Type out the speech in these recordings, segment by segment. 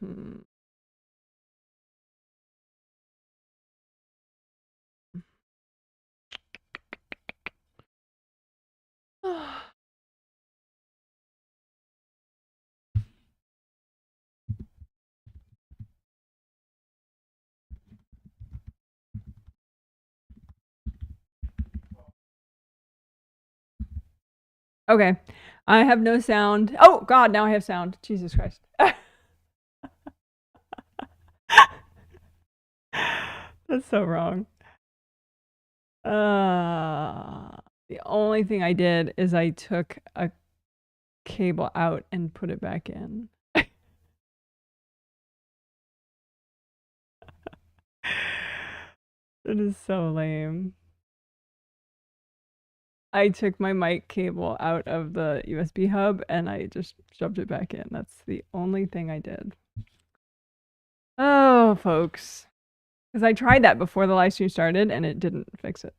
Hmm. Okay. I have no sound. Oh, God, now I have sound. Jesus Christ. That's so wrong. The only thing I did is I took a cable out and put it back in. It is so lame. I took my mic cable out of the USB hub and I just shoved it back in. That's the only thing I did. Oh, folks. Because I tried that before the live stream started and it didn't fix it.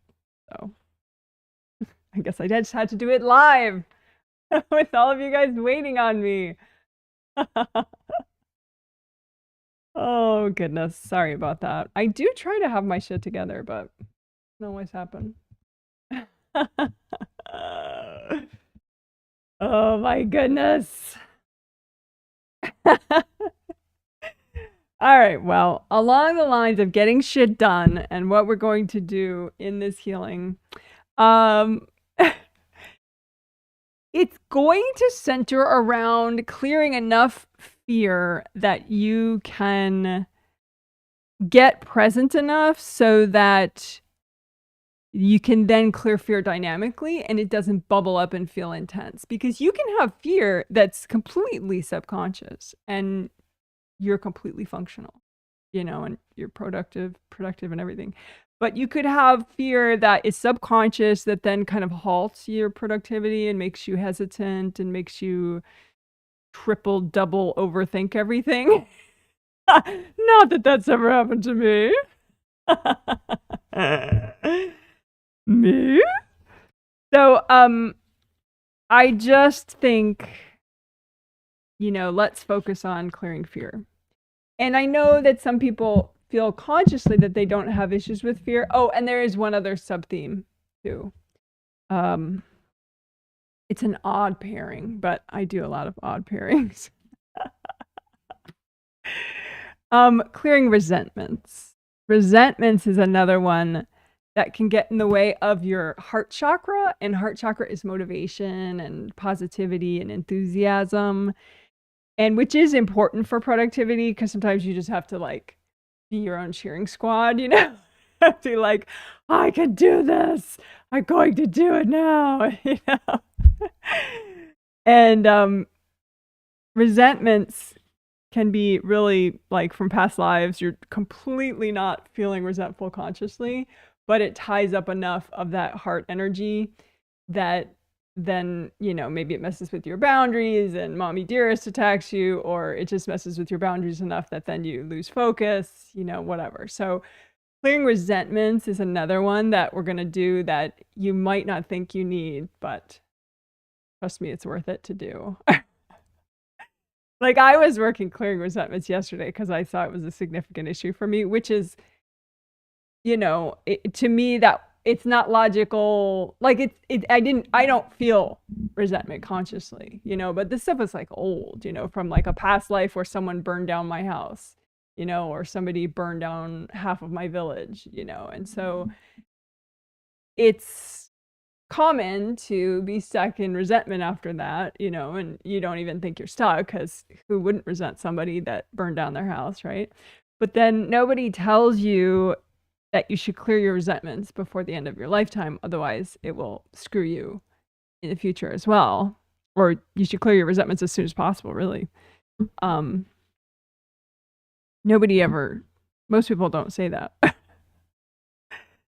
So I guess I just had to do it live with all of you guys waiting on me. Oh, goodness. Sorry about that. I do try to have my shit together, but it doesn't always happen. Oh, my goodness. All right, well, along the lines of getting shit done and what we're going to do in this healing, it's going to center around clearing enough fear that you can get present enough so that you can then clear fear dynamically and it doesn't bubble up and feel intense. Because you can have fear that's completely subconscious and you're completely functional, and you're productive and everything. But you could have fear that is subconscious that then kind of halts your productivity and makes you hesitant and makes you triple, double overthink everything. Not that that's ever happened to me. Me? So, I just think, let's focus on clearing fear. And I know that some people feel consciously that they don't have issues with fear. Oh, and there is one other sub-theme too. It's an odd pairing, but I do a lot of odd pairings. Clearing resentments. Resentments is another one that can get in the way of your heart chakra, and heart chakra is motivation and positivity and enthusiasm, and which is important for productivity because sometimes you just have to be your own cheering squad, be like, I can do this, I'm going to do it now. And resentments can be really from past lives. You're completely not feeling resentful consciously, but it ties up enough of that heart energy that then, maybe it messes with your boundaries and mommy dearest attacks you, or it just messes with your boundaries enough that then you lose focus, whatever. So clearing resentments is another one that we're going to do that you might not think you need, but trust me, it's worth it to do. I was working clearing resentments yesterday because I saw it was a significant issue for me, which is, to me that it's not logical. I don't feel resentment consciously, but this stuff is old, from a past life where someone burned down my house, or somebody burned down half of my village, and so it's common to be stuck in resentment after that, and you don't even think you're stuck because who wouldn't resent somebody that burned down their house, right? But then nobody tells you that you should clear your resentments before the end of your lifetime. Otherwise, it will screw you in the future as well. Or you should clear your resentments as soon as possible, really. Most people don't say that.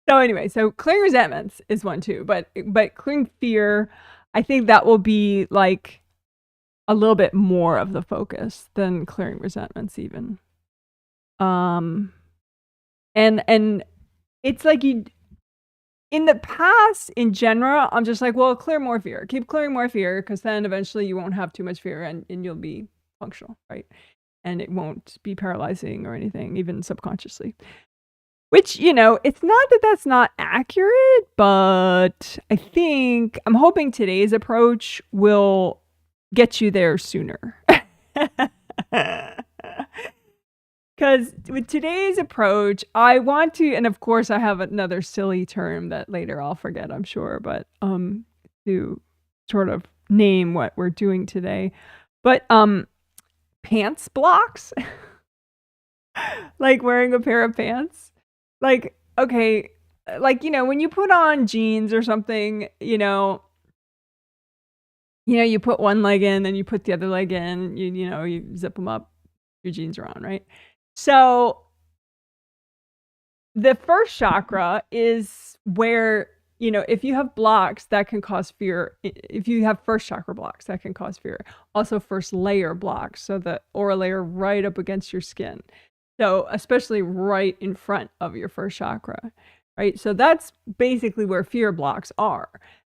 So anyway, so clearing resentments is one too, but clearing fear, I think that will be a little bit more of the focus than clearing resentments even. And it's you in the past, in general, I'm just well, clear more fear, keep clearing more fear, because then eventually you won't have too much fear and you'll be functional, right? And it won't be paralyzing or anything, even subconsciously. Which, it's not that that's not accurate, but I'm hoping today's approach will get you there sooner. Because with today's approach, I want to, and of course I have another silly term that later I'll forget, I'm sure, but to sort of name what we're doing today. But pants blocks, like wearing a pair of pants. Like, okay, like, when you put on jeans or something, you put one leg in, then you put the other leg in, you zip them up, your jeans are on, right? So the first chakra is where, if you have blocks, that can cause fear. If you have first chakra blocks, that can cause fear. Also first layer blocks, so the aura layer right up against your skin. So especially right in front of your first chakra, right? So that's basically where fear blocks are.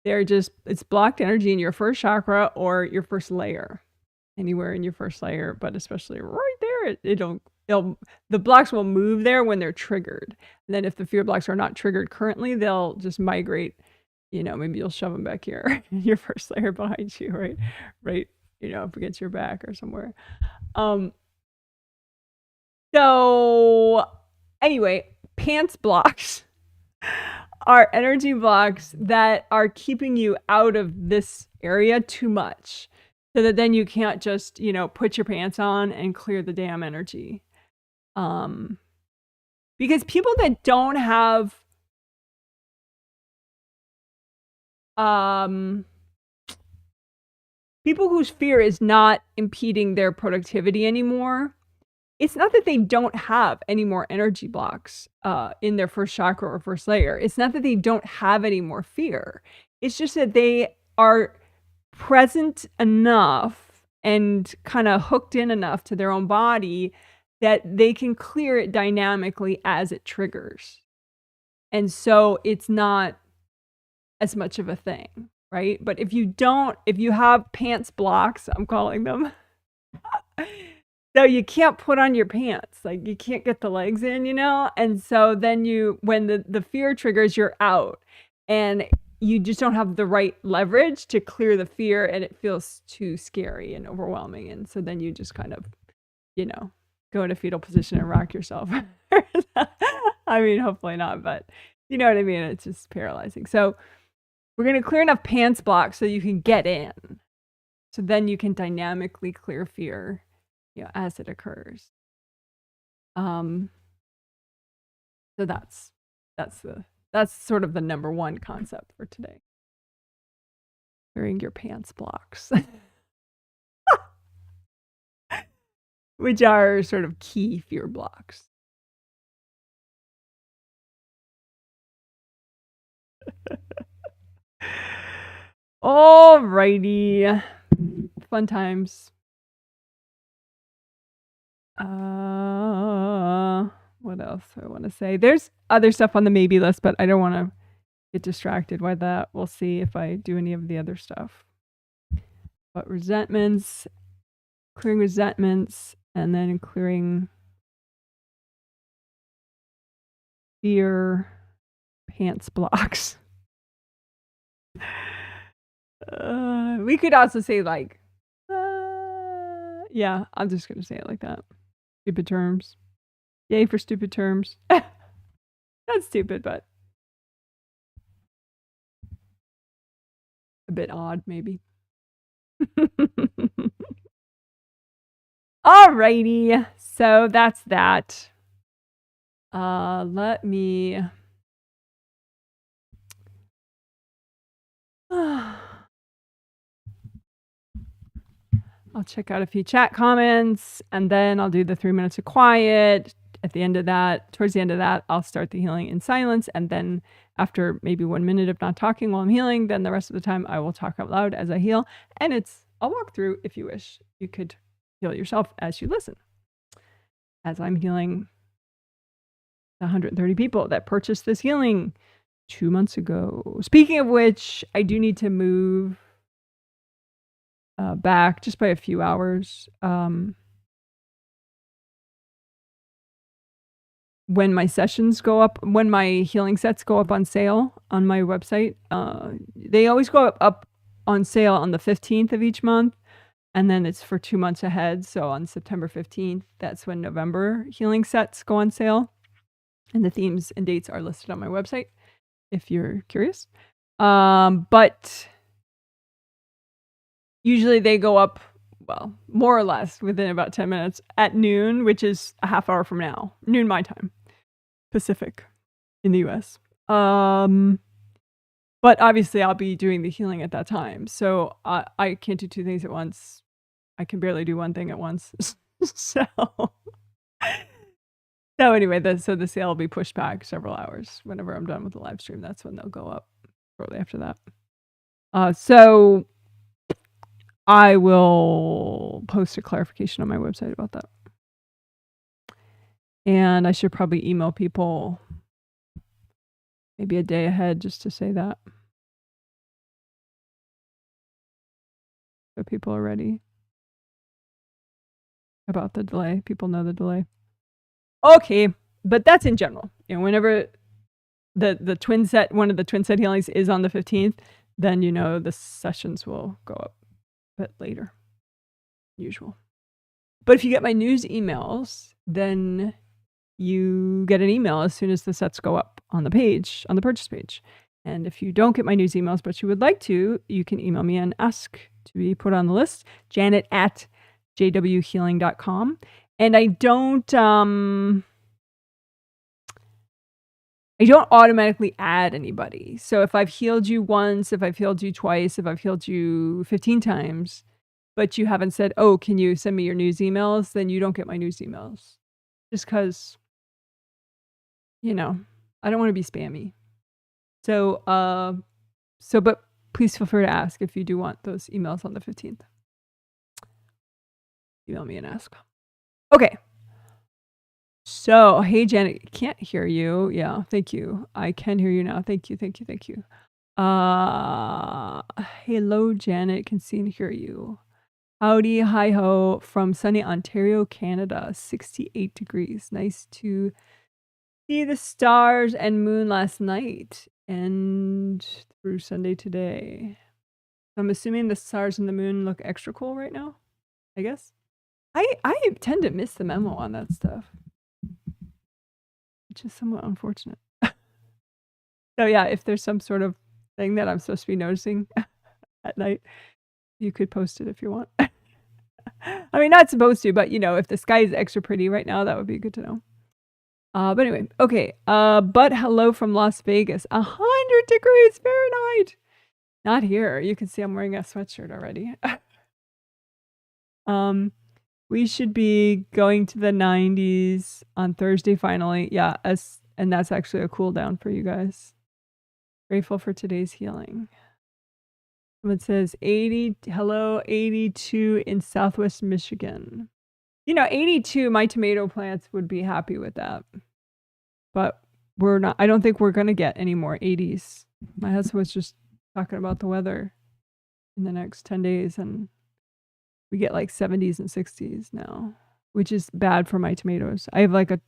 It's blocked energy in your first chakra or your first layer, anywhere in your first layer, but especially right there, the blocks will move there when they're triggered. And then if the fear blocks are not triggered currently, they'll just migrate, maybe you'll shove them back here, your first layer behind you, right, up against your back or somewhere. So anyway, pants blocks are energy blocks that are keeping you out of this area too much, so that then you can't just, put your pants on and clear the damn energy. Because people that don't have people whose fear is not impeding their productivity anymore, it's not that they don't have any more energy blocks in their first chakra or first layer. It's not that they don't have any more fear. It's just that they are present enough and kind of hooked in enough to their own body that they can clear it dynamically as it triggers. And so it's not as much of a thing, right? But if you have pants blocks, I'm calling them, so you can't put on your pants, like you can't get the legs in, and so then when the fear triggers, you're out, and you just don't have the right leverage to clear the fear, and it feels too scary and overwhelming, and so then you just kind of, go in a fetal position and rock yourself. I mean, hopefully not, but you know what I mean? It's just paralyzing. So we're going to clear enough pants blocks so you can get in. So then you can dynamically clear fear, as it occurs. So that's sort of the number one concept for today. Clearing your pants blocks. Which are sort of key fear blocks. Alrighty. Fun times. What else do I want to say? There's other stuff on the maybe list, but I don't want to get distracted by that. We'll see if I do any of the other stuff. But resentments, clearing resentments, and then clearing fear, pants blocks. We could also say like, yeah, I'm just going to say it like that. Stupid terms. Yay for stupid terms. That's stupid, but a bit odd, maybe. Alrighty, so that's that. Let me... I'll check out a few chat comments, and then I'll do the 3 minutes of quiet. At the end of that, towards the end of that, I'll start the healing in silence, and then after maybe 1 minute of not talking while I'm healing, then the rest of the time I will talk out loud as I heal, and I'll walk through if you wish. You could heal yourself as you listen. As I'm healing the 130 people that purchased this healing 2 months ago. Speaking of which, I do need to move back just by a few hours. When my sessions go up, when my healing sets go up on sale on my website, they always go up on sale on the 15th of each month, and then it's for 2 months ahead. So on September 15th, that's when November healing sets go on sale, and the themes and dates are listed on my website if you're curious. But usually they go up, well, more or less within about 10 minutes at noon, which is a half hour from now, noon my time, Pacific in the US. But obviously I'll be doing the healing at that time. So I can't do two things at once. I can barely do one thing at once. So anyway, so the sale will be pushed back several hours. Whenever I'm done with the live stream, that's when they'll go up shortly after that. So I will post a clarification on my website about that. And I should probably email people maybe a day ahead just to say that, so people are ready about the delay. People know the delay. Okay, but that's in general. You know, whenever the twin set, one of the twin set healings is on the 15th, then you know the sessions will go up a bit later, usual. But if you get my news emails, then you get an email as soon as the sets go up on the page, on the purchase page. And if you don't get my news emails, but you would like to, you can email me and ask to be put on the list, janet@jwhealing.com. And I don't automatically add anybody. So if I've healed you once, if I've healed you twice, if I've healed you 15 times, but you haven't said, oh, can you send me your news emails? Then you don't get my news emails. Just because, you know, I don't want to be spammy. So, but please feel free to ask if you do want those emails on the 15th. Email me and ask. Okay. So, hey, Janet, can't hear you. Yeah, thank you. I can hear you now. Thank you. Hello, Janet, can see and hear you. Howdy, hi-ho, from sunny Ontario, Canada, 68 degrees. Nice to see the stars and moon last night and through Sunday today. I'm assuming the stars and the moon look extra cool right now, I guess. I tend to miss the memo on that stuff, which is somewhat unfortunate. So yeah, if there's some sort of thing that I'm supposed to be noticing at night, you could post it if you want. I mean, not supposed to, but you know, if the sky is extra pretty right now, that would be good to know. But anyway, okay. But hello from Las Vegas, 100 degrees Fahrenheit. Not here. You can see I'm wearing a sweatshirt already. We should be going to the 90s on Thursday finally. Yeah, and that's actually a cool down for you guys. Grateful for today's healing. It says 82 in Southwest Michigan. You know, 82, my tomato plants would be happy with that. But we're not, I don't think we're going to get any more 80s. My husband was just talking about the weather in the next 10 days, and we get like 70s and 60s now, which is bad for my tomatoes. I have like a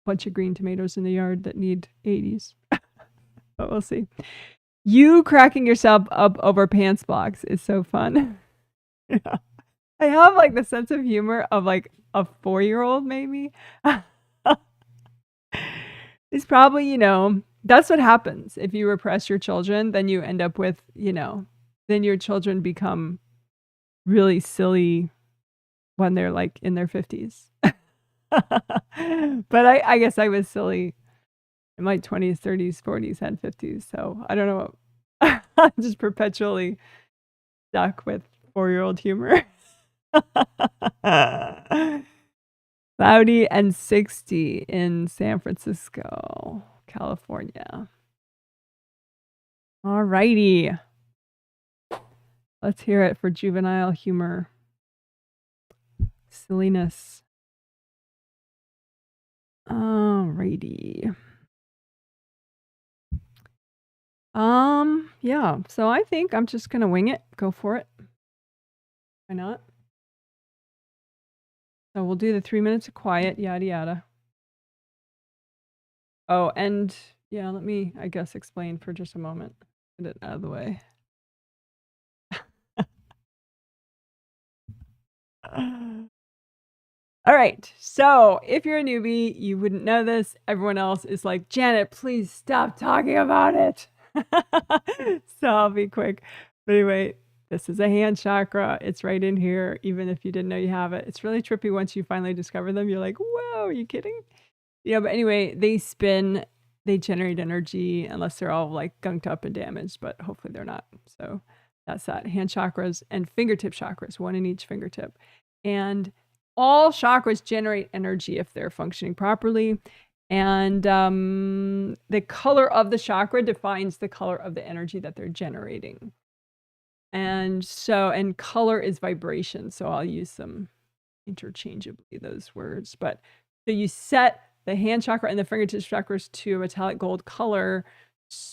bunch of green tomatoes in the yard that need 80s. But we'll see. You cracking yourself up over pants blocks is so fun. Yeah. I have like the sense of humor of like a 4-year-old maybe. It's probably, you know, that's what happens. If you repress your children, then you end up with, you know, then your children become really silly when they're like in their 50s. But I guess I was silly in my 20s, 30s, 40s, and 50s. So I don't know. I'm just perpetually stuck with 4-year-old humor. Cloudy and 60 in San Francisco, California. All righty. Let's hear it for juvenile humor. Silliness. All righty. Yeah, so I think I'm just gonna wing it. Go for it. Why not? So we'll do the 3 minutes of quiet, yada yada. Oh, and yeah, let me, I guess, explain for just a moment. Get it out of the way. All right. So if you're a newbie, you wouldn't know this. Everyone else is like, Janet, please stop talking about it. So I'll be quick. But anyway, this is a hand chakra. It's right in here, even if you didn't know you have it. It's really trippy once you finally discover them. You're like, whoa, are you kidding? Yeah, but anyway, they spin, they generate energy unless they're all like gunked up and damaged, but hopefully they're not. So that's that. Hand chakras and fingertip chakras, one in each fingertip. And all chakras generate energy if they're functioning properly. And the color of the chakra defines the color of the energy that they're generating. And so, and color is vibration. So I'll use them interchangeably, those words. But so you set the hand chakra and the fingertip chakras to a metallic gold color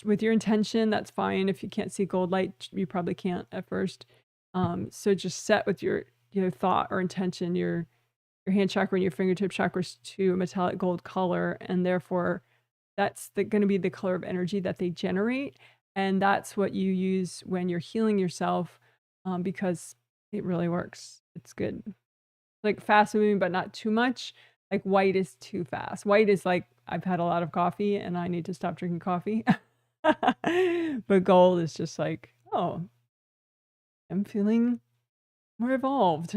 with your intention. That's fine. If you can't see gold light, you probably can't at first. So just set with your thought or intention your hand chakra and your fingertip chakras to a metallic gold color, and therefore that's going to be the color of energy that they generate. And that's what you use when you're healing yourself, because it really works. It's good. Like fast moving, but not too much. Like white is too fast. White is like, I've had a lot of coffee and I need to stop drinking coffee. But gold is just like, oh, I'm feeling more evolved.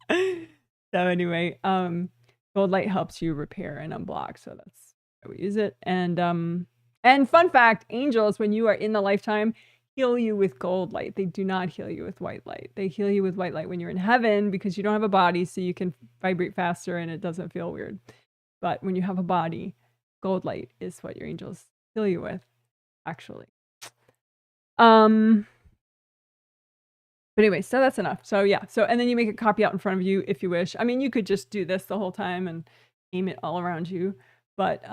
So anyway, gold light helps you repair and unblock. So that's how we use it. And fun fact, angels, when you are in the lifetime, heal you with gold light. They do not heal you with white light. They heal you with white light when you're in heaven because you don't have a body, so you can vibrate faster and it doesn't feel weird. But when you have a body, gold light is what your angels heal you with, actually. But anyway, so that's enough. So yeah, so and then you make a copy out in front of you if you wish. I mean, you could just do this the whole time and aim it all around you. But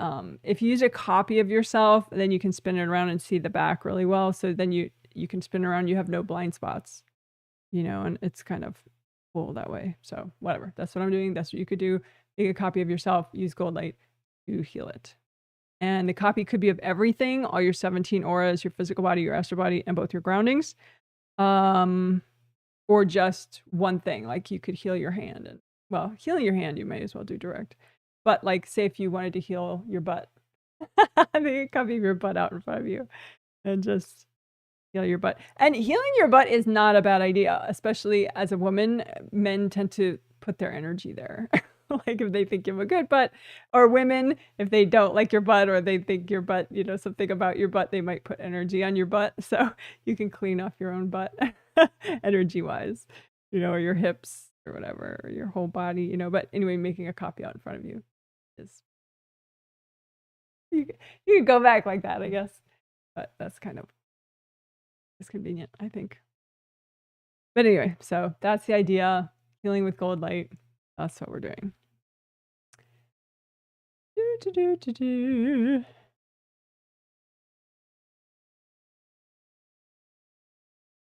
if you use a copy of yourself, then you can spin it around and see the back really well. So then you can spin around, you have no blind spots, and it's kind of cool that way. So whatever, that's what I'm doing. That's what you could do. Make a copy of yourself, use gold light to heal it. And the copy could be of everything, all your 17 auras, your physical body, your astral body, and both your groundings. Or just one thing, like you could heal your hand. And well, healing your hand, you may as well do direct. But like, say if you wanted to heal your butt, they copy your butt out in front of you and just heal your butt. And healing your butt is not a bad idea, especially as a woman. Men tend to put their energy there. Like if they think you have a good butt, or women, if they don't like your butt or they think your butt, something about your butt, they might put energy on your butt. So you can clean off your own butt energy wise, or your hips or whatever, or your whole body, but anyway, making a copy out in front of you is, you can go back like that, I guess, but that's kind of, it's convenient, I think. But anyway, so that's the idea. Healing with gold light. That's what we're doing.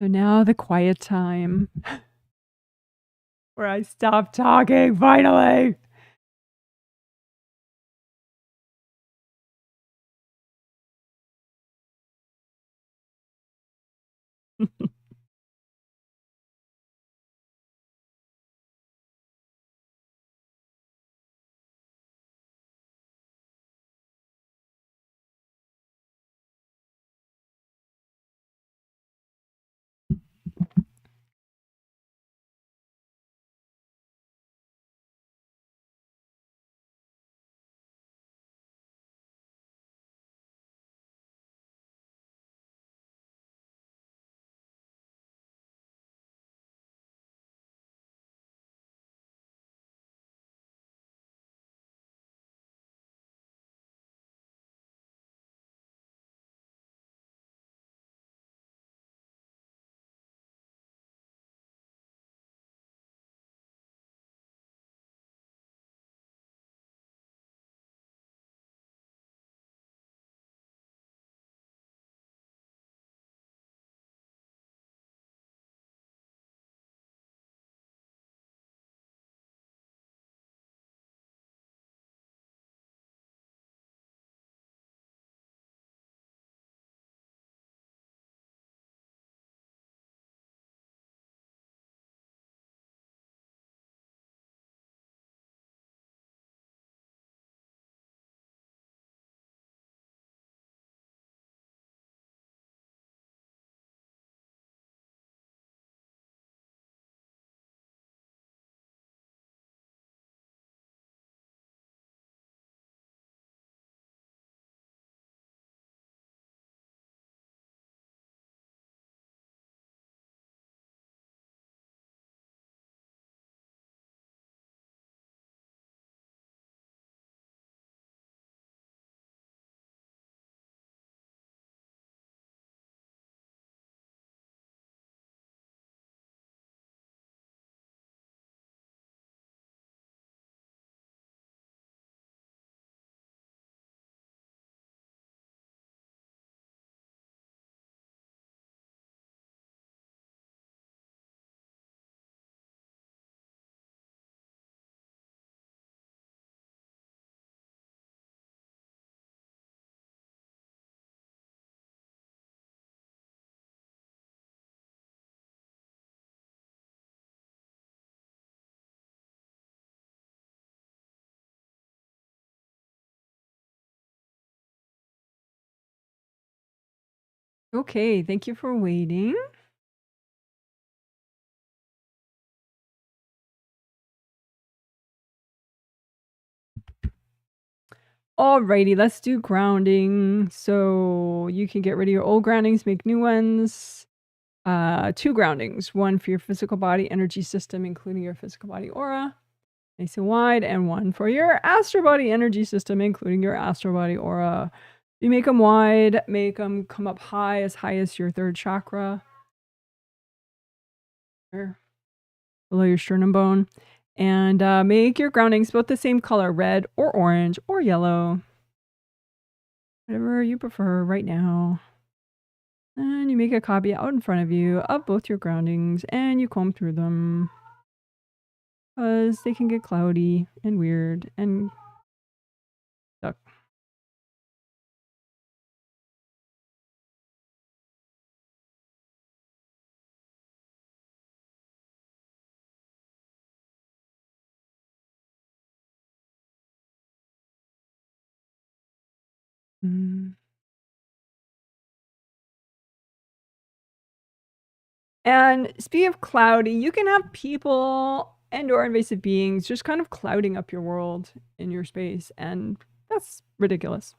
So now the quiet time where I stop talking, finally. Okay, thank you for waiting. Alrighty, let's do grounding. So you can get rid of your old groundings, make new ones. 2 groundings, one for your physical body energy system, including your physical body aura, nice and wide, and one for your astral body energy system, including your astral body aura. You make them wide, make them come up high as your 3rd chakra, below your sternum bone, and make your groundings both the same color, red or orange or yellow, whatever you prefer right now. And you make a copy out in front of you of both your groundings, and you comb through them, because they can get cloudy and weird and stuck. And speaking of cloudy, you can have people and or invasive beings just kind of clouding up your world in your space, and that's ridiculous.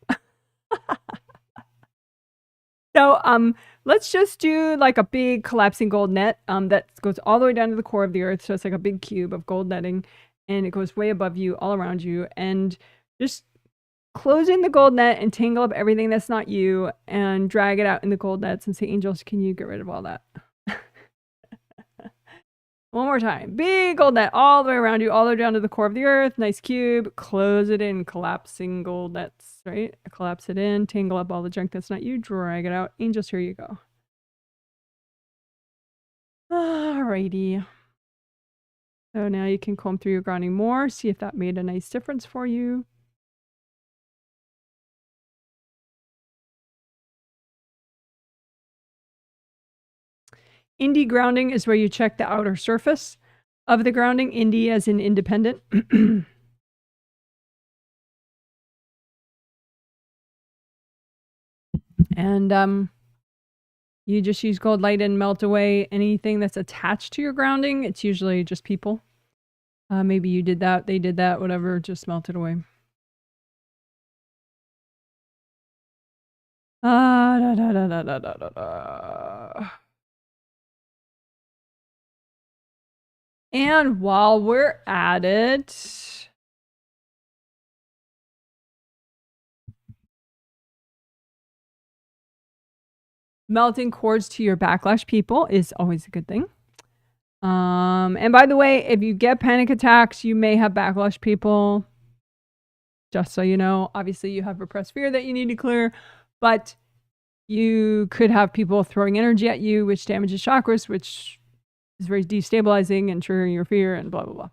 So, let's just do like a big collapsing gold net that goes all the way down to the core of the earth. So it's like a big cube of gold netting, and it goes way above you, all around you, and just close in the gold net and tangle up everything that's not you, and drag it out in the gold nets and say, angels, can you get rid of all that? One more time. Big gold net all the way around you, all the way down to the core of the earth. Nice cube. Close it in. Collapsing gold nets, right? Collapse it in. Tangle up all the junk that's not you. Drag it out. Angels, here you go. Alrighty. So now you can comb through your grounding more. See if that made a nice difference for you. Indie grounding is where you check the outer surface of the grounding. Indie as in independent. And you just use gold light and melt away anything that's attached to your grounding. It's usually just people. Maybe you did that, they did that, whatever, just melt it away. Da, da, da, da, da, da, da. And while we're at it, melting cords to your backlash people is always a good thing. And by the way, if you get panic attacks, you may have backlash people. Just so you know, obviously you have repressed fear that you need to clear, but you could have people throwing energy at you, which damages chakras, which is very destabilizing and triggering your fear and blah, blah, blah.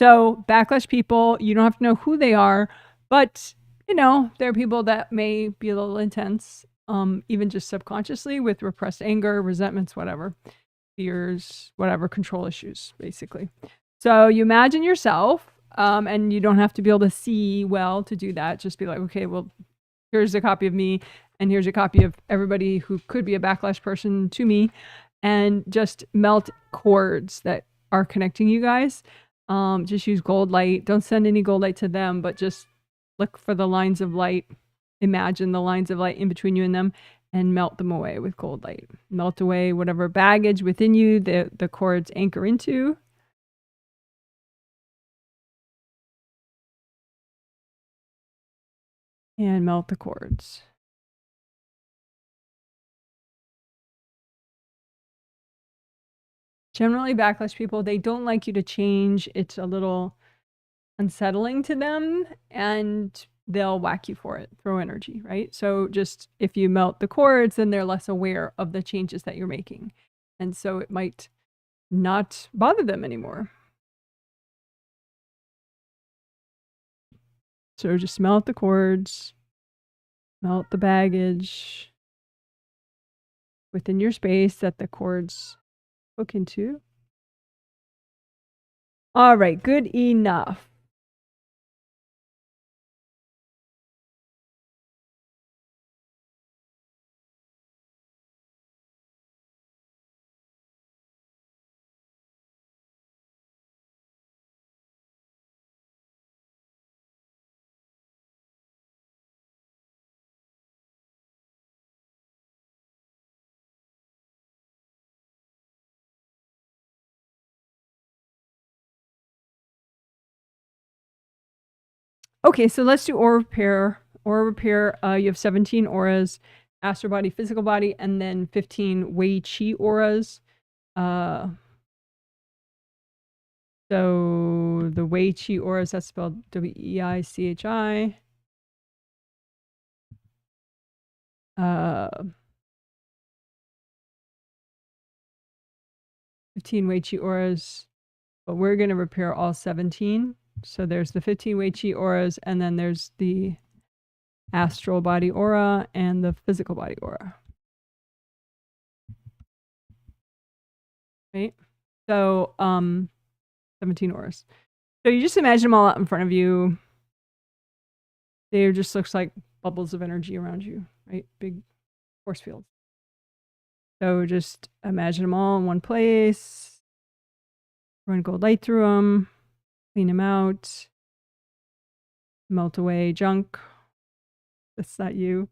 So backlash people, you don't have to know who they are, but you know, there are people that may be a little intense, even just subconsciously with repressed anger, resentments, whatever, fears, whatever, control issues, basically. So you imagine yourself, and you don't have to be able to see well to do that. Just be like, okay, well, here's a copy of me, and here's a copy of everybody who could be a backlash person to me, and just melt cords that are connecting you guys. Just use gold light. Don't send any gold light to them, but just look for the lines of light. Imagine the lines of light in between you and them, and melt them away with gold light. Melt away whatever baggage within you the cords anchor into. And melt the cords. Generally, backlash people, they don't like you to change. It's a little unsettling to them, and they'll whack you for it, throw energy, right? So just if you melt the cords, then they're less aware of the changes that you're making. And so it might not bother them anymore. So just melt the cords, melt the baggage within your space that the cords hook into. All right, good enough. Okay, so let's do aura repair. Aura repair, you have 17 auras, astral body, physical body, and then 15 Wei Qi auras. So the Wei Qi auras, that's spelled W-E-I-C-H-I. 15 Wei Qi auras, but we're going to repair all 17. So there's the 15 Wei Qi auras, and then there's the astral body aura and the physical body aura. Right? So 17 auras. So you just imagine them all out in front of you. They just looks like bubbles of energy around you, right? Big force fields. So just imagine them all in one place. Run gold light through them. Clean them out. Melt away junk. That's not you.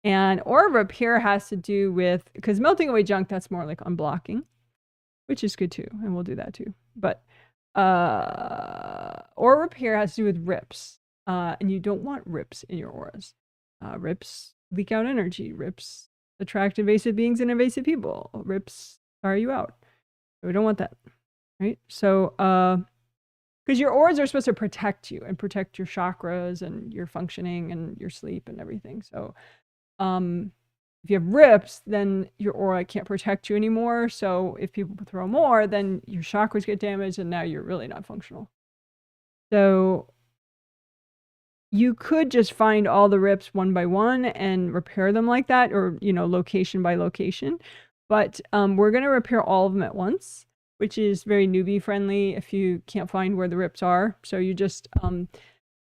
And aura repair has to do with, because melting away junk, that's more like unblocking, which is good too. And we'll do that too. But aura repair has to do with rips. And you don't want rips in your auras. Rips leak out energy. Rips attract invasive beings and invasive people. Rips tire you out. So we don't want that. Right? So, because your auras are supposed to protect you and protect your chakras and your functioning and your sleep and everything. So, if you have rips, then your aura can't protect you anymore. So if people throw more, then your chakras get damaged and now you're really not functional. So you could just find all the rips one by one and repair them like that, or, you know, location by location. But we're going to repair all of them at once, which is very newbie friendly if you can't find where the rips are. So you just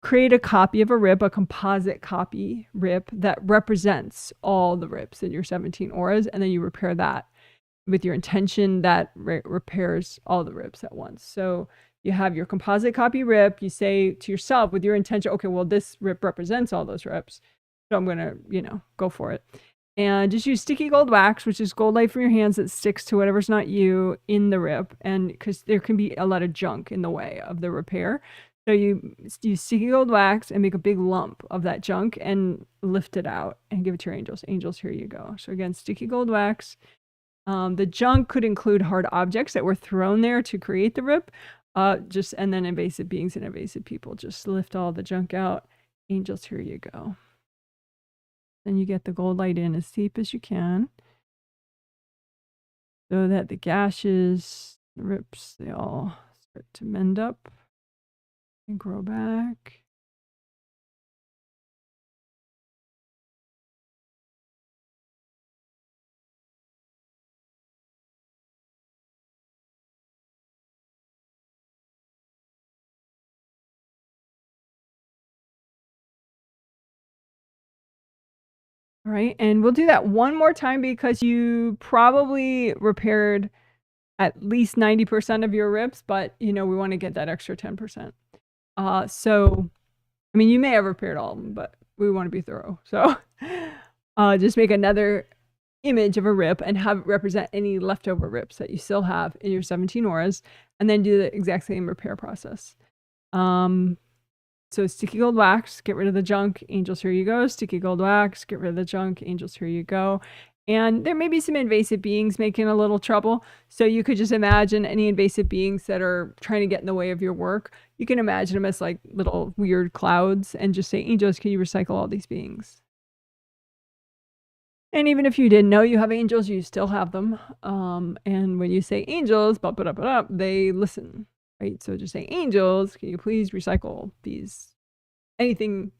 create a copy of a rip, a composite copy rip that represents all the rips in your 17 auras, and then you repair that with your intention that repairs all the rips at once. So you have your composite copy rip, you say to yourself with your intention, okay, well, this rip represents all those rips, so I'm going to, you know, go for it. And just use sticky gold wax, which is gold light from your hands that sticks to whatever's not you in the rip, and because there can be a lot of junk in the way of the repair. So you use sticky gold wax and make a big lump of that junk and lift it out and give it to your angels. Angels, here you go. So again, sticky gold wax. The junk could include hard objects that were thrown there to create the rip. And then invasive beings and invasive people. Just lift all the junk out. Angels, here you go. Then you get the gold light in as deep as you can, so that the gashes, the rips, they all start to mend up and grow back. All right, and we'll do that one more time because you probably repaired at least 90% of your rips, but you know, we want to get that extra 10%. So, I mean, you may have repaired all of them, but we want to be thorough. So just make another image of a rip and have it represent any leftover rips that you still have in your 17 auras, and then do the exact same repair process. So sticky gold wax, get rid of the junk. Angels, here you go. Sticky gold wax, get rid of the junk. Angels, here you go. And there may be some invasive beings making a little trouble. So you could just imagine any invasive beings that are trying to get in the way of your work. You can imagine them as like little weird clouds and just say, angels, can you recycle all these beings? And even if you didn't know you have angels, you still have them. And when you say angels, they listen, right? So just say, angels, can you please recycle these? Anything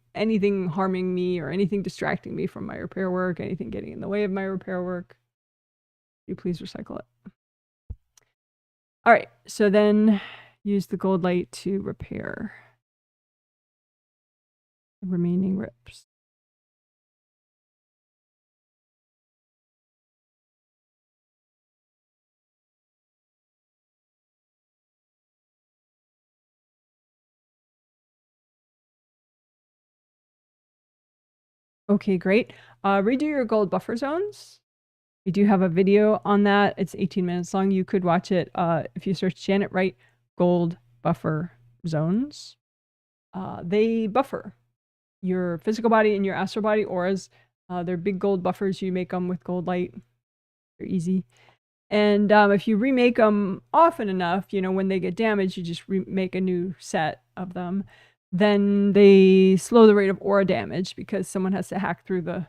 harming me or anything distracting me from my repair work, anything getting in the way of my repair work, you please recycle it. All right, so then use the gold light to repair the remaining rips. Okay, great. Redo your gold buffer zones. We do have a video on that. It's 18 minutes long. You could watch it if you search Janet Wright gold buffer zones. They buffer your physical body and your astral body auras. They're big gold buffers. You make them with gold light. They're easy. And if you remake them often enough, you know, when they get damaged, you just make a new set of them. Then they slow the rate of aura damage because someone has to hack through the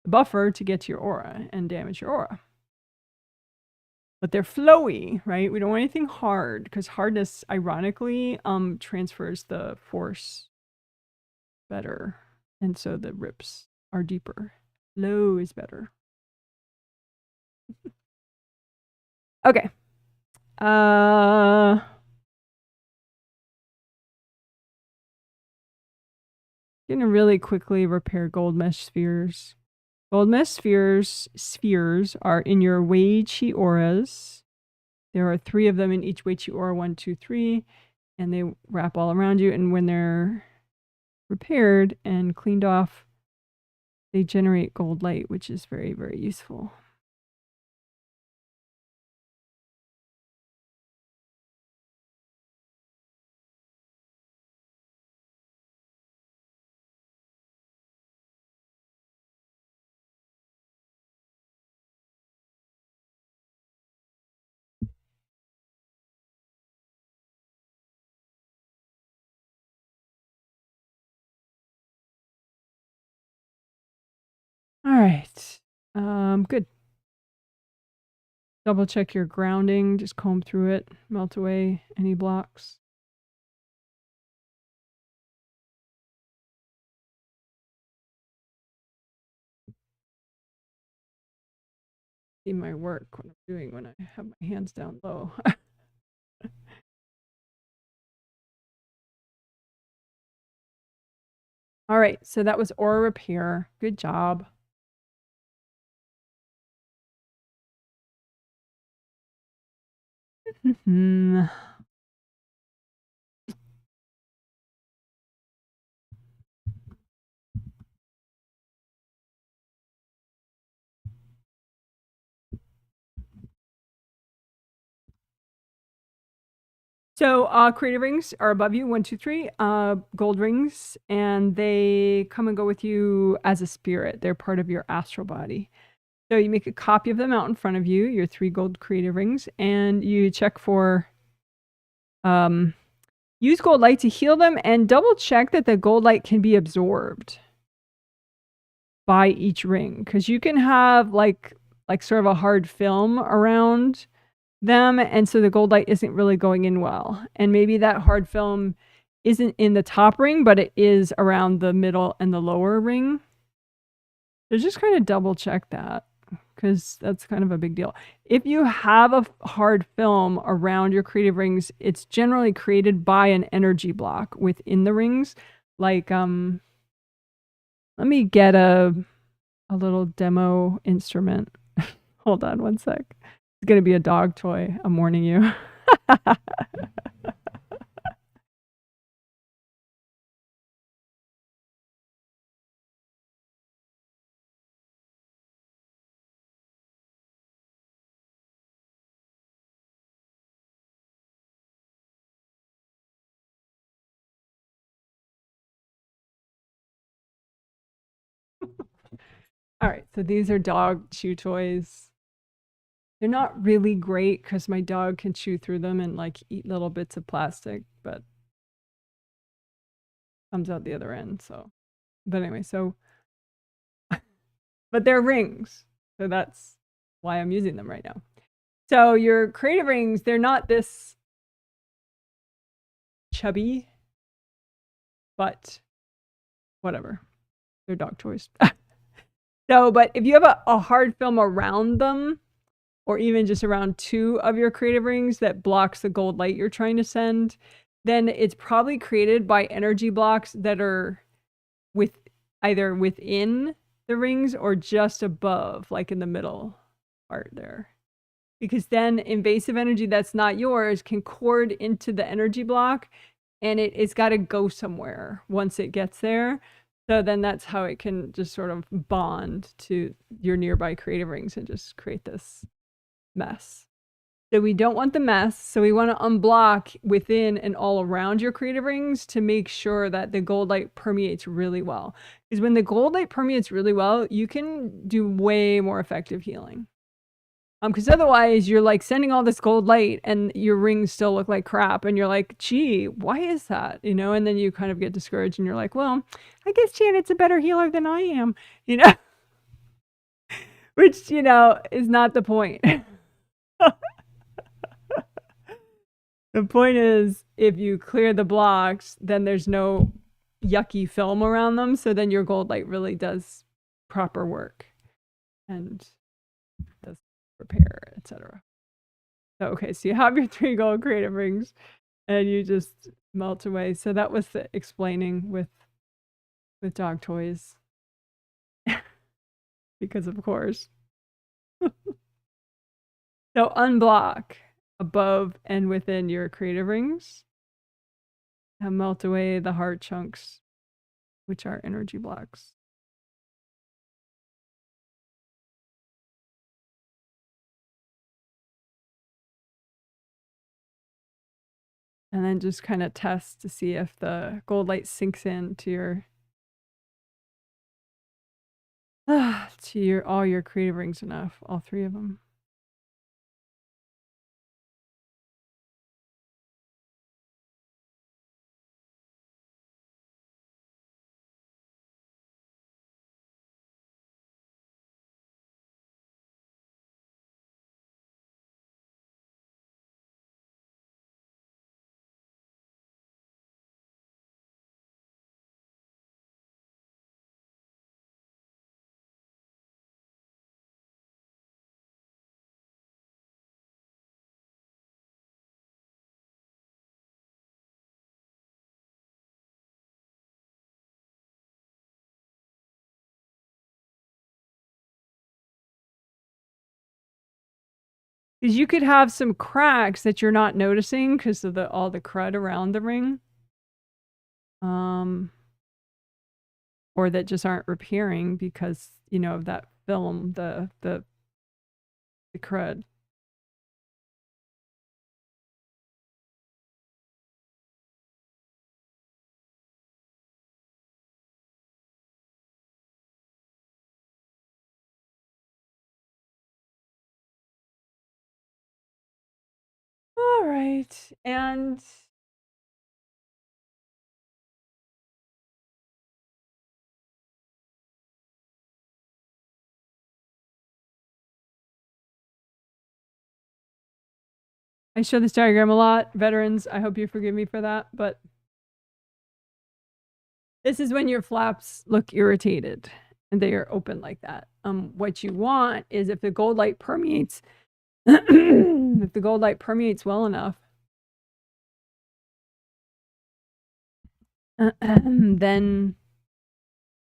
buffer to get to your aura and damage your aura. But they're flowy, right? We don't want anything hard because hardness, ironically, transfers the force better. And so the rips are deeper. Low is better. Okay. Gonna really quickly repair gold mesh spheres. Gold mesh spheres are in your Wei Qi auras. There are 3 of them in each Wei Qi aura, 1, 2, 3, and they wrap all around you. And when they're repaired and cleaned off, they generate gold light, which is very, very useful. All right. Good. Double check your grounding. Just comb through it. Melt away any blocks. See my work, what I'm doing when I have my hands down low. All right, so that was aura repair. Good job. So creative rings are above you, 1, 2, 3, gold rings, and they come and go with you as a spirit. They're part of your astral body. So you make a copy of them out in front of you, your 3 gold creative rings, and you check for use gold light to heal them and double check that the gold light can be absorbed by each ring. Because you can have like sort of a hard film around them, and so the gold light isn't really going in well. And maybe that hard film isn't in the top ring, but it is around the middle and the lower ring. So just kind of double check that, because that's kind of a big deal. If you have a hard film around your creative rings, it's generally created by an energy block within the rings. Like, let me get a little demo instrument. Hold on one sec. It's going to be a dog toy. I'm warning you. All right, so these are dog chew toys. They're not really great because my dog can chew through them and like eat little bits of plastic, but comes out the other end. So, but anyway, so, but they're rings. So that's why I'm using them right now. So your creative rings, they're not this chubby, but whatever. They're dog toys. So, but if you have a hard film around them, or even just around 2 of your creative rings that blocks the gold light you're trying to send, then it's probably created by energy blocks that are either within the rings or just above, like in the middle part there. Because then invasive energy that's not yours can cord into the energy block, and it's got to go somewhere once it gets there. So then that's how it can just sort of bond to your nearby creative rings and just create this mess. So we don't want the mess. So we want to unblock within and all around your creative rings to make sure that the gold light permeates really well. Because when the gold light permeates really well, you can do way more effective healing. Because otherwise you're like sending all this gold light and your rings still look like crap. And you're like, gee, why is that? You know, and then you kind of get discouraged and you're like, well, I guess Janet's a better healer than I am, you know, which, you know, is not the point. The point is, if you clear the blocks, then there's no yucky film around them. So then your gold light really does proper work and does repair, etc. So, okay, so you have your 3 gold creative rings and you just melt away. So that was the explaining with dog toys. Because of course. So unblock above and within your creative rings and melt away the heart chunks, which are energy blocks. And then just kind of test to see if the gold light sinks into your all your creative rings enough, all 3 of them. Because you could have some cracks that you're not noticing because of all the crud around the ring. Or that just aren't repairing because, you know, of that film, the crud. All right. And I show this diagram a lot. Veterans, I hope you forgive me for that, but this is when your flaps look irritated and they are open like that. What you want is if the gold light permeates, if the gold light permeates well enough, then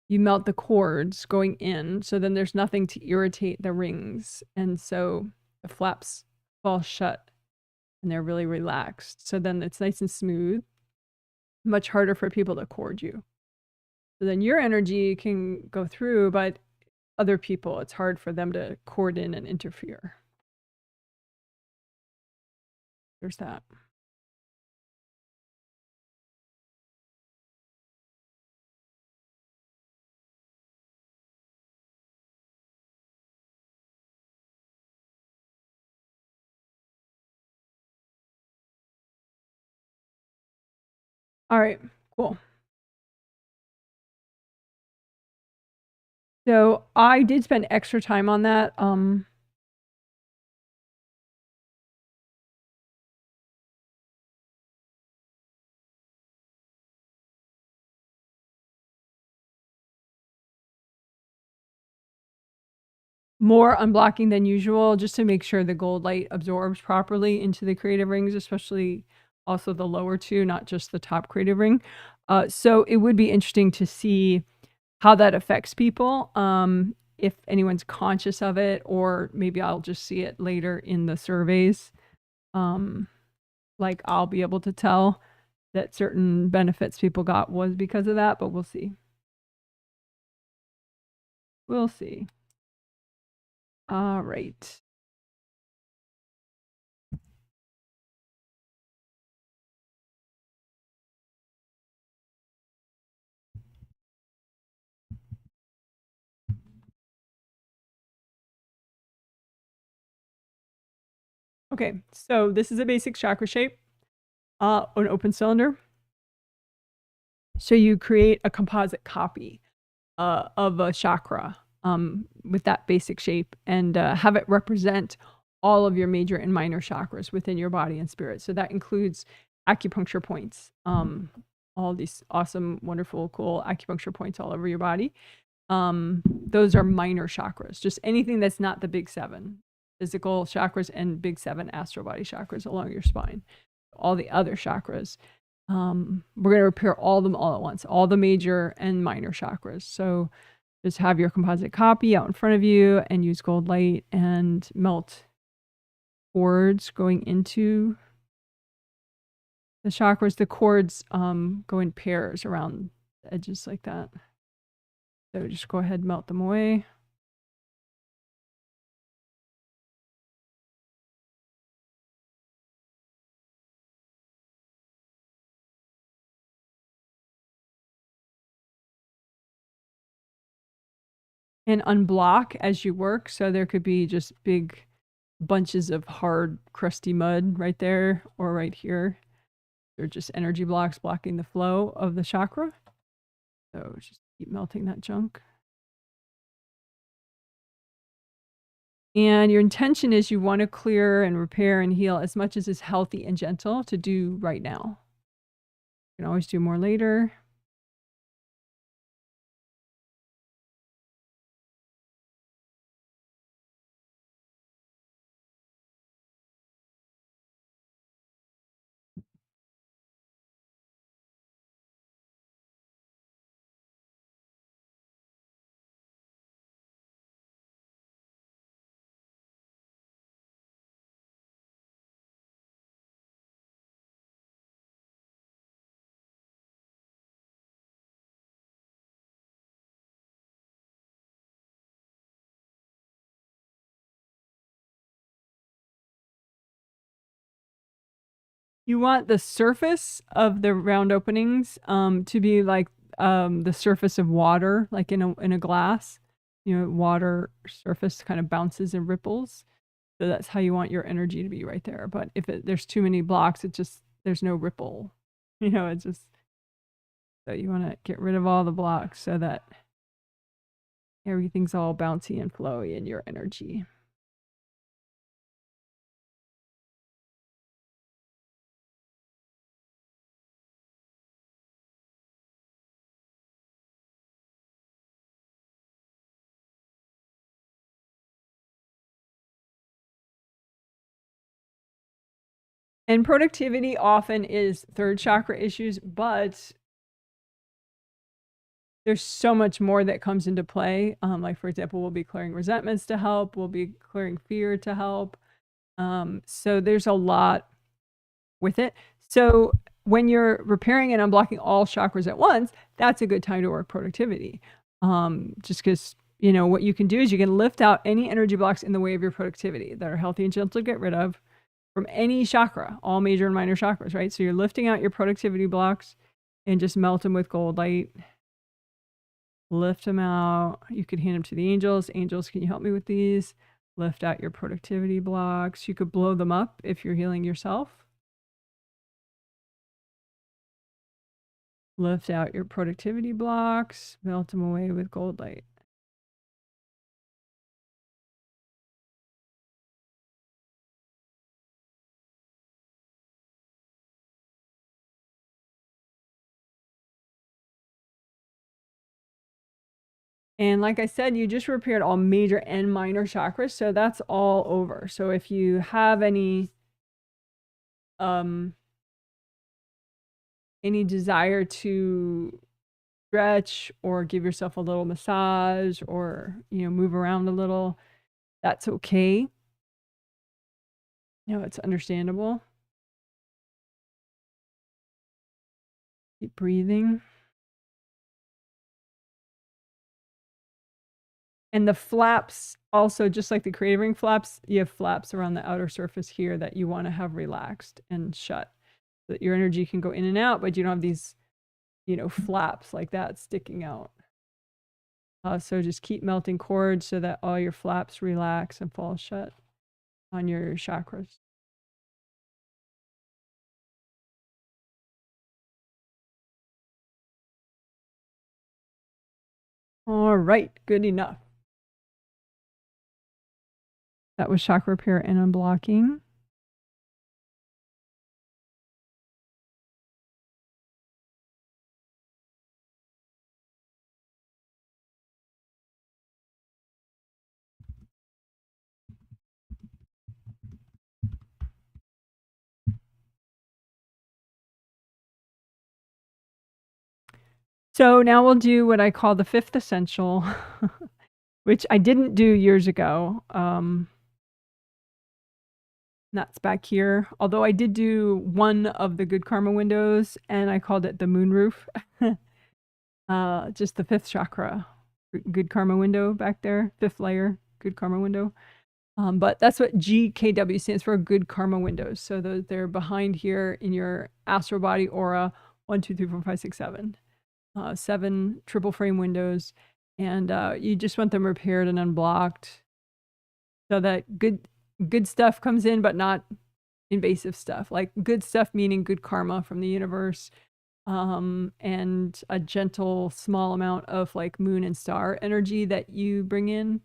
you melt the cords going in. So then there's nothing to irritate the rings. And so the flaps fall shut and they're really relaxed. So then it's nice and smooth, much harder for people to cord you. So then your energy can go through, but other people, it's hard for them to cord in and interfere. There's that. All right, cool. So I did spend extra time on that. More unblocking than usual, just to make sure the gold light absorbs properly into the creative rings, especially also the lower 2, not just the top creative ring. So it would be interesting to see how that affects people, if anyone's conscious of it, or maybe I'll just see it later in the surveys. Like I'll be able to tell that certain benefits people got was because of that, but we'll see. We'll see. All right. Okay, so this is a basic chakra shape, an open cylinder. So you create a composite copy of a chakra with that basic shape, and have it represent all of your major and minor chakras within your body and spirit. So that includes acupuncture points, all these awesome, wonderful, cool acupuncture points all over your body. Those are minor chakras, just anything that's not the big seven physical chakras and big seven astral body chakras along your spine. All the other chakras, we're going to repair all of them all at once, all the major and minor chakras. So just have your composite copy out in front of you and use gold light and melt cords going into the chakras. The cords go in pairs around the edges like that. So just go ahead and melt them away. And unblock as you work. So there could be just big bunches of hard, crusty mud right there or right here. They're just energy blocks blocking the flow of the chakra. So just keep melting that junk. And your intention is you want to clear and repair and heal as much as is healthy and gentle to do right now. You can always do more later. You want the surface of the round openings to be like the surface of water, like in a glass. You know, water surface kind of bounces and ripples. So that's how you want your energy to be right there. But if there's too many blocks, there's no ripple. You know, it's just, so you want to get rid of all the blocks so that everything's all bouncy and flowy in your energy. And productivity often is third chakra issues, but there's so much more that comes into play. Like, for example, we'll be clearing resentments to help. We'll be clearing fear to help. So there's a lot with it. So when you're repairing and unblocking all chakras at once, that's a good time to work productivity. Just because, you know, what you can do is you can lift out any energy blocks in the way of your productivity that are healthy and gentle to get rid of from any chakra, all major and minor chakras, right? So you're lifting out your productivity blocks and just melt them with gold light. Lift them out. You could hand them to the angels. Angels, can you help me with these? Lift out your productivity blocks. You could blow them up if you're healing yourself. Lift out your productivity blocks. Melt them away with gold light. And like I said, you just repaired all major and minor chakras, so that's all over. So if you have any desire to stretch or give yourself a little massage or, you know, move around a little, that's okay. You know, it's understandable. Keep breathing. And the flaps also, just like the creative ring flaps, you have flaps around the outer surface here that you want to have relaxed and shut so that your energy can go in and out, but you don't have these, you know, flaps like that sticking out. So just keep melting cords so that all your flaps relax and fall shut on your chakras. All right, good enough. That was chakra repair and unblocking. So now we'll do what I call the fifth essential, which I didn't do years ago. That's back here. Although I did do one of the good karma windows, and I called it the moon roof. Just the fifth chakra, good karma window back there, fifth layer, good karma window. But that's what GKW stands for, good karma windows. So they're behind here in your astral body aura, 1, 2, 3, 4, 5, 6, 7. 7 triple frame windows. And you just want them repaired and unblocked so that good stuff comes in, but not invasive stuff. Like good stuff meaning good karma from the universe, and a gentle small amount of like moon and star energy that you bring in,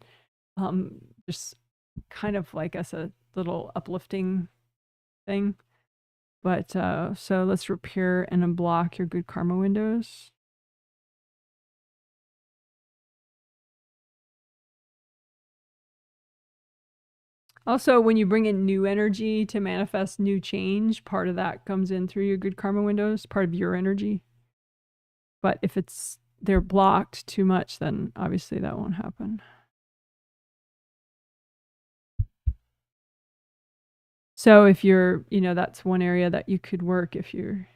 just kind of like as a little uplifting thing. But so let's repair and unblock your good karma windows. Also, when you bring in new energy to manifest new change, part of that comes in through your good karma windows, part of your energy. But if they're blocked too much, then obviously that won't happen. So if you're, that's one area that you could work if you're,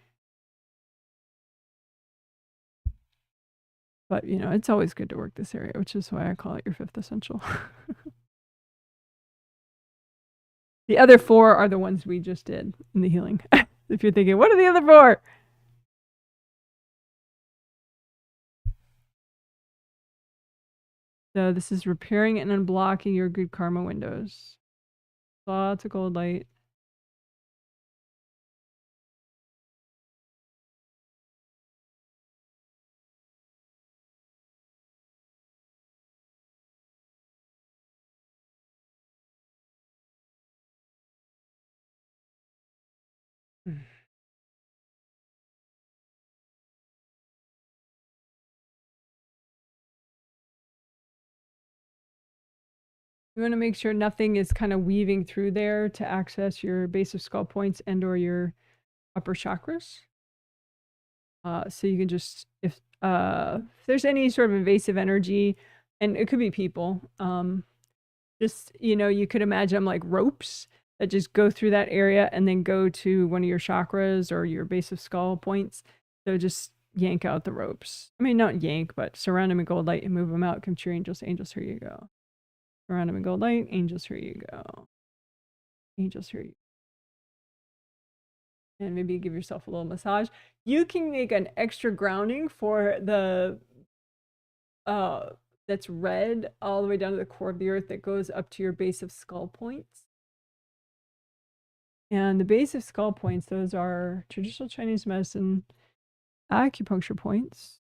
but it's always good to work this area, which is why I call it your fifth essential. The other 4 are the ones we just did in the healing. If you're thinking, what are the other 4? So this is repairing and unblocking your good karma windows. Lots of gold light. You want to make sure nothing is kind of weaving through there to access your base of skull points and or your upper chakras. So you can just, if there's any sort of invasive energy, and it could be people, just, you could imagine them like ropes that just go through that area and then go to one of your chakras or your base of skull points. So just yank out the ropes. I mean, not yank, but surround them in gold light and move them out. Come to your angels. Angels, here you go. Surround them in gold light. Angels, here you go. Angels, here you go. And maybe give yourself a little massage. You can make an extra grounding for the that's red all the way down to the core of the earth that goes up to your base of skull points. And the base of skull points, those are traditional Chinese medicine acupuncture points.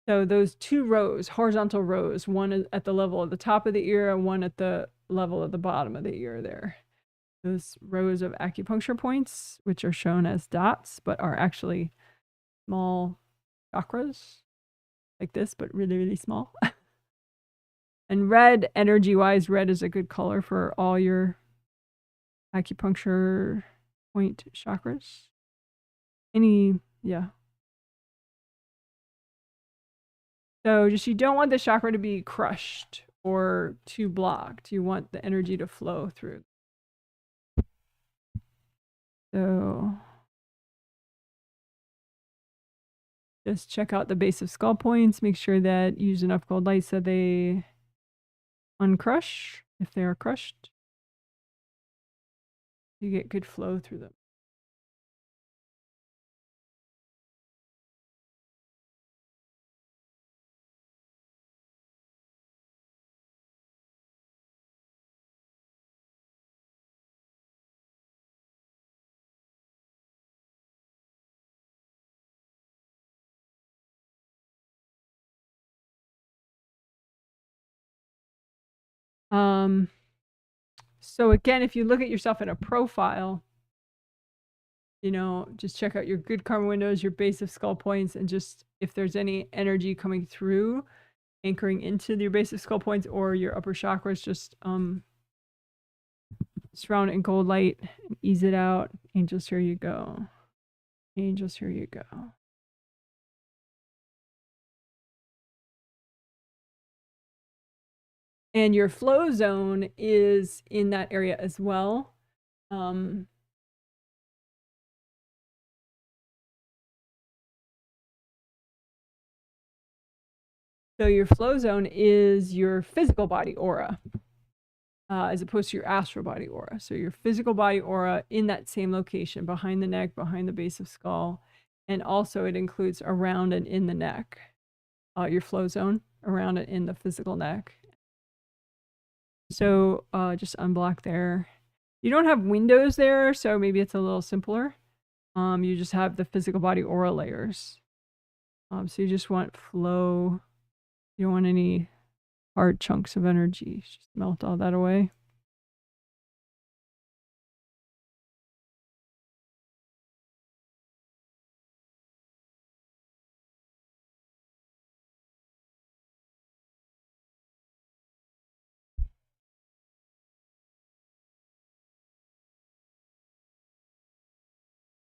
So those 2 rows, horizontal rows, one at the level of the top of the ear and one at the level of the bottom of the ear there. Those rows of acupuncture points, which are shown as dots, but are actually small chakras like this, but really, really small. And red, energy-wise, red is a good color for all your acupuncture point chakras. Yeah. So just, you don't want the chakra to be crushed or too blocked. You want the energy to flow through. So just check out the base of skull points. Make sure that you use enough gold light so they uncrush if they are crushed. You get good flow through them. So again, if you look at yourself in a profile, you know, just check out your good karma windows, your base of skull points, and just if there's any energy coming through, anchoring into your base of skull points or your upper chakras, just surround it in gold light and ease it out. Angels, here you go. Angels, here you go. And your flow zone is in that area as well. So your flow zone is your physical body aura, as opposed to your astral body aura. So your physical body aura in that same location, behind the neck, behind the base of skull. And also it includes around and in the neck, your flow zone around and in the physical neck. So just unblock there. You don't have windows there, so maybe it's a little simpler. You just have the physical body aura layers. So you just want flow. You don't want any hard chunks of energy. Just melt all that away.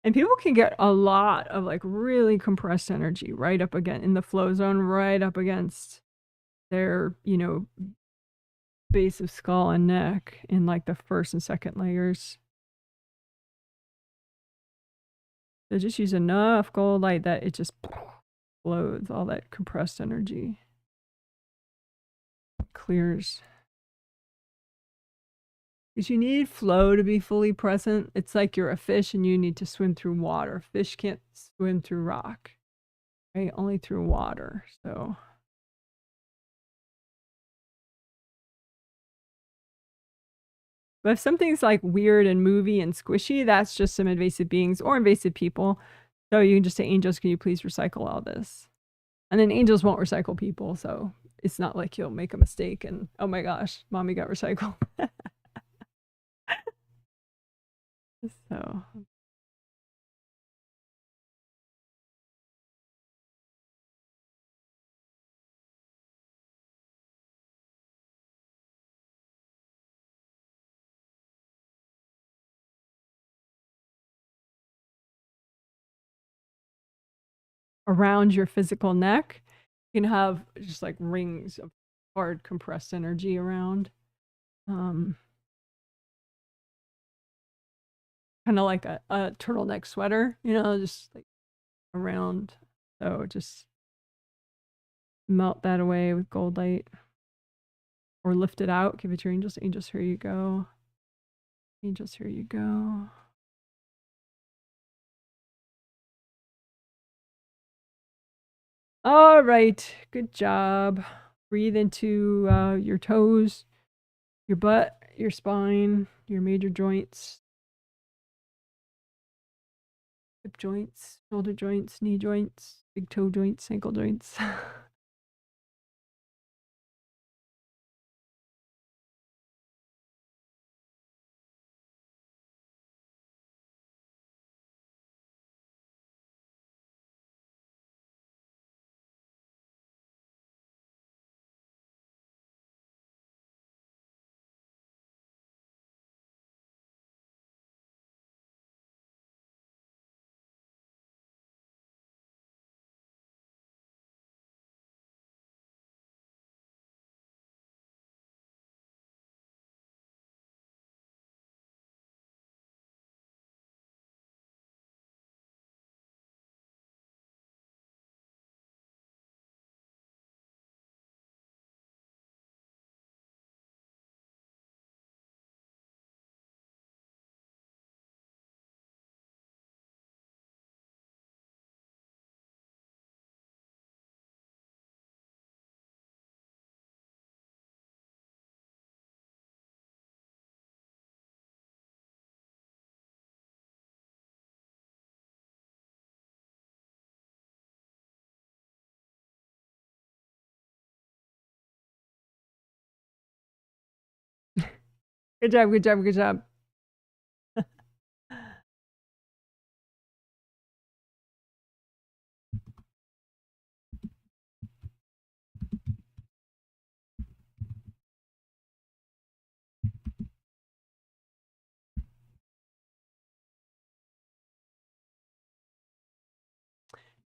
And people can get a lot of like really compressed energy right up again in the flow zone, right up against their, you know, base of skull and neck in like the first and second layers. So just use enough gold light that it just flows all that compressed energy. Clears. Because you need flow to be fully present. It's like you're a fish and you need to swim through water. Fish can't swim through rock, right? Only through water. So but if something's like weird and movie and squishy, that's just some invasive beings or invasive people. So you can just say, angels, can you please recycle all this? And then angels won't recycle people. So it's not like you'll make a mistake and, oh my gosh, mommy got recycled. So around your physical neck, you can have just like rings of hard compressed energy around. Kind of like a turtleneck sweater, you know, just like around. So just melt that away with gold light or lift it out. Give it to your angels. Angels, here you go. Angels, here you go. All right. Good job. Breathe into your toes, your butt, your spine, your major joints, hip joints, shoulder joints, knee joints, big toe joints, ankle joints. Good job, good job, good job.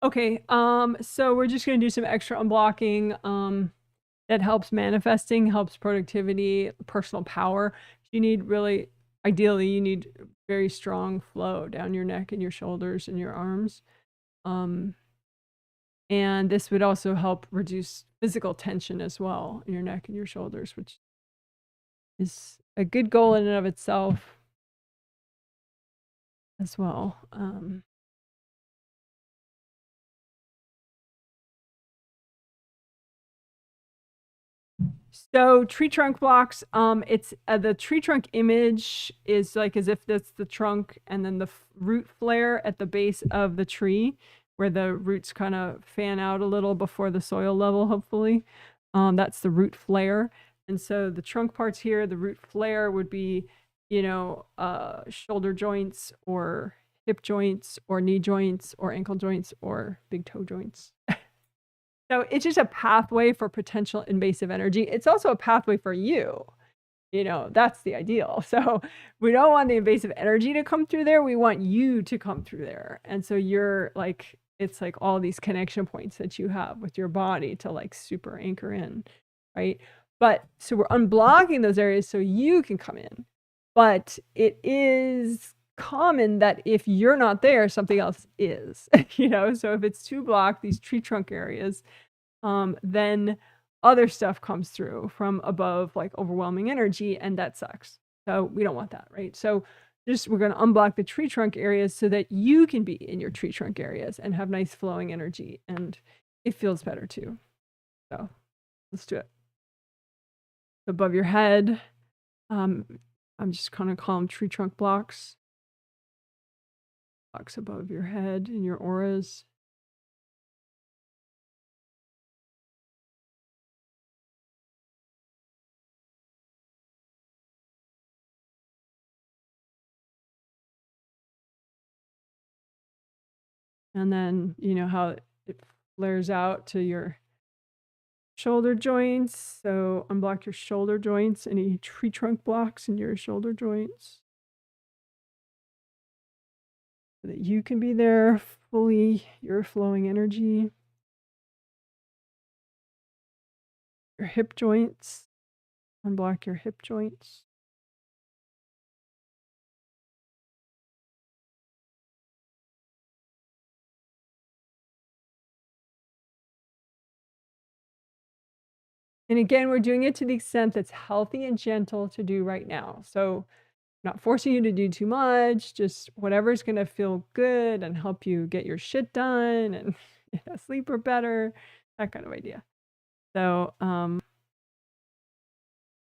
Okay, so we're just gonna do some extra unblocking. That helps manifesting, helps productivity, personal power. You need really, ideally, you need very strong flow down your neck and your shoulders and your arms. And this would also help reduce physical tension as well in your neck and your shoulders, which is a good goal in and of itself as well. So tree trunk blocks, it's the tree trunk image is like as if that's the trunk and then the root flare at the base of the tree where the roots kind of fan out a little before the soil level, hopefully. That's the root flare. And so the trunk parts here, the root flare would be, you know, shoulder joints or hip joints or knee joints or ankle joints or big toe joints. So it's just a pathway for potential invasive energy. It's also a pathway for you. You know, that's the ideal. So we don't want the invasive energy to come through there. We want you to come through there. And so you're like, it's like all these connection points that you have with your body to like super anchor in, right? But so we're unblocking those areas so you can come in. But it is common that if you're not there, something else is, you know? So if it's too blocked, these tree trunk areas, then other stuff comes through from above, like overwhelming energy, and that sucks. So we don't want that, right? So just we're going to unblock the tree trunk areas so that you can be in your tree trunk areas and have nice flowing energy, and it feels better too. So let's do it. Above your head, I'm just kind of call them tree trunk blocks. Blocks above your head and your auras. And then, you know, how it flares out to your shoulder joints. So unblock your shoulder joints, any tree trunk blocks in your shoulder joints. So that you can be there fully, your flowing energy. Your hip joints, unblock your hip joints. And again, we're doing it to the extent that's healthy and gentle to do right now. So not forcing you to do too much, just whatever's going to feel good and help you get your shit done and sleep or better, that kind of idea. So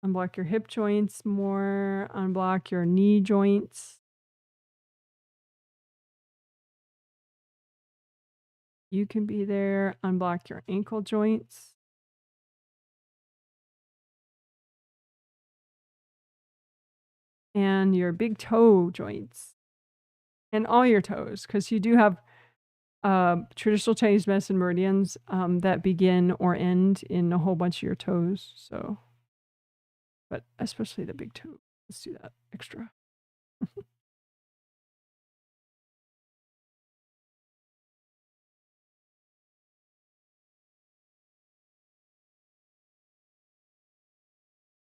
unblock your hip joints more, unblock your knee joints. You can be there, unblock your ankle joints. And your big toe joints. And all your toes, because you do have traditional Chinese medicine meridians that begin or end in a whole bunch of your toes. So, but especially the big toe. Let's do that extra.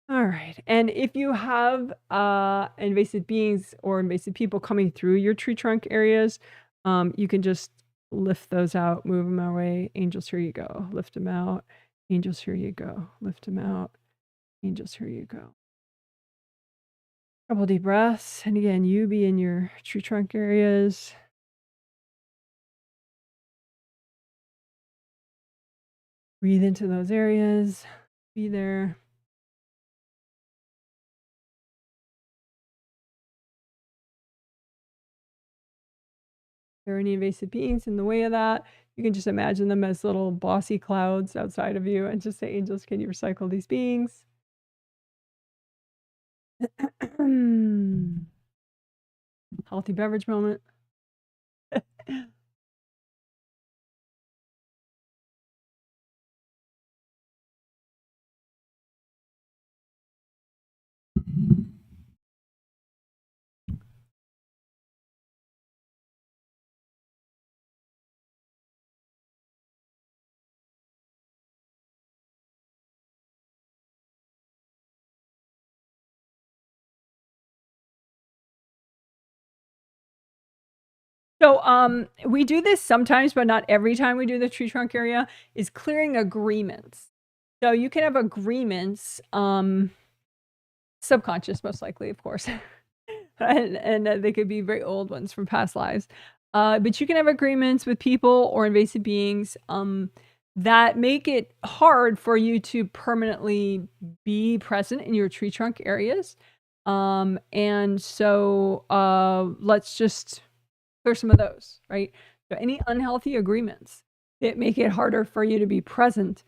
All right. And if you have invasive beings or invasive people coming through your tree trunk areas, you can just lift those out, move them away. Angels, here you go. Lift them out. Angels, here you go. Lift them out. Angels, here you go. Couple deep breaths. And again, you be in your tree trunk areas. Breathe into those areas. Be there. If there are any invasive beings in the way of that, you can just imagine them as little bossy clouds outside of you and just say, angels, can you recycle these beings? Healthy beverage moment. So we do this sometimes, but not every time we do the tree trunk area, is clearing agreements. So you can have agreements, subconscious most likely, of course. and they could be very old ones from past lives. But you can have agreements with people or invasive beings that make it hard for you to permanently be present in your tree trunk areas. And so let's just clear some of those, right? So any unhealthy agreements that make it harder for you to be present,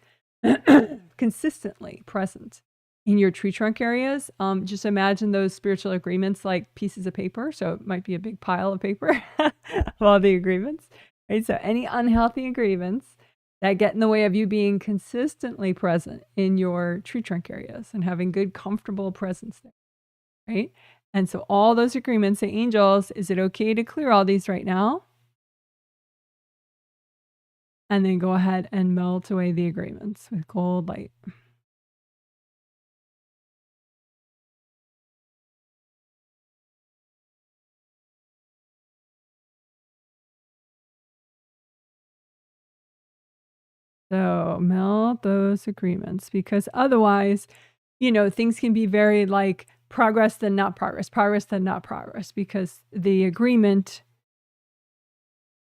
consistently present in your tree trunk areas. Just imagine those spiritual agreements like pieces of paper. So it might be a big pile of paper of all the agreements, right? So any unhealthy agreements that get in the way of you being consistently present in your tree trunk areas and having good, comfortable presence there, right? And so all those agreements, the angels, is it okay to clear all these right now? And then go ahead and melt away the agreements with gold light. So melt those agreements, because otherwise, things can be very like progress then not progress, progress then not progress, because the agreement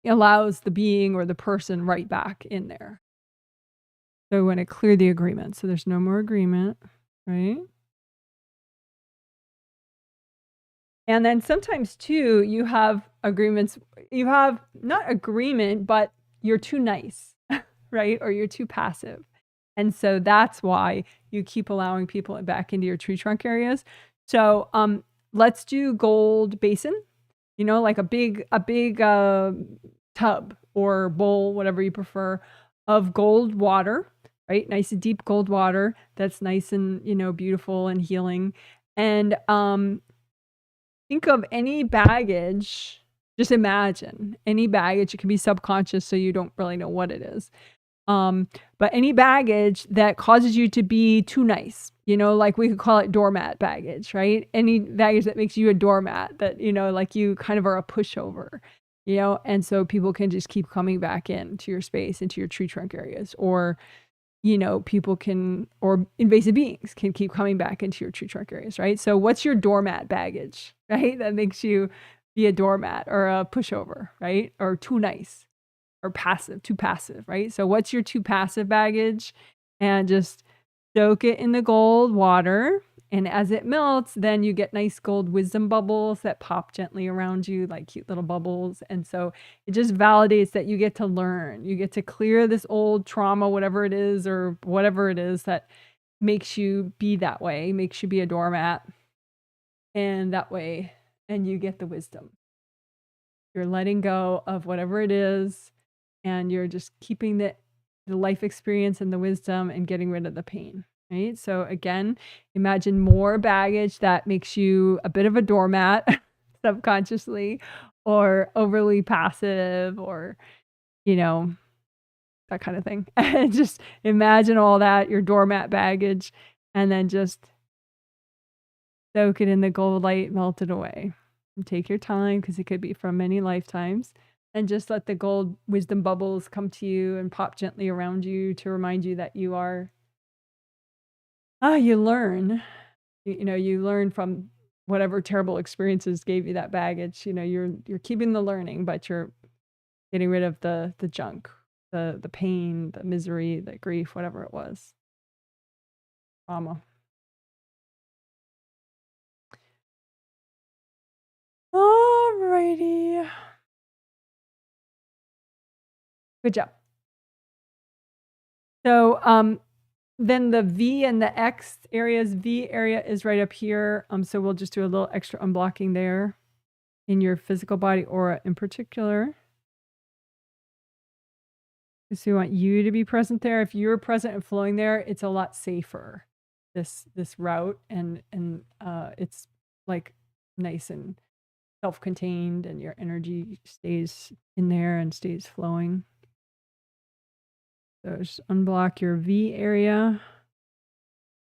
allows the being or the person right back in there. So we want to clear the agreement. So there's no more agreement, right? And then sometimes too, you have agreements, you have not agreement, but you're too nice, right? Or you're too passive. And so that's why you keep allowing people back into your tree trunk areas. So let's do gold basin, like a big tub or bowl, whatever you prefer, of gold water, right? Nice and deep gold water that's nice and, beautiful and healing. And think of any baggage. Just imagine any baggage. It can be subconscious, so you don't really know what it is. But any baggage that causes you to be too nice, like we could call it doormat baggage, right? Any baggage that makes you a doormat, that, like you kind of are a pushover, and so people can just keep coming back into your space, into your tree trunk areas, or, people can, or invasive beings can keep coming back into your tree trunk areas, right? So what's your doormat baggage, right? That makes you be a doormat or a pushover, right? Or too nice. Or passive, too passive, right? So what's your too passive baggage? And just soak it in the gold water. And as it melts, then you get nice gold wisdom bubbles that pop gently around you, like cute little bubbles. And so it just validates that you get to learn. You get to clear this old trauma, whatever it is, or whatever it is that makes you be that way, makes you be a doormat. And that way, and you get the wisdom. You're letting go of whatever it is, and you're just keeping the life experience and the wisdom and getting rid of the pain, right? So again, imagine more baggage that makes you a bit of a doormat subconsciously, or overly passive, or, that kind of thing. And just imagine all that, your doormat baggage, and then just soak it in the gold light, melt it away. And take your time, because it could be from many lifetimes. And just let the gold wisdom bubbles come to you and pop gently around you to remind you that you are, you learn, you learn from whatever terrible experiences gave you that baggage. You're keeping the learning, but you're getting rid of the junk, the pain, the misery, the grief, whatever it was. Trauma. Alrighty. Good job. So Then the V and the X areas, V area is right up here. So we'll just do a little extra unblocking there in your physical body aura in particular. So we want you to be present there. If you're present and flowing there, it's a lot safer, this route, and it's like nice and self-contained, and your energy stays in there and stays flowing. So just unblock your V area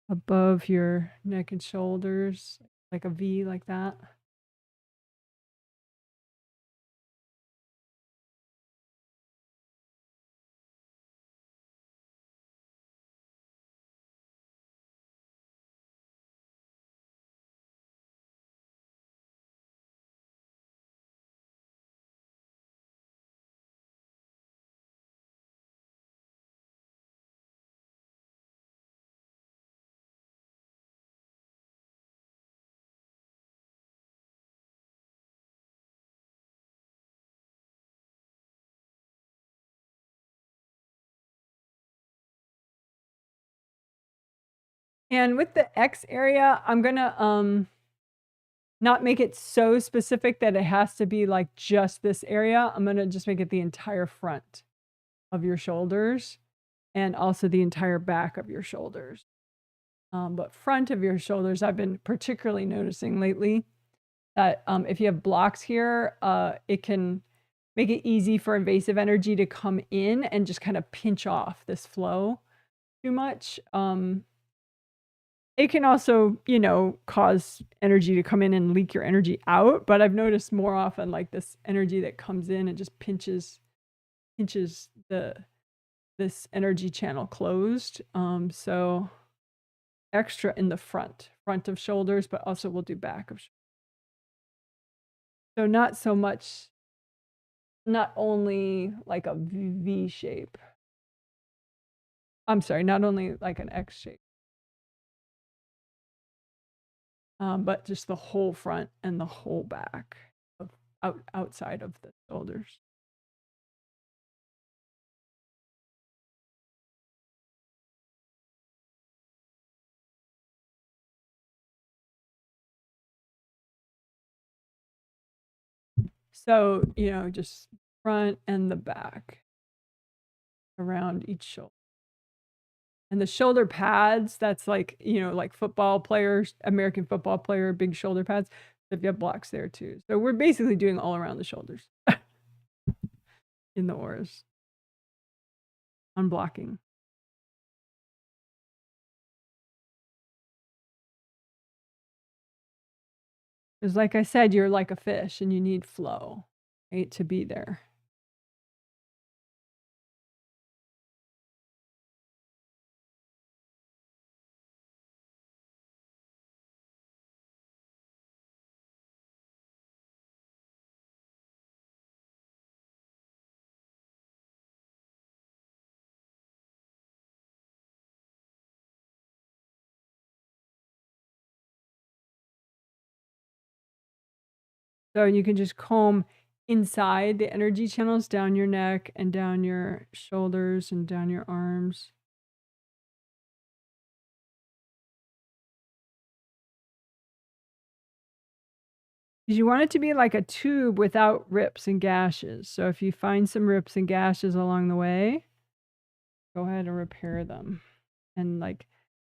above your neck and shoulders, like a V like that. And with the X area, I'm gonna not make it so specific that it has to be like just this area. I'm gonna just make it the entire front of your shoulders and also the entire back of your shoulders. But front of your shoulders, I've been particularly noticing lately that if you have blocks here, it can make it easy for invasive energy to come in and just kind of pinch off this flow too much. It can also, you know, cause energy to come in and leak your energy out, but I've noticed more often like this energy that comes in and just pinches this energy channel closed. So extra in the front of shoulders, but also we'll do back of shoulders. So not so much, not only like a V shape. I'm sorry, not only like an X shape. But just the whole front and the whole back of outside of the shoulders. So, you know, just front and the back around each shoulder. And the shoulder pads, that's like, you know, like football players, American football player, big shoulder pads. So if you have blocks there too. So we're basically doing all around the shoulders in the auras. Unblocking. Because like I said, you're like a fish and you need flow, right, to be there. So you can just comb inside the energy channels down your neck and down your shoulders and down your arms. You want it to be like a tube without rips and gashes. So if you find some rips and gashes along the way, go ahead and repair them and like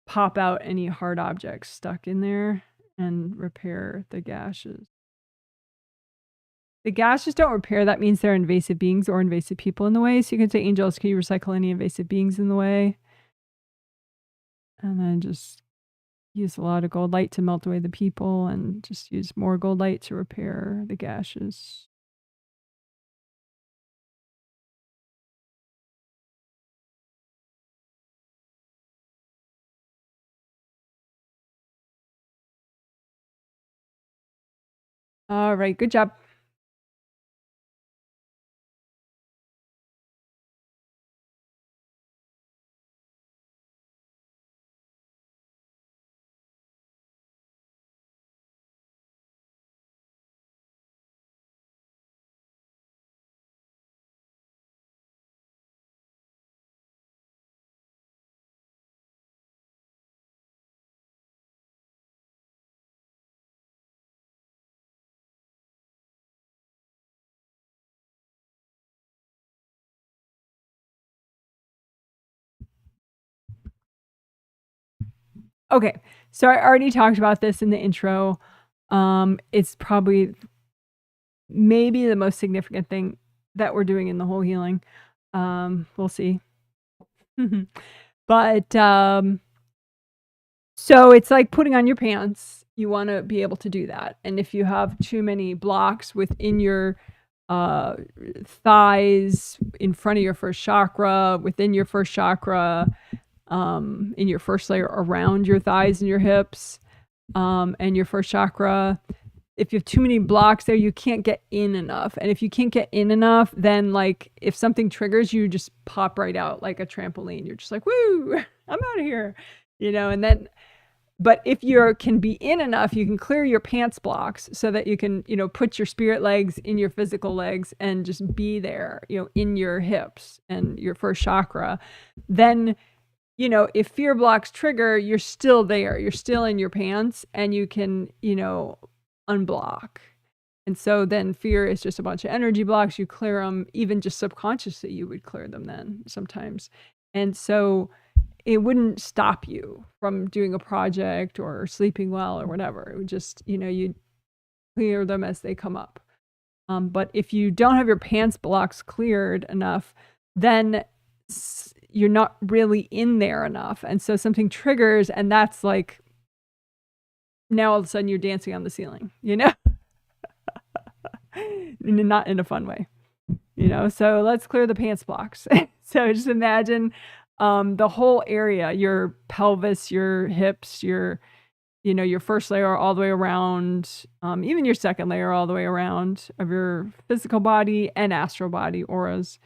pop out any hard objects stuck in there and repair the gashes. The gashes don't repair. That means there are invasive beings or invasive people in the way. So you can say, angels, can you recycle any invasive beings in the way? And then just use a lot of gold light to melt away the people and just use more gold light to repair the gashes. All right, good job. Okay, so I already talked about this in the intro. It's probably maybe the most significant thing that we're doing in the whole healing. We'll see. But so it's like putting on your pants. You want to be able to do that. And if you have too many blocks within your thighs, in front of your first chakra, within your first chakra, in your first layer around your thighs and your hips, and your first chakra, if you have too many blocks there, you can't get in enough. And if you can't get in enough, then like if something triggers you, just pop right out like a trampoline. You're just like, woo, I'm out of here, and then, but if you can be in enough, you can clear your pants blocks so that you can, put your spirit legs in your physical legs and just be there, in your hips and your first chakra. Then, if fear blocks trigger, you're still there. You're still in your pants and you can, unblock. And so then fear is just a bunch of energy blocks. You clear them, even just subconsciously, you would clear them then sometimes. And so it wouldn't stop you from doing a project or sleeping well or whatever. It would just, you'd clear them as they come up. But if you don't have your pants blocks cleared enough, then you're not really in there enough. And so something triggers, and that's like, now all of a sudden you're dancing on the ceiling, not in a fun way, so let's clear the pants blocks. So just imagine the whole area, your pelvis, your hips, your first layer all the way around, even your second layer all the way around of your physical body and astral body auras.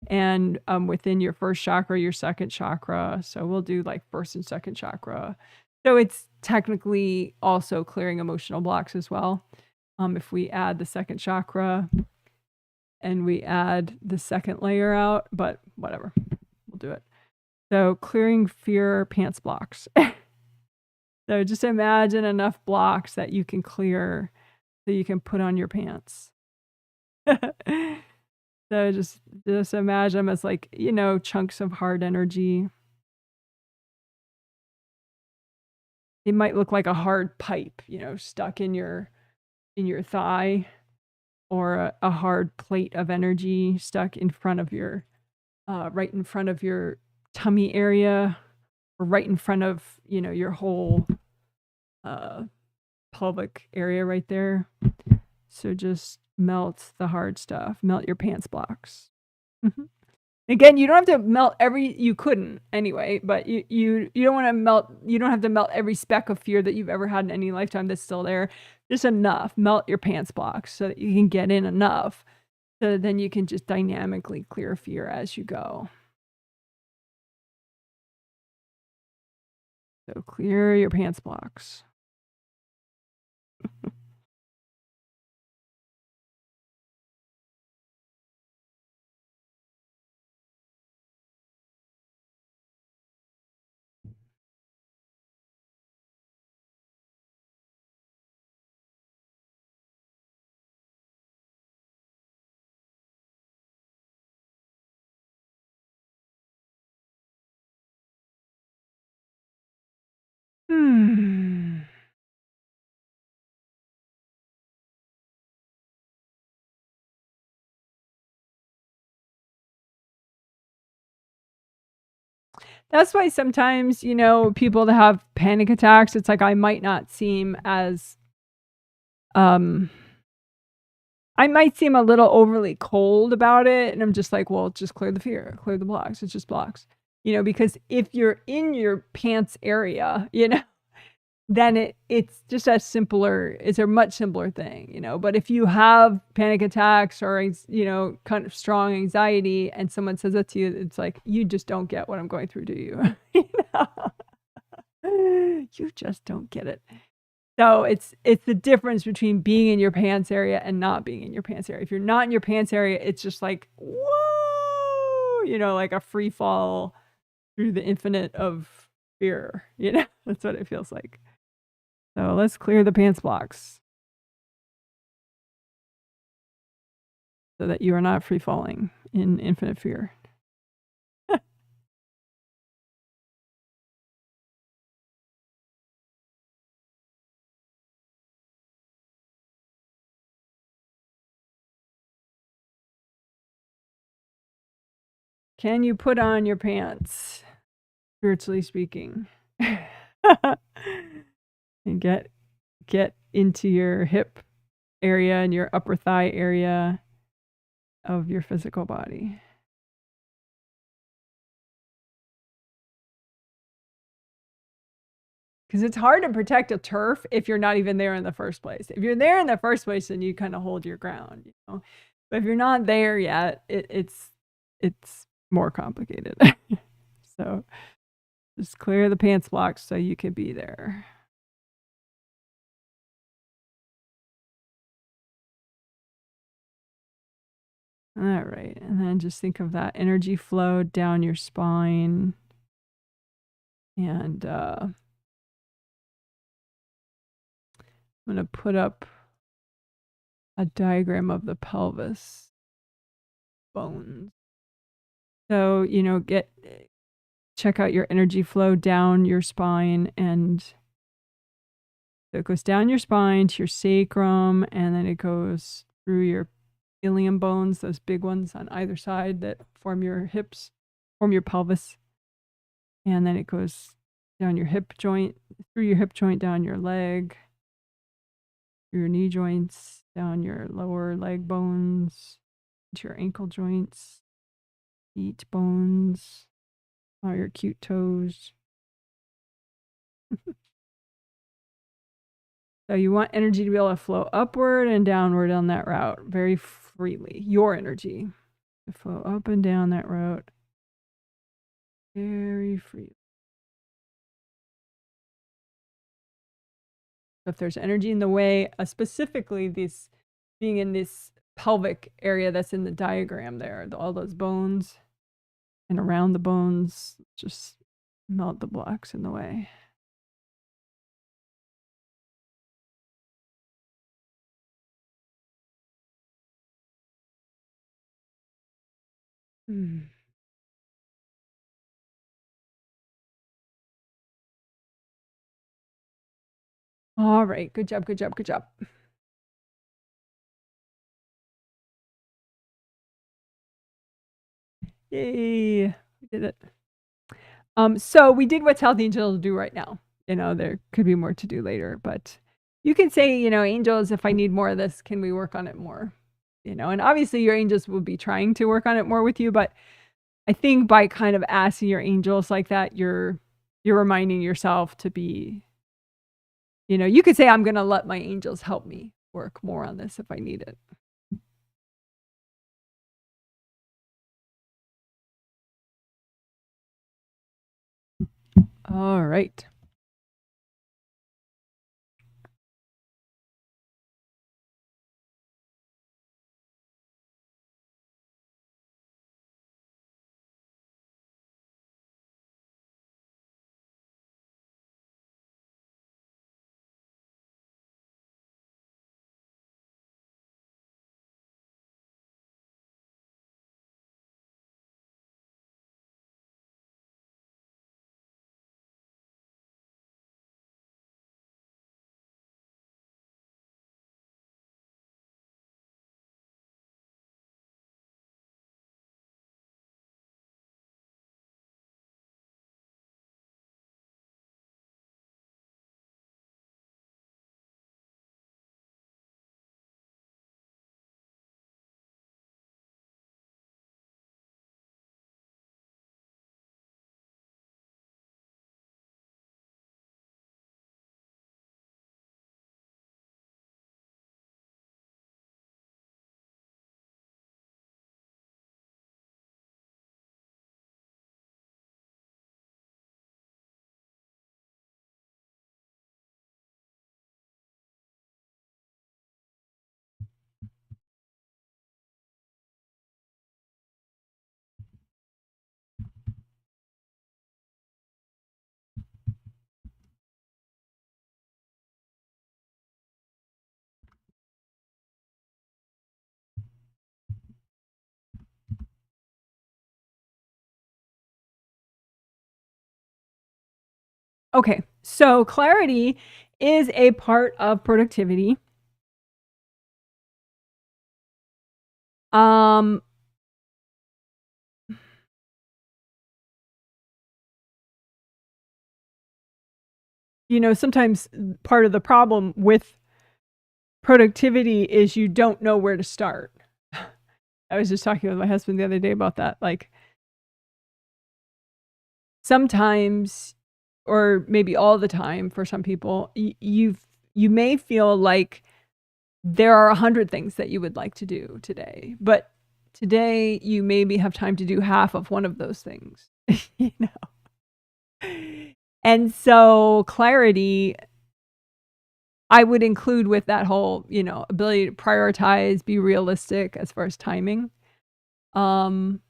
And within your first chakra, your second chakra. So we'll do like first and second chakra. So it's technically also clearing emotional blocks as well. If we add the second chakra and we add the second layer out, but whatever, we'll do it. So clearing fear pants blocks. So just imagine enough blocks that you can clear so you can put on your pants. So just imagine them as like, chunks of hard energy. It might look like a hard pipe, stuck in your thigh, or a hard plate of energy stuck in front of your, right in front of your tummy area, or right in front of, your whole pelvic area right there. So just melt the hard stuff, melt your pants blocks. Again, you don't have to melt you couldn't anyway, but you don't want to melt, you don't have to melt every speck of fear that you've ever had in any lifetime that's still there. Just enough. Melt your pants blocks so that you can get in enough. So then you can just dynamically clear fear as you go. So clear your pants blocks. That's why sometimes, people that have panic attacks, it's like I might not seem as, I might seem a little overly cold about it. And I'm just like, well, just clear the fear, clear the blocks. It's just blocks, because if you're in your pants area, then it's just it's a much simpler thing, But if you have panic attacks or, kind of strong anxiety and someone says that to you, it's like, you just don't get what I'm going through, do you? You just don't get it. So it's the difference between being in your pants area and not being in your pants area. If you're not in your pants area, it's just like, whoa, like a free fall through the infinite of fear, That's what it feels like. So let's clear the pants blocks so that you are not free falling in infinite fear. Can you put on your pants, spiritually speaking? And get into your hip area and your upper thigh area of your physical body. Because it's hard to protect a turf if you're not even there in the first place. If you're there in the first place, then you kind of hold your ground, you know. But if you're not there yet, it's more complicated. So just clear the pants blocks so you can be there. All right, and then just think of that energy flow down your spine. And I'm going to put up a diagram of the pelvis bones. So, you know, check out your energy flow down your spine, and so it goes down your spine to your sacrum, and then it goes through your ilium bones, those big ones on either side that form your hips, form your pelvis. And then it goes down your hip joint, through your hip joint, down your leg, through your knee joints, down your lower leg bones, to your ankle joints, feet bones, all your cute toes. So you want energy to be able to flow upward and downward on that route very freely. Your energy to flow up and down that route very freely. If there's energy in the way, specifically this being in this pelvic area that's in the diagram there, all those bones and around the bones, just melt the blocks in the way. All right, good job, good job, good job. Yay, we did it. So we did what tell the angels to do right now. You know, there could be more to do later, but you can say, you know, angels, if I need more of this, can we work on it more? You know, and obviously your angels will be trying to work on it more with you, but I think by kind of asking your angels like that, you're reminding yourself to be, you know, you could say, I'm going to let my angels help me work more on this if I need it. All right. Okay, so clarity is a part of productivity. sometimes part of the problem with productivity is you don't know where to start. I was just talking with my husband the other day about that. Like, sometimes, or maybe all the time for some people, you may feel like there are 100 things that you would like to do today, but today you maybe have time to do half of one of those things. And so clarity, I would include with that whole, ability to prioritize, be realistic as far as timing. So I'm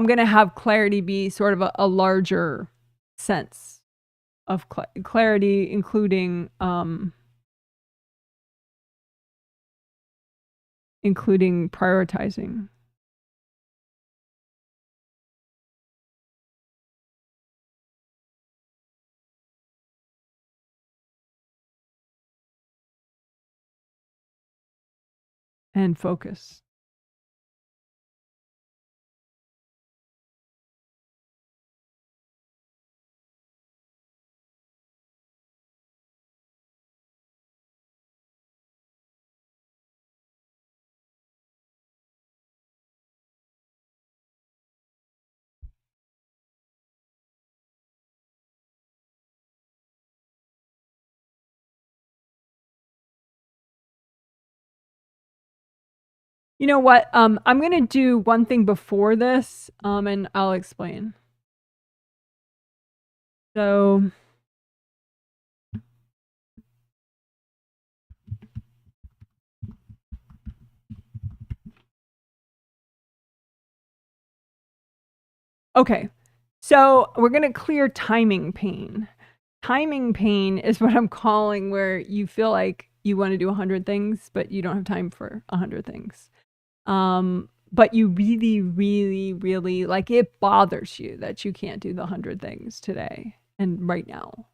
going to have clarity be sort of a larger sense of clarity, including prioritizing. And focus. You know what? I'm going to do one thing before this, and I'll explain. So, okay. So we're going to clear timing pain. Timing pain is what I'm calling where you feel like you want to do 100 things, but you don't have time for 100 things. But you really, really, really, like, it bothers you that you can't do the 100 things today and right now.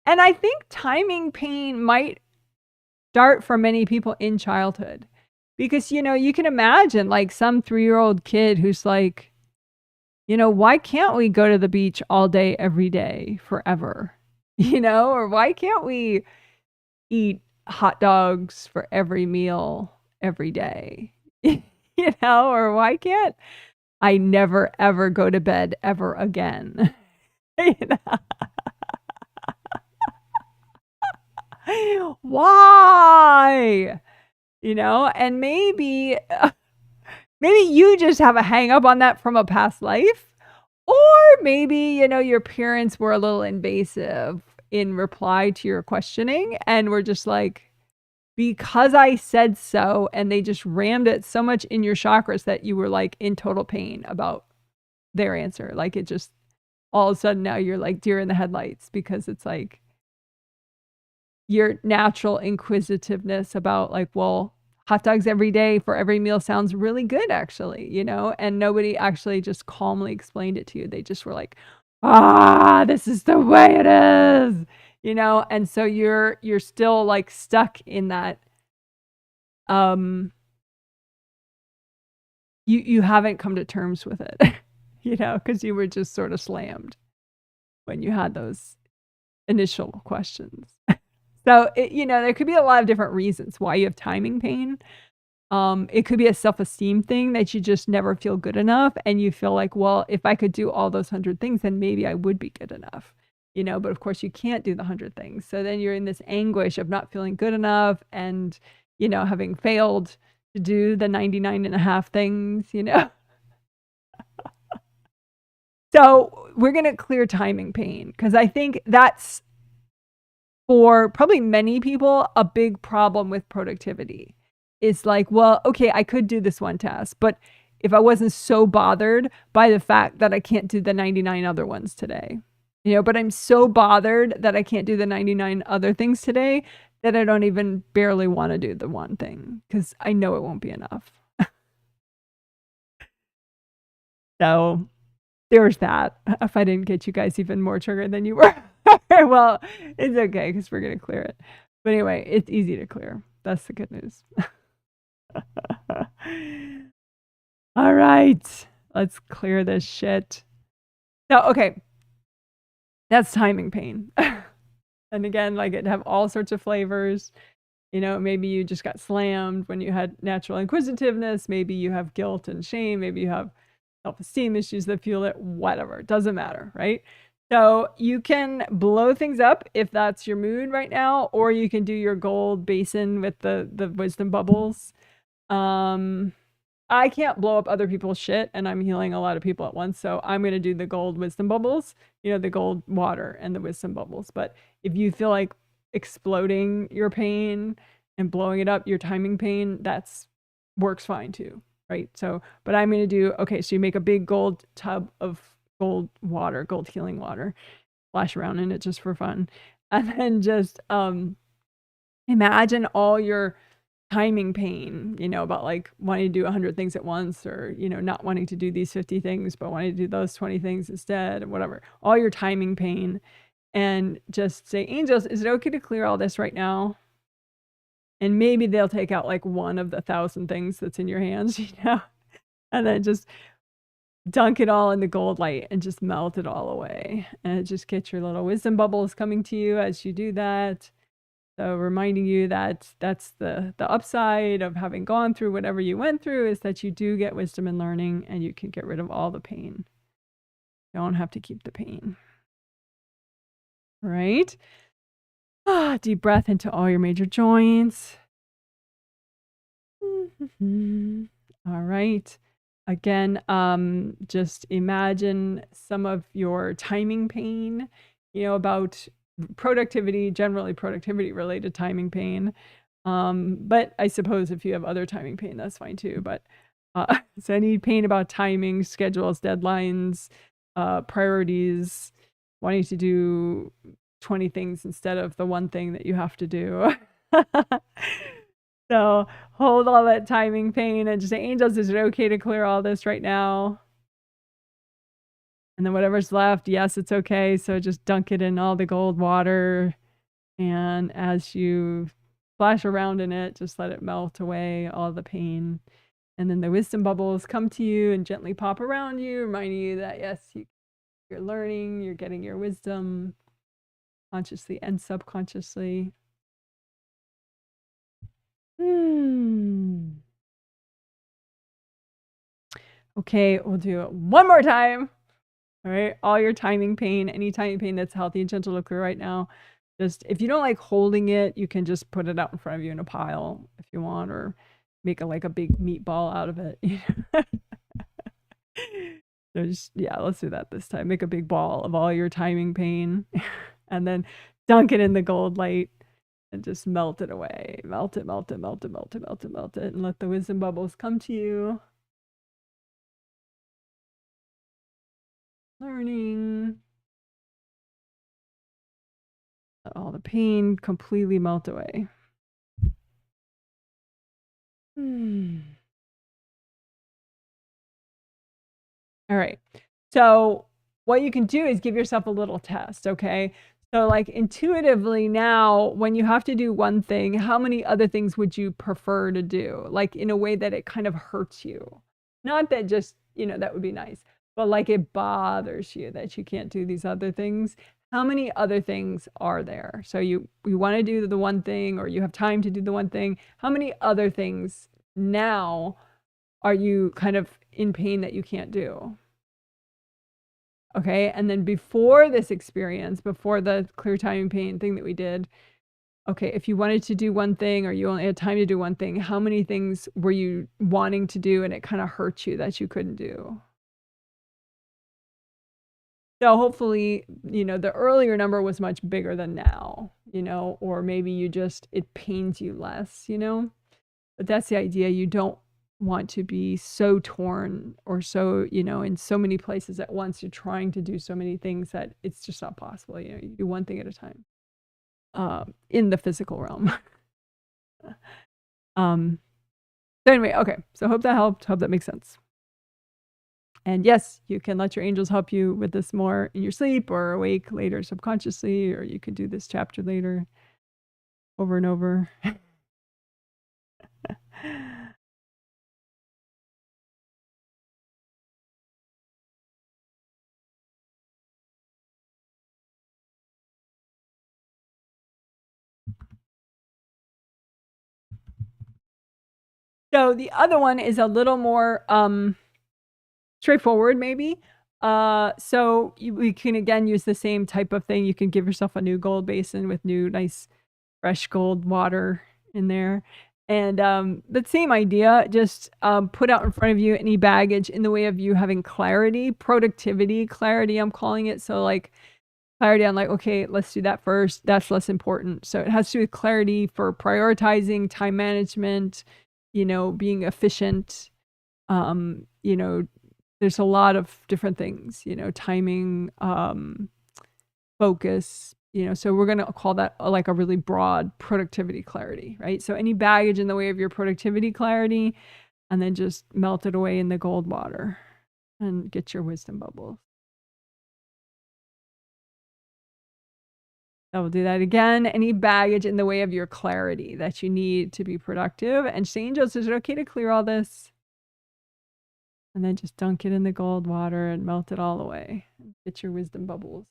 And I think timing pain might start for many people in childhood, because, you can imagine like some 3-year-old kid who's like, why can't we go to the beach all day, every day, forever? Or why can't we eat hot dogs for every meal every day? Or why can't I never, ever go to bed ever again? Why? And maybe you just have a hang up on that from a past life, or maybe, your parents were a little invasive in reply to your questioning and were just like, because I said so, and they just rammed it so much in your chakras that you were like in total pain about their answer. Like, it just, all of a sudden now you're like deer in the headlights, because it's like your natural inquisitiveness about like, well, hot dogs every day for every meal sounds really good, actually, and nobody actually just calmly explained it to you. They just were like, this is the way it is, and so you're still like stuck in that. You haven't come to terms with it, because you were just sort of slammed when you had those initial questions. So, there could be a lot of different reasons why you have timing pain. It could be a self-esteem thing that you just never feel good enough, and you feel like, well, if I could do all those 100 things, then maybe I would be good enough, but of course you can't do the 100 things. So then you're in this anguish of not feeling good enough, and, having failed to do the 99 and a half things, So we're going to clear timing pain, because I think that's, for probably many people, a big problem with productivity. Is like, well, okay, I could do this one task, but if I wasn't so bothered by the fact that I can't do the 99 other ones today, but I'm so bothered that I can't do the 99 other things today that I don't even barely want to do the one thing, because I know it won't be enough. So there's that. If I didn't get you guys even more triggered than you were. Well, it's okay, because we're going to clear it. But anyway, it's easy to clear. That's the good news. All right. Let's clear this shit. So, okay. That's timing pain. And again, like it have all sorts of flavors. You know, maybe you just got slammed when you had natural inquisitiveness. Maybe you have guilt and shame. Maybe you have self-esteem issues that fuel it, whatever. It doesn't matter, right? So you can blow things up if that's your mood right now, or you can do your gold basin with the wisdom bubbles. I can't blow up other people's shit, and I'm healing a lot of people at once, so I'm going to do the gold wisdom bubbles, you know, the gold water and the wisdom bubbles. But if you feel like exploding your pain and blowing it up, your timing pain, that's works fine too, right? So, but I'm going to do, okay, so you make a big gold tub of gold water, gold healing water, splash around in it just for fun. And then just imagine all your timing pain, you know, about like wanting to do 100 things at once, or, you know, not wanting to do these 50 things, but wanting to do those 20 things instead, and whatever, all your timing pain. And just say, angels, is it okay to clear all this right now? And maybe they'll take out like one of the 1,000 things that's in your hands, you know, and then just dunk it all in the gold light and just melt it all away. And just get your little wisdom bubbles coming to you as you do that. So reminding you that that's the upside of having gone through whatever you went through, is that you do get wisdom and learning, and you can get rid of all the pain. You don't have to keep the pain. Right? Deep breath into all your major joints. All right. Again, just imagine some of your timing pain, you know, about productivity, generally productivity related timing pain. But I suppose if you have other timing pain, that's fine too. But so any pain about timing, schedules, deadlines, priorities, wanting to do 20 things instead of the one thing that you have to do. So hold all that timing pain and just say, angels, is it okay to clear all this right now? And then whatever's left, yes, it's okay. So just dunk it in all the gold water. And as you splash around in it, just let it melt away all the pain. And then the wisdom bubbles come to you and gently pop around you, reminding you that, yes, you're learning, you're getting your wisdom consciously and subconsciously. Okay, we'll do it one more time. All right, all your timing pain, any timing pain that's healthy and gentle to clear right now. Just, if you don't like holding it, you can just put it out in front of you in a pile if you want, or make like a big meatball out of it. So just, yeah, let's do that this time. Make a big ball of all your timing pain and then dunk it in the gold light and just melt it away. Melt it, melt it, melt it, melt it, melt it, melt it, and let the wisdom bubbles come to you. Learning. Let all the pain completely melt away. All right. So what you can do is give yourself a little test, okay? So like intuitively now, when you have to do one thing, how many other things would you prefer to do? Like in a way that it kind of hurts you. Not that just, you know, that would be nice, but like it bothers you that you can't do these other things. How many other things are there? So you want to do the one thing, or you have time to do the one thing. How many other things now are you kind of in pain that you can't do? Okay, and then before this experience, before the clear timing pain thing that we did, okay, if you wanted to do one thing, or you only had time to do one thing, how many things were you wanting to do and it kind of hurt you that you couldn't do? So hopefully, you know, the earlier number was much bigger than now, you know, or maybe you just, it pains you less, you know? But that's the idea. You don't want to be so torn, or so, you know, in so many places at once. You're trying to do so many things that it's just not possible. You know, you do one thing at a time in the physical realm. So anyway, okay. So hope that helped. Hope that makes sense. And yes, you can let your angels help you with this more in your sleep or awake later subconsciously, or you could do this chapter later over and over. So the other one is a little more straightforward, maybe. We can again use the same type of thing. You can give yourself a new gold basin with new nice fresh gold water in there. And the same idea, just put out in front of you any baggage in the way of you having clarity, productivity, clarity, I'm calling it. So like clarity on like, okay, let's do that first. That's less important. So it has to do with clarity for prioritizing, time management, being efficient. There's a lot of different things, timing, focus, so we're going to call that like a really broad productivity clarity, right? So any baggage in the way of your productivity clarity, and then just melt it away in the gold water and get your wisdom bubbles. I will do that again. Any baggage in the way of your clarity that you need to be productive. And say, angels, is it okay to clear all this? And then just dunk it in the gold water and melt it all away. Get your wisdom bubbles.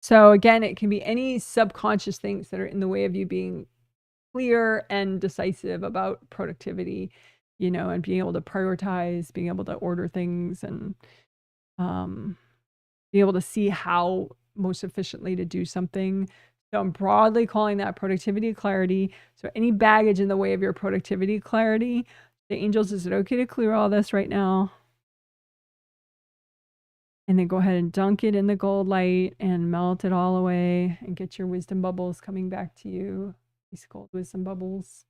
So again, it can be any subconscious things that are in the way of you being clear and decisive about productivity, and being able to prioritize, being able to order things, and be able to see how most efficiently to do something. So I'm broadly calling that productivity clarity. So any baggage in the way of your productivity clarity, the angels, is it okay to clear all this right now? And then go ahead and dunk it in the gold light and melt it all away and get your wisdom bubbles coming back to you. These gold wisdom bubbles.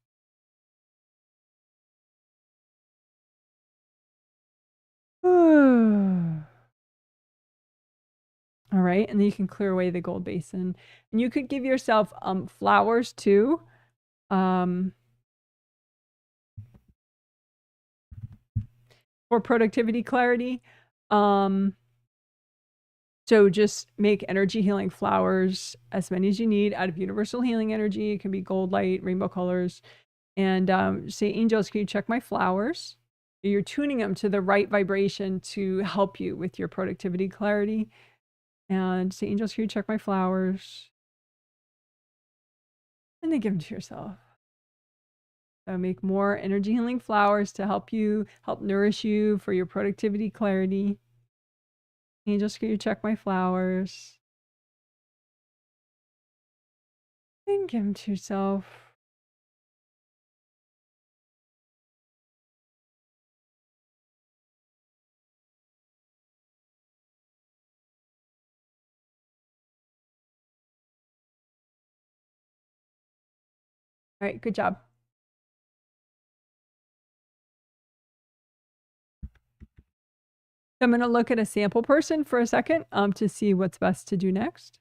All right, and then you can clear away the gold basin. And you could give yourself flowers too. For productivity clarity. So just make energy healing flowers, as many as you need, out of universal healing energy. It can be gold light, rainbow colors. And say, angels, can you check my flowers? You're tuning them to the right vibration to help you with your productivity clarity. And say, angels, can you check my flowers? And then give them to yourself. So make more energy healing flowers to help nourish you for your productivity clarity. Angels, can you check my flowers? And give them to yourself. All right, good job. I'm going to look at a sample person for a second to see what's best to do next.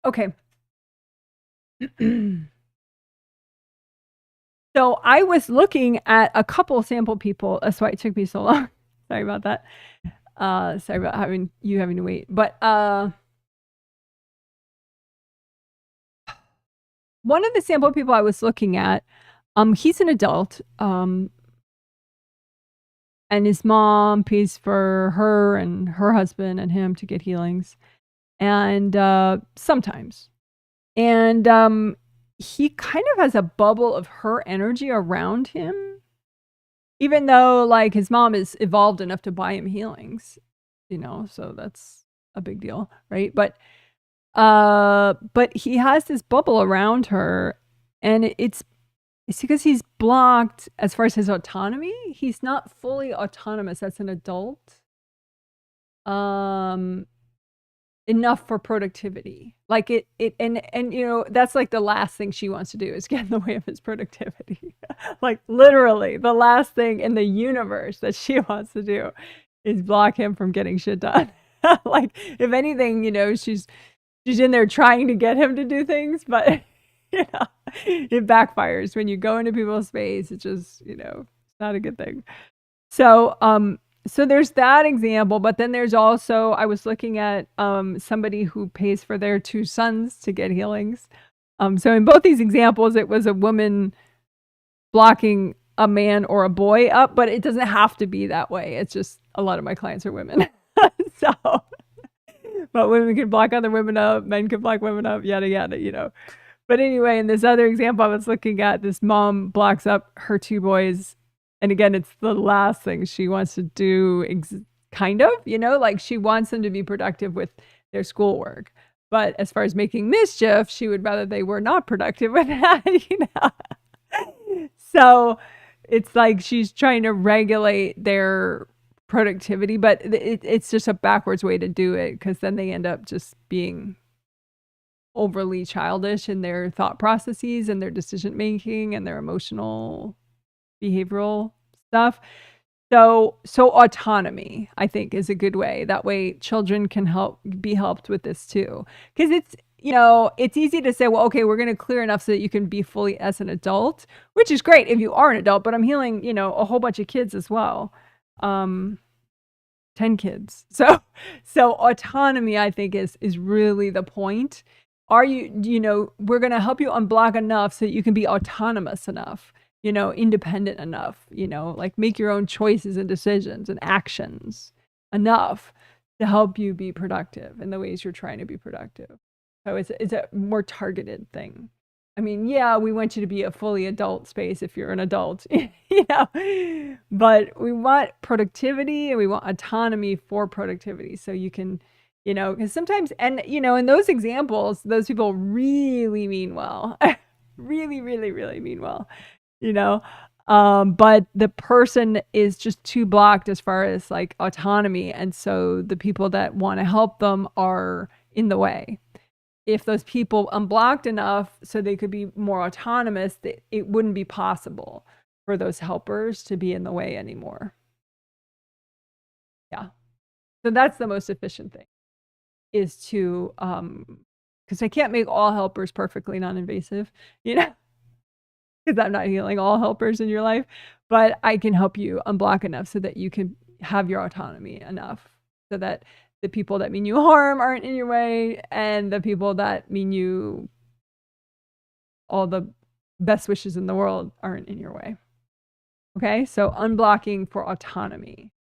Okay. So I was looking at a couple sample people. That's why it took me so long. Sorry about that. Sorry about having to wait. But one of the sample people I was looking at, he's an adult. And his mom pays for her and her husband and him to get healings. And sometimes. And he kind of has a bubble of her energy around him, even though like his mom is evolved enough to buy him healings, so that's a big deal, right? But he has this bubble around her, and it's because he's blocked as far as his autonomy. He's not fully autonomous as an adult. Enough for productivity. Like and that's like the last thing she wants to do is get in the way of his productivity. Like literally the last thing in the universe that she wants to do is block him from getting shit done. Like if anything, she's in there trying to get him to do things, but it backfires when you go into people's space. It's just, not a good thing. So there's that example, but then there's also, I was looking at somebody who pays for their 2 sons to get healings. So in both these examples, it was a woman blocking a man or a boy up, but it doesn't have to be that way. It's just a lot of my clients are women. So, but women can block other women up, men can block women up, yada, yada, But anyway, in this other example I was looking at, this mom blocks up her 2 boys. And again, it's the last thing she wants to do, kind of, like she wants them to be productive with their schoolwork. But as far as making mischief, she would rather they were not productive with that, So it's like she's trying to regulate their productivity, but it's just a backwards way to do it, because then they end up just being overly childish in their thought processes and their decision making and their emotional behavioral stuff. So autonomy, I think, is a good way. That way children can be helped with this too. Because it's easy to say, well, okay, we're going to clear enough so that you can be fully as an adult, which is great if you are an adult, but I'm healing, a whole bunch of kids as well. 10 kids. So autonomy, I think, is really the point. Are you, we're going to help you unblock enough so that you can be autonomous enough, independent enough, like make your own choices and decisions and actions enough to help you be productive in the ways you're trying to be productive. So it's a more targeted thing. I mean, yeah, we want you to be a fully adult space if you're an adult, but we want productivity and we want autonomy for productivity. So you can, because sometimes, and, in those examples, those people really mean well, really, really, really mean well. But the person is just too blocked as far as like autonomy. And so the people that want to help them are in the way. If those people unblocked enough so they could be more autonomous, it wouldn't be possible for those helpers to be in the way anymore. Yeah. So that's the most efficient thing, is to, because I can't make all helpers perfectly non-invasive, because I'm not healing all helpers in your life, but I can help you unblock enough so that you can have your autonomy enough so that the people that mean you harm aren't in your way, and the people that mean you all the best wishes in the world aren't in your way. Okay, so unblocking for autonomy,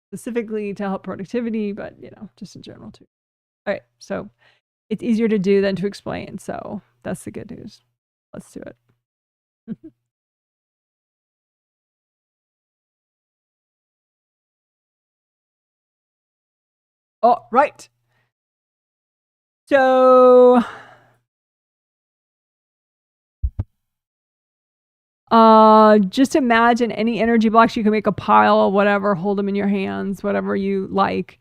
specifically to help productivity, but just in general too. All right, so it's easier to do than to explain, so that's the good news. Let's do it. Oh, right. So just imagine any energy blocks. You can make a pile, whatever, hold them in your hands, whatever you like.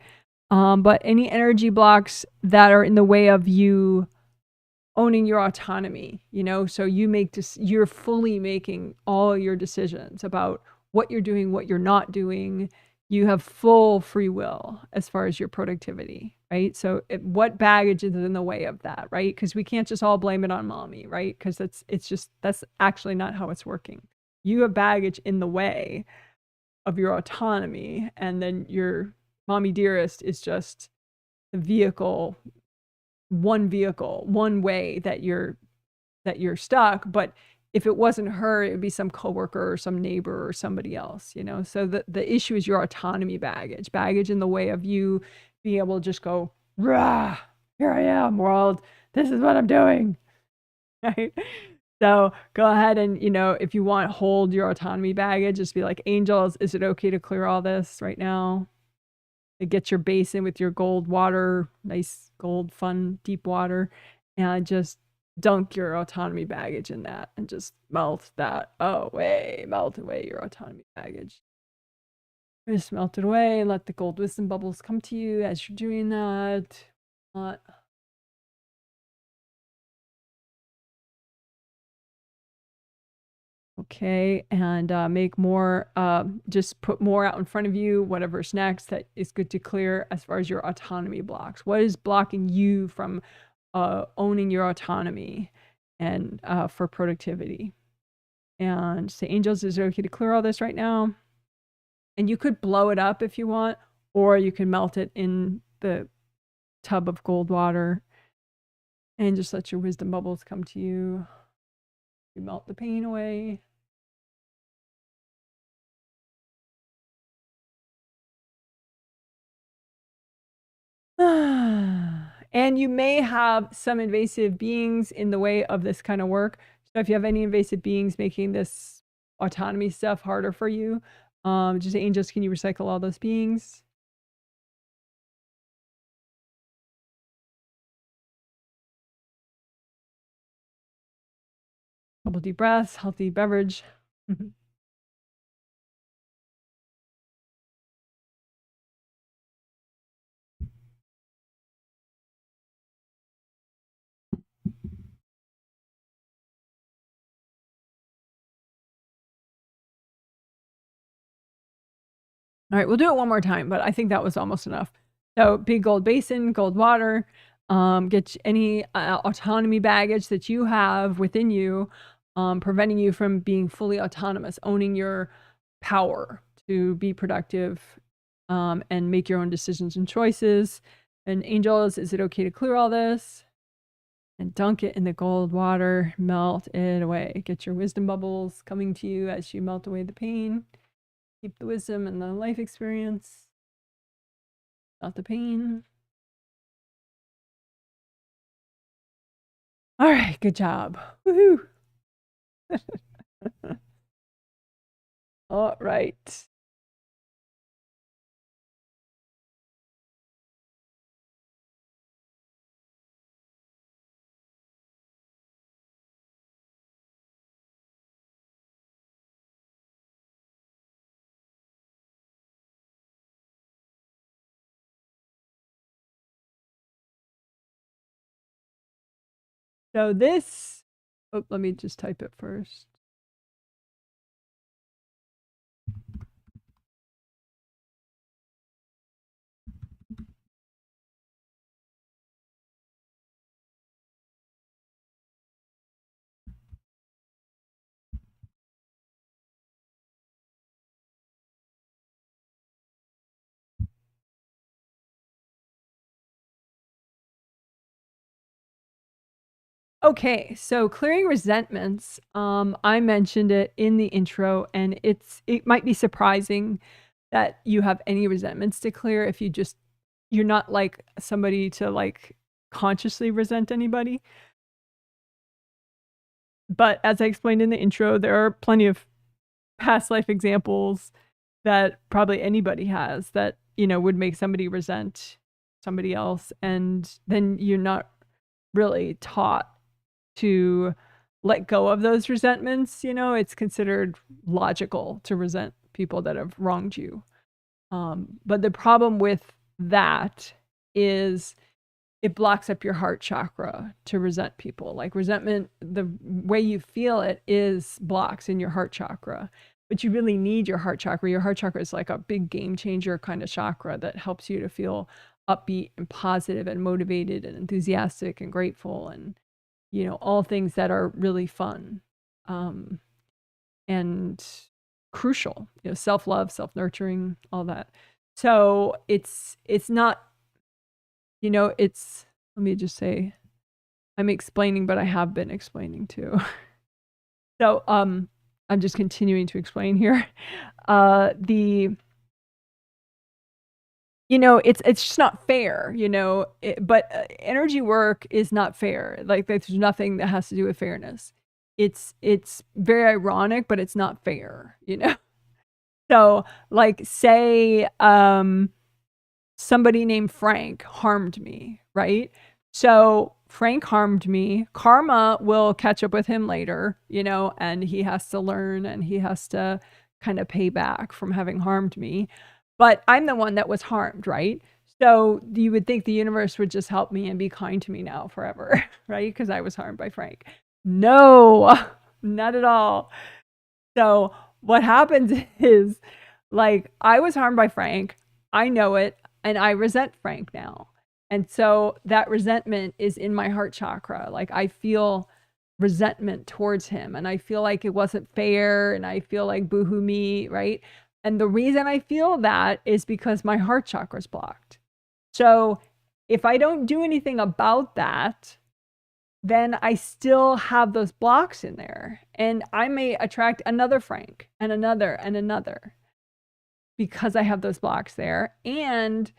But any energy blocks that are in the way of you owning your autonomy, so you're fully making all your decisions about what you're doing, what you're not doing, You have full free will as far as your productivity, right? So what baggage is in the way of that, right? Because we can't just all blame it on mommy, right? Because that's actually not how it's working. You have baggage in the way of your autonomy, and then your mommy dearest is just the vehicle, one way that you're stuck. But if it wasn't her, it would be some coworker or some neighbor or somebody else, you know? So the issue is your autonomy baggage in the way of you being able to just go, rah, here I am, world. This is what I'm doing, right? So go ahead and, you know, if you want, hold your autonomy baggage. Just be like, angels, is it okay to clear all this right now? Get your basin with your gold water, nice gold, fun, deep water, and just dunk your autonomy baggage in that and just melt that away. Melt away your autonomy baggage. Just melt it away and let the gold wisdom bubbles come to you as you're doing that. Okay, and make more, just put more out in front of you, whatever's next that is good to clear as far as your autonomy blocks. What is blocking you from owning your autonomy and for productivity? And say, angels, is it okay to clear all this right now? And you could blow it up if you want, or you can melt it in the tub of gold water and just let your wisdom bubbles come to you. You melt the pain away. And you may have some invasive beings in the way of this kind of work. So if you have any invasive beings making this autonomy stuff harder for you, just angels, can you recycle all those beings? Couple deep breaths, healthy beverage. All right, we'll do it one more time, but I think that was almost enough. So big gold basin, gold water, get any autonomy baggage that you have within you, preventing you from being fully autonomous, owning your power to be productive and make your own decisions and choices. And angels, is it okay to clear all this? And dunk it in the gold water, melt it away. Get your wisdom bubbles coming to you as you melt away the pain. Keep the wisdom and the life experience, not the pain. All right, good job. Woohoo. All right. So this, oh, let me just type it first. Okay, so clearing resentments, I mentioned it in the intro, and it might be surprising that you have any resentments to clear if you're not like somebody to like consciously resent anybody. But as I explained in the intro, there are plenty of past life examples that probably anybody has that, you know, would make somebody resent somebody else. And then you're not really taught to let go of those resentments. You know, it's considered logical to resent people that have wronged you. But the problem with that is it blocks up your heart chakra to resent people. Like resentment, the way you feel it is blocks in your heart chakra. but you really need your heart chakra. Your heart chakra is like a big game changer kind of chakra that helps you to feel upbeat and positive and motivated and enthusiastic and grateful and, you know, all things that are really fun and crucial, you know, self-love, self-nurturing, all that. So it's not, you know, it's, let me just say, I'm explaining, but I have been explaining too. So I'm just continuing to explain here. You know, it's just not fair, you know, but energy work is not fair. Like there's nothing that has to do with fairness. It's very ironic, but it's not fair, you know? So like say, somebody named Frank harmed me, right? So Frank harmed me. Karma will catch up with him later, you know, and he has to learn and he has to kind of pay back from having harmed me. But I'm the one that was harmed, right? So you would think the universe would just help me and be kind to me now forever, right? Because I was harmed by Frank. No, not at all. So what happens is, like, I was harmed by Frank. I know it, and I resent Frank now. And so that resentment is in my heart chakra. Like, I feel resentment towards him, and I feel like it wasn't fair, and I feel like boohoo me, right? And the reason I feel that is because my heart chakra is blocked. So if I don't do anything about that, then I still have those blocks in there. And I may attract another Frank and another because I have those blocks there. And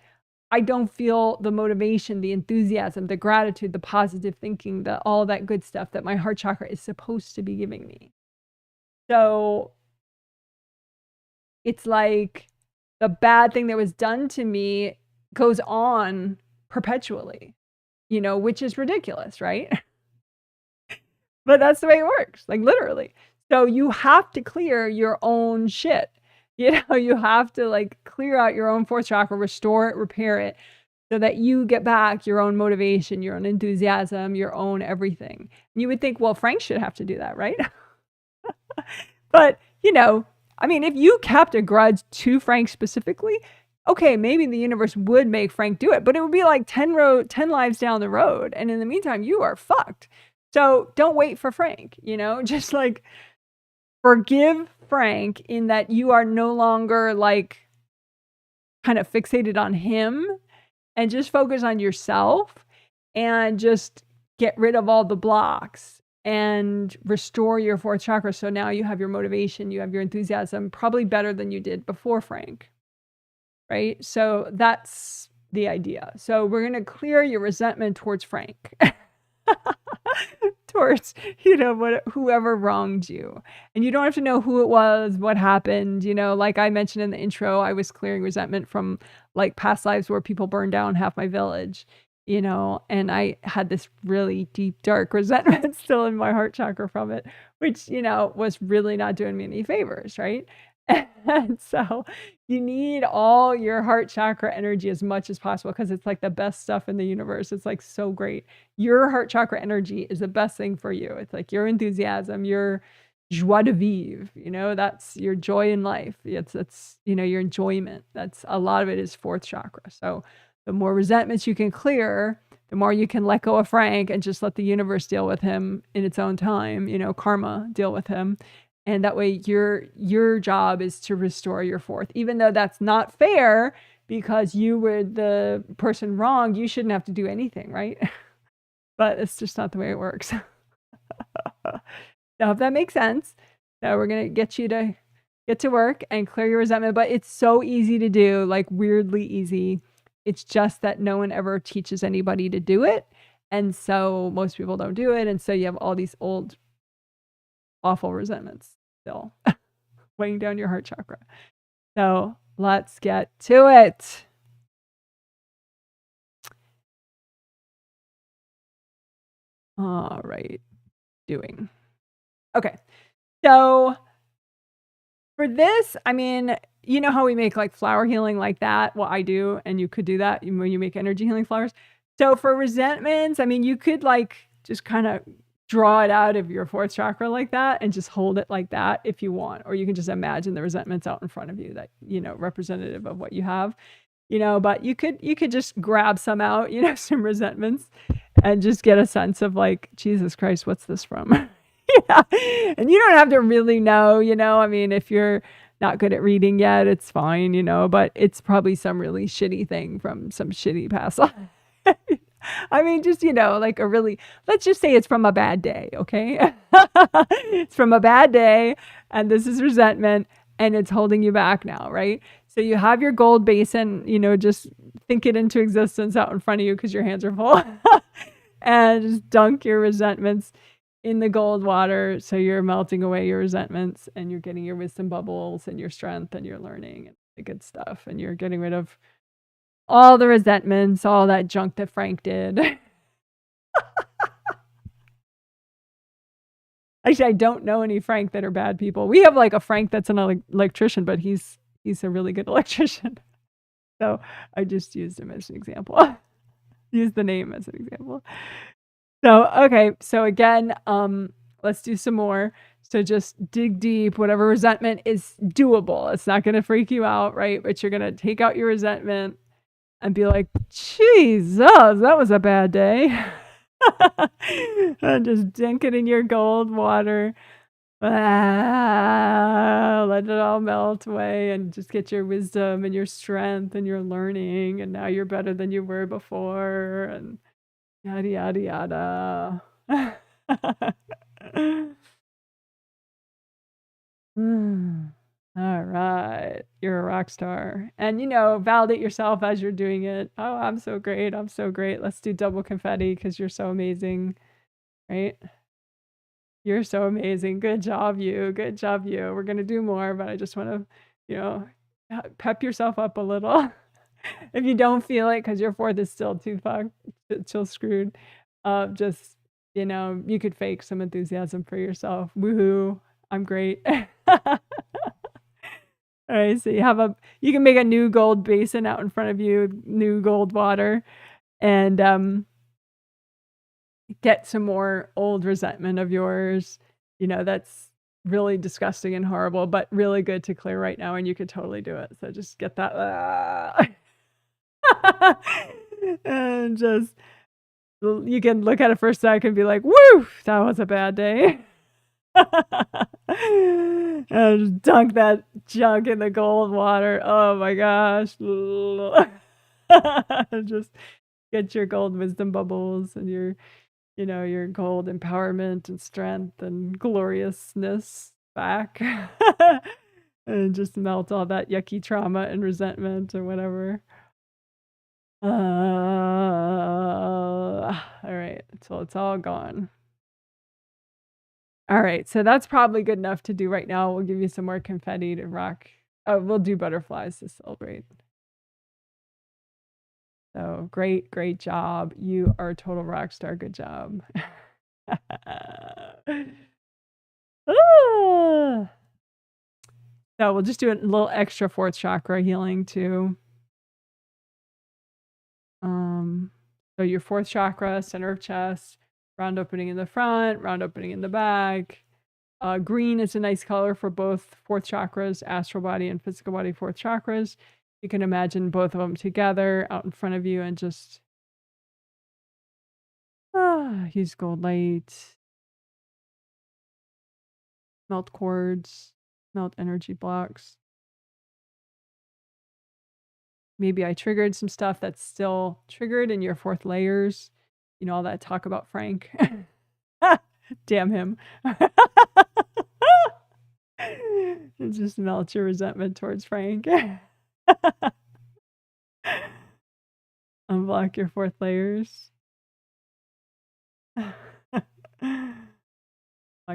I don't feel the motivation, the enthusiasm, the gratitude, the positive thinking, all that good stuff that my heart chakra is supposed to be giving me. So it's like the bad thing that was done to me goes on perpetually, you know, which is ridiculous, right? But that's the way it works, like literally. So you have to clear your own shit. You know, you have to like clear out your own fourth chakra, restore it, repair it, so that you get back your own motivation, your own enthusiasm, your own everything. And you would think, well, Frank should have to do that, right? But, you know, I mean, if you kept a grudge to Frank specifically, okay, maybe the universe would make Frank do it, but it would be like 10 lives down the road. And in the meantime, you are fucked. So don't wait for Frank, you know, just like forgive Frank in that you are no longer like kind of fixated on him and just focus on yourself and just get rid of all the blocks and restore your fourth chakra. So now you have your motivation, you have your enthusiasm, probably better than you did before Frank, right? So that's the idea. So we're going to clear your resentment towards Frank. Towards, you know, whoever wronged you. And you don't have to know who it was, what happened, you know, like I mentioned in the intro, I was clearing resentment from like past lives where people burned down half my village, you know, and I had this really deep, dark resentment still in my heart chakra from it, which, you know, was really not doing me any favors, right? And so you need all your heart chakra energy as much as possible because it's like the best stuff in the universe. It's like so great. Your heart chakra energy is the best thing for you. It's like your enthusiasm, your joie de vivre, you know, that's your joy in life. It's, you know, your enjoyment. That's a lot of it is fourth chakra. So the more resentments you can clear, the more you can let go of Frank and just let the universe deal with him in its own time, you know, karma deal with him. And that way your job is to restore your fourth, even though that's not fair because you were the person wrong. You shouldn't have to do anything, right? But it's just not the way it works. I hope that makes sense. So we're going to get you to get to work and clear your resentment, but it's so easy to do, like weirdly easy. It's just that no one ever teaches anybody to do it. And so most people don't do it. And so you have all these old awful resentments still weighing down your heart chakra. So let's get to it. All right. Okay. So for this, I mean, you know how we make like flower healing like that? Well, I do, and you could do that when you make energy healing flowers. So for resentments, I mean, you could like just kind of draw it out of your fourth chakra like that and just hold it like that if you want. Or you can just imagine the resentments out in front of you that, representative of what you have, but you could just grab some out, some resentments and just get a sense of like, Jesus Christ, what's this from? Yeah. And you don't have to really know, I mean, if you're not good at reading yet, it's fine, but it's probably some really shitty thing from some shitty past life. I mean, just, like let's just say it's from a bad day, okay? It's from a bad day, and this is resentment, and it's holding you back now, right? So you have your gold basin, just think it into existence out in front of you because your hands are full. And just dunk your resentments in the gold water. So you're melting away your resentments and you're getting your wisdom bubbles and your strength and your learning and the good stuff. And you're getting rid of all the resentments, all that junk that Frank did. Actually, I don't know any Frank that are bad people. We have like a Frank that's an electrician, but he's a really good electrician. So I just used him as an example. Use the name as an example. So, okay. So again, let's do some more. So just dig deep. Whatever resentment is doable. It's not going to freak you out, right? But you're going to take out your resentment and be like, Jesus, that was a bad day. And just dunk it in your gold water. Let it all melt away and just get your wisdom and your strength and your learning. And now you're better than you were before. And yada, yada, yada. All right. You're a rock star. And, validate yourself as you're doing it. Oh, I'm so great. I'm so great. Let's do double confetti because you're so amazing. Right? You're so amazing. Good job, you. Good job, you. We're going to do more, but I just want to, pep yourself up a little. If you don't feel it because your fourth is still too still screwed, just, you could fake some enthusiasm for yourself. Woohoo. I'm great. All right. So you can make a new gold basin out in front of you, new gold water, and get some more old resentment of yours, that's really disgusting and horrible, but really good to clear right now. And you could totally do it. So just get that. And just, you can look at it for a second and be like, woo, that was a bad day. And just dunk that junk in the gold water. Oh my gosh. Just get your gold wisdom bubbles and your gold empowerment and strength and gloriousness back. And just melt all that yucky trauma and resentment or whatever. All right, so it's all gone. All right, so that's probably good enough to do right now. We'll give you some more confetti to rock. Oh, we'll do butterflies to celebrate. So great job. You are a total rock star. Good job. So we'll just do a little extra fourth chakra healing too. So your fourth chakra, center of chest, round opening in the front, round opening in the back. Green is a nice color for both fourth chakras, astral body and physical body fourth chakras. You can imagine both of them together out in front of you and just use gold light, melt cords, melt energy blocks. Maybe I triggered some stuff that's still triggered in your fourth layers. All that talk about Frank. Damn him. And just melt your resentment towards Frank. Unblock your fourth layers. Like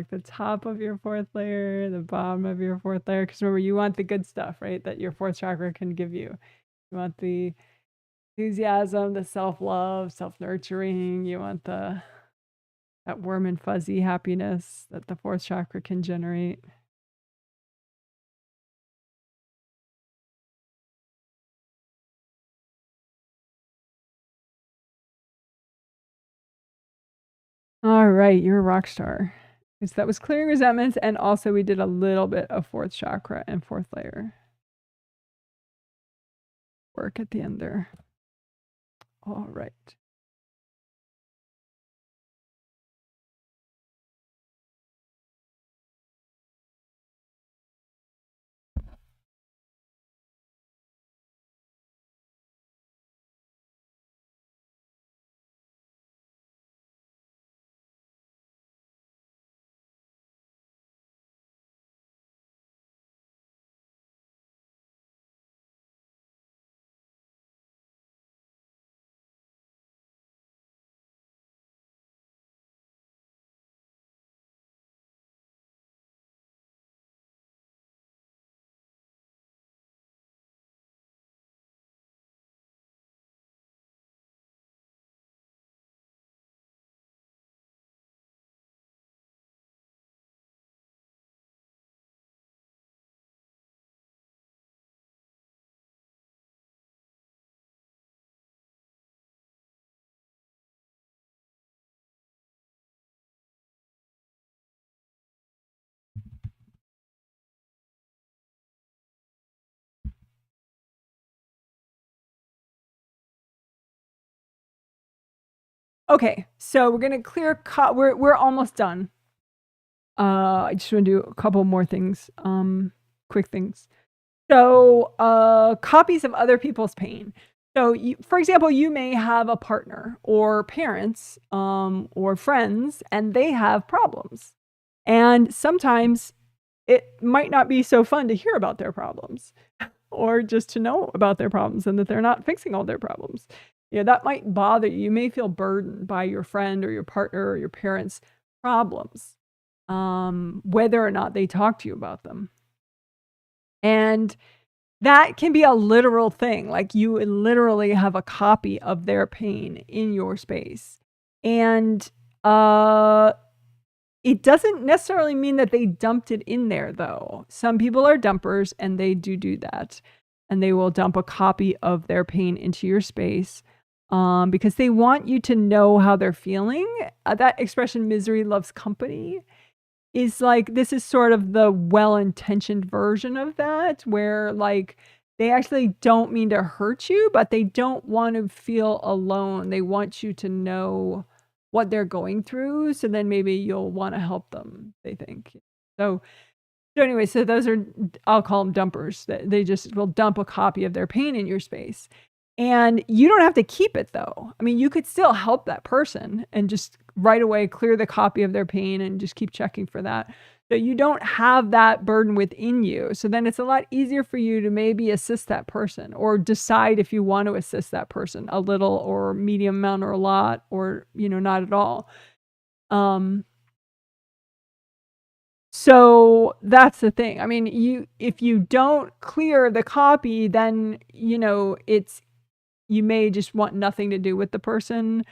the top of your fourth layer, the bottom of your fourth layer. Because remember, you want the good stuff, right? That your fourth chakra can give you. You want the enthusiasm, the self-love, self-nurturing. You want that warm and fuzzy happiness that the fourth chakra can generate. All right, you're a rock star. Because that was clearing resentments, and also we did a little bit of fourth chakra and fourth layer work at the end there. All right. Okay, so we're gonna clear. We're almost done. I just want to do a couple more things. Quick things. So, copies of other people's pain. So, for example, you may have a partner or parents, or friends, and they have problems. And sometimes it might not be so fun to hear about their problems or just to know about their problems and that they're not fixing all their problems. That might bother you. You may feel burdened by your friend or your partner or your parents' problems, whether or not they talk to you about them. And that can be a literal thing. Like you literally have a copy of their pain in your space. And it doesn't necessarily mean that they dumped it in there, though. Some people are dumpers, and they do that. And they will dump a copy of their pain into your space because they want you to know how they're feeling. That expression, misery loves company, is like, this is sort of the well-intentioned version of that, where like they actually don't mean to hurt you, but they don't want to feel alone. They want you to know what they're going through, so then maybe you'll want to help them, they think. So anyway, so those are, I'll call them dumpers. They just will dump a copy of their pain in your space. And you don't have to keep it, though. I mean, you could still help that person and just right away clear the copy of their pain and just keep checking for that. So you don't have that burden within you. So then it's a lot easier for you to maybe assist that person or decide if you want to assist that person a little or medium amount or a lot or, not at all. So that's the thing. I mean, if you don't clear the copy, then, you may just want nothing to do with the person,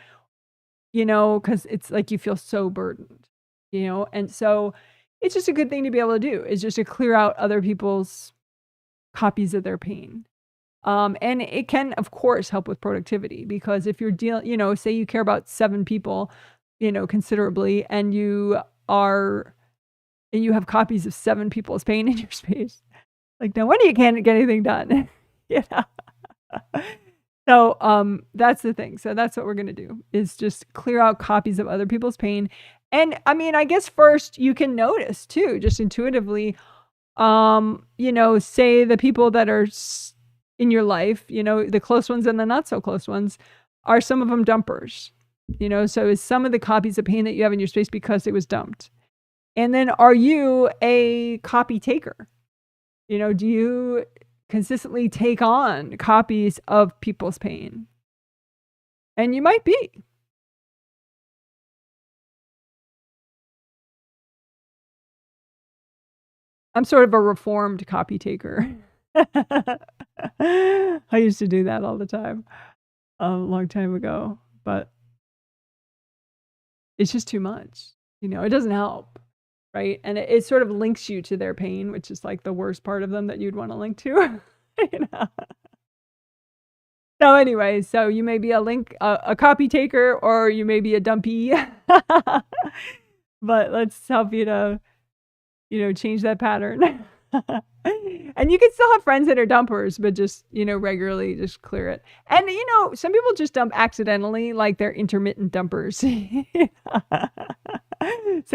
because it's like you feel so burdened, and so it's just a good thing to be able to do, is just to clear out other people's copies of their pain. And it can, of course, help with productivity, because if you're dealing, say you care about 7 people, considerably, and you have copies of 7 people's pain in your space, like, no wonder you can't get anything done. Yeah. So, that's the thing. So that's what we're going to do, is just clear out copies of other people's pain. And I mean, I guess first you can notice too, just intuitively, say the people that are in your life, the close ones and the not so close ones, are some of them dumpers? So is some of the copies of pain that you have in your space because it was dumped? And then are you a copy taker? Do you consistently take on copies of people's pain? And you might be. I'm sort of a reformed copy taker. I used to do that all the time a long time ago, but it's just too much. It doesn't help, right? And it sort of links you to their pain, which is like the worst part of them that you'd want to link to. So anyway, so you may be a copy taker, or you may be a dumpee. But let's help you to, change that pattern. And you can still have friends that are dumpers, but just, regularly just clear it. And, some people just dump accidentally, like they're intermittent dumpers. So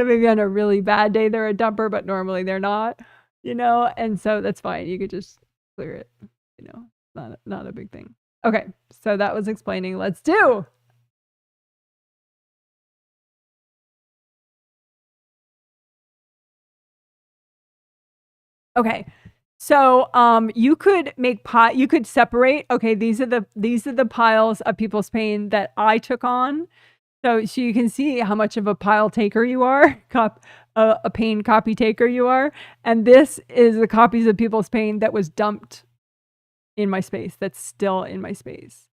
maybe on a really bad day, they're a dumper, but normally they're not, and so that's fine. You could just clear it, not a big thing. Okay, so that was explaining. Let's do. Okay. So you could you could separate, okay, these are the piles of people's pain that I took on. So you can see how much of a pile taker you are, a pain copy taker you are. And this is the copies of people's pain that was dumped in my space, that's still in my space.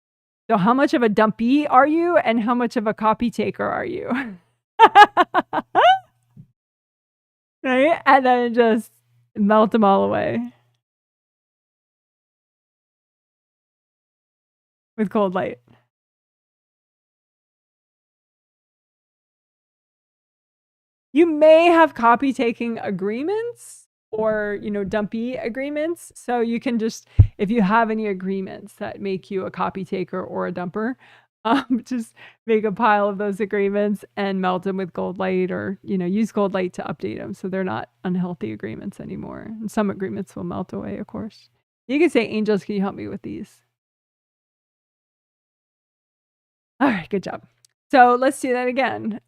So how much of a dumpee are you, and how much of a copy taker are you? Right? And then just melt them all away with cold light. You may have copy taking agreements, or, dumpee agreements. So you can just, if you have any agreements that make you a copy taker or a dumper, just make a pile of those agreements and melt them with gold light, or, use gold light to update them so they're not unhealthy agreements anymore. And some agreements will melt away, of course. You can say, angels, can you help me with these? All right, good job. So let's do that again.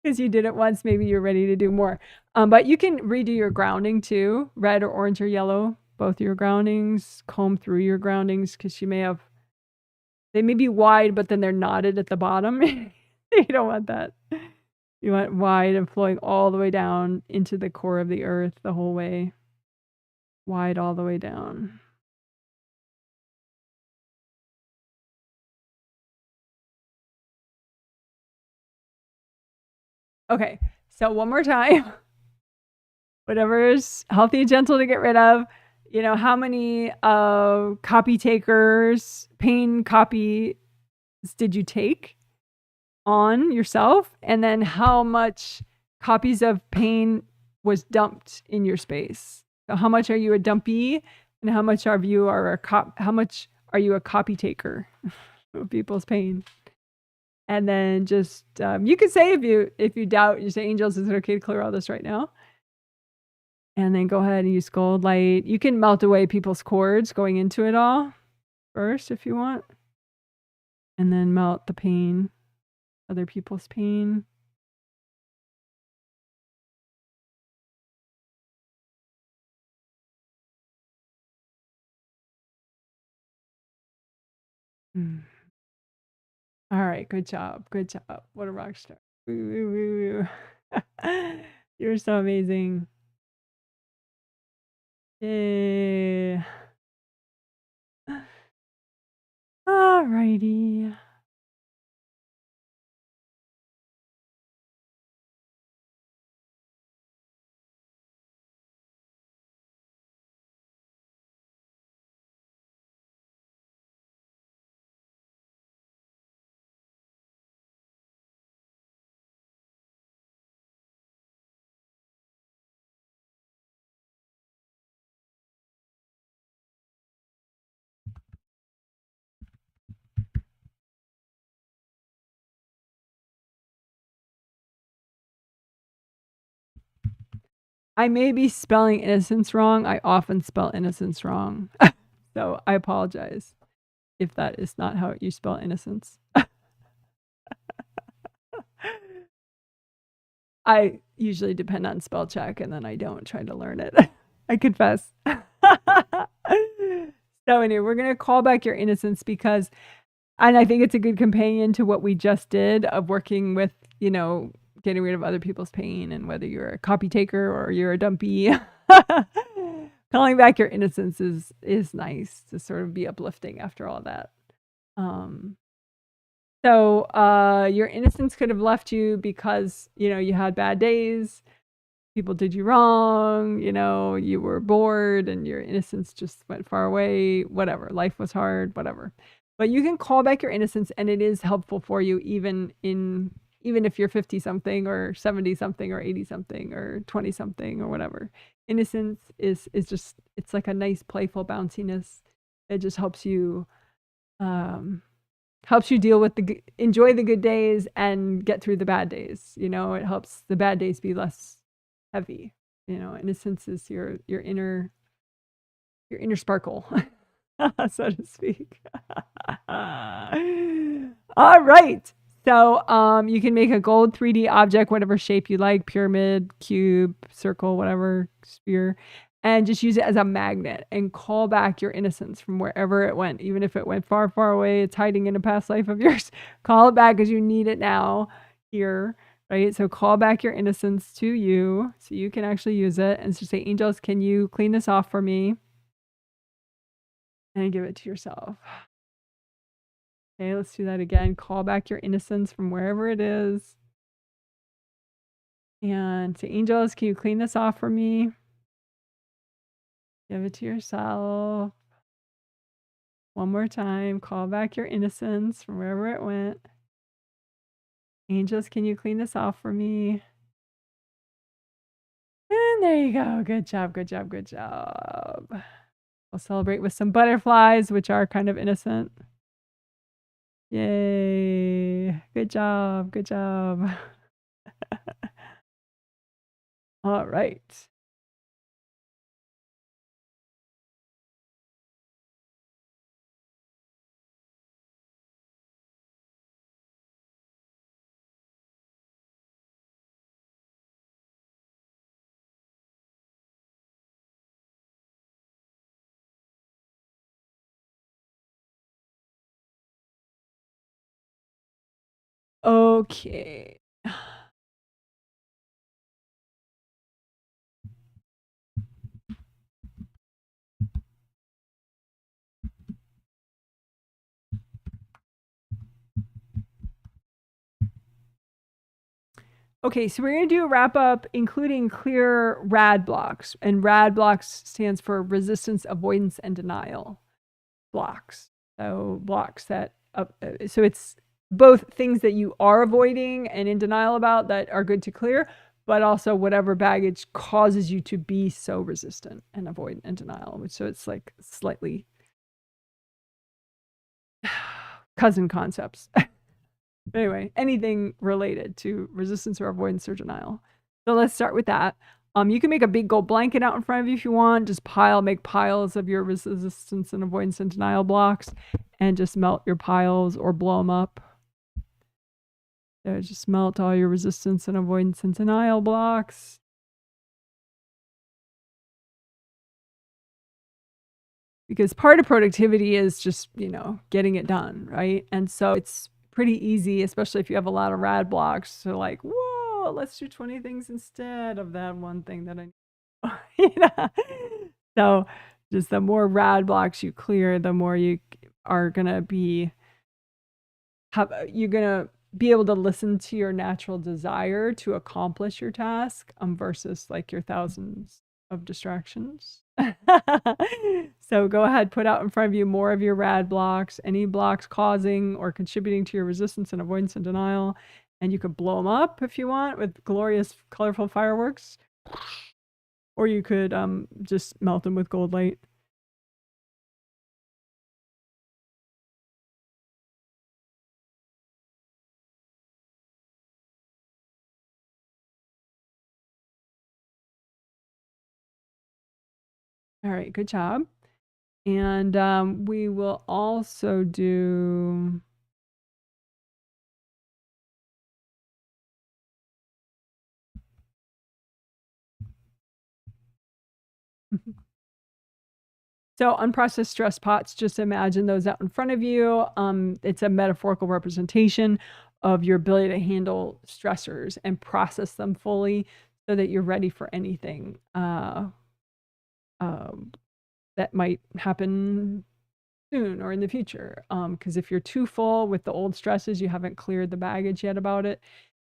Because you did it once, maybe you're ready to do more. But you can redo your grounding too, red or orange or yellow, both your groundings. Comb through your groundings, because they may be wide, but then they're knotted at the bottom. You don't want that. You want wide and flowing all the way down into the core of the earth the whole way. Wide all the way down. Okay, so one more time. Whatever's healthy and gentle to get rid of. How many copy takers, pain copies did you take on yourself? And then how much copies of pain was dumped in your space? So how much are you a dumpee, and how much are you a copy taker of people's pain? And then just you could say, if you doubt, you say, angels, is it okay to clear all this right now? And then go ahead and use gold light. You can melt away people's cords going into it all first if you want. And then melt the pain, other people's pain. All right, good job. Good job. What a rock star. Woo, woo, woo, woo. You're so amazing. Yay. All righty. I may be spelling innocence wrong. I often spell innocence wrong. So I apologize if that is not how you spell innocence. I usually depend on spell check, and then I don't try to learn it. I confess. So anyway, we're going to call back your innocence, and I think it's a good companion to what we just did of working with, getting rid of other people's pain, and whether you're a copy taker or you're a dumpee. Calling back your innocence is nice to sort of be uplifting after all that. So your innocence could have left you because, you had bad days. people did you wrong, you know, you were bored and your innocence just went far away, whatever, life was hard, whatever. But you can call back your innocence, and it is helpful for you even if you're 50 something or 70 something or 80 something or 20 something or whatever. Innocence is just, it's like a nice playful bounciness. It just helps you deal with enjoy the good days and get through the bad days. You know, it helps the bad days be less heavy. You know, innocence is your inner sparkle, so to speak. All right. So you can make a gold 3D object, whatever shape you like, pyramid, cube, circle, whatever, sphere, and just use it as a magnet and call back your innocence from wherever it went. Even if it went far, far away, it's hiding in a past life of yours. Call it back because you need it now here, right? So call back your innocence to you so you can actually use it. And just say, angels, can you clean this off for me? And give it to yourself. Okay, let's do that again. Call back your innocence from wherever it is. And say, angels, can you clean this off for me? Give it to yourself. One more time. Call back your innocence from wherever it went. Angels, can you clean this off for me? And there you go. Good job, good job, good job. We'll celebrate with some butterflies, which are kind of innocent. Yay. Good job, good job. All right. Okay. Okay, so we're going to do a wrap up, including clear RAD blocks. And RAD blocks stands for resistance, avoidance, and denial blocks. So blocks that, so it's both things that you are avoiding and in denial about that are good to clear, but also whatever baggage causes you to be so resistant and avoidant and denial. So it's like slightly cousin concepts. Anyway, anything related to resistance or avoidance or denial. So let's start with that. You can make a big gold blanket out in front of you if you want. Just make piles of your resistance and avoidance and denial blocks and just melt your piles or blow them up. So just melt all your resistance and avoidance and denial blocks. Because part of productivity is just, you know, getting it done, right? And so it's pretty easy, especially if you have a lot of rad blocks, to like, whoa, let's do 20 things instead of that one thing that I need. So just the more rad blocks you clear, the more you are gonna be able to listen to your natural desire to accomplish your task versus like your thousands of distractions. So go ahead, put out in front of you more of your rad blocks, any blocks causing or contributing to your resistance and avoidance and denial. And you could blow them up if you want with glorious, colorful fireworks. Or you could just melt them with gold light. All right, good job. And we will also do... So unprocessed stress pots, just imagine those out in front of you. It's a metaphorical representation of your ability to handle stressors and process them fully so that you're ready for anything that might happen soon or in the future. Because if you're too full with the old stresses, you haven't cleared the baggage yet about it,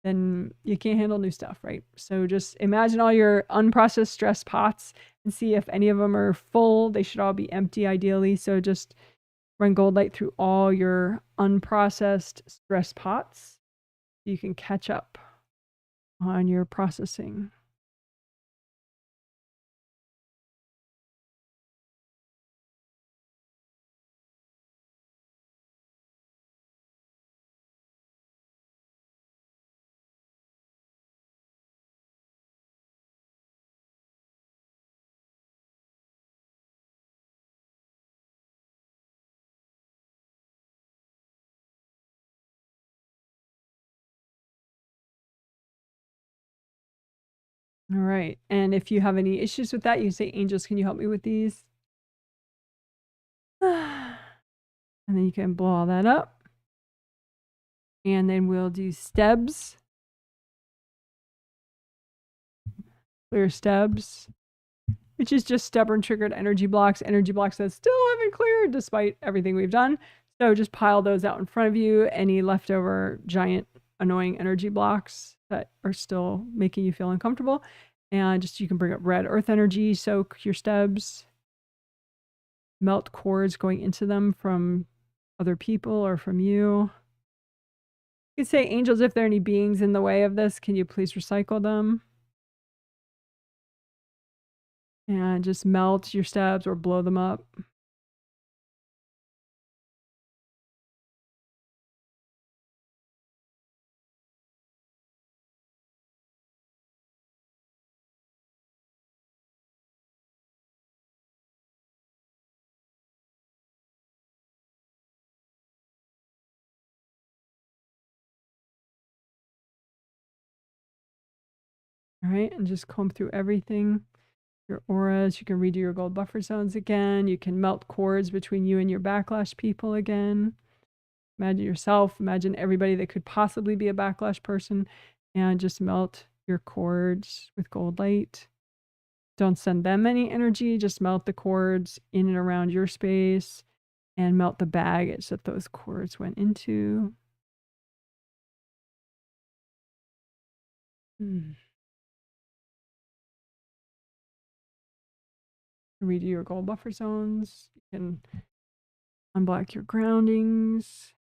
then you can't handle new stuff, right? So just imagine all your unprocessed stress pots and see if any of them are full. They should all be empty ideally. So just run gold light through all your unprocessed stress pots. You can catch up on your processing. All right. And if you have any issues with that, you can say, angels, can you help me with these? And then you can blow all that up. And then we'll do STEBs. Clear STEBs, which is just stubborn triggered energy blocks that still haven't cleared despite everything we've done. So just pile those out in front of you. Any leftover giant annoying energy blocks that are still making you feel uncomfortable. And just you can bring up red earth energy, soak your STEBs, melt cords going into them from other people or from you. You can say, angels, if there are any beings in the way of this, can you please recycle them? And just melt your STEBs or blow them up. All right, and just comb through everything. Your auras, you can redo your gold buffer zones again. You can melt cords between you and your backlash people again. Imagine yourself, imagine everybody that could possibly be a backlash person, and just melt your cords with gold light. Don't send them any energy, just melt the cords in and around your space and melt the baggage that those cords went into. Redo your gold buffer zones. You can unblock your groundings.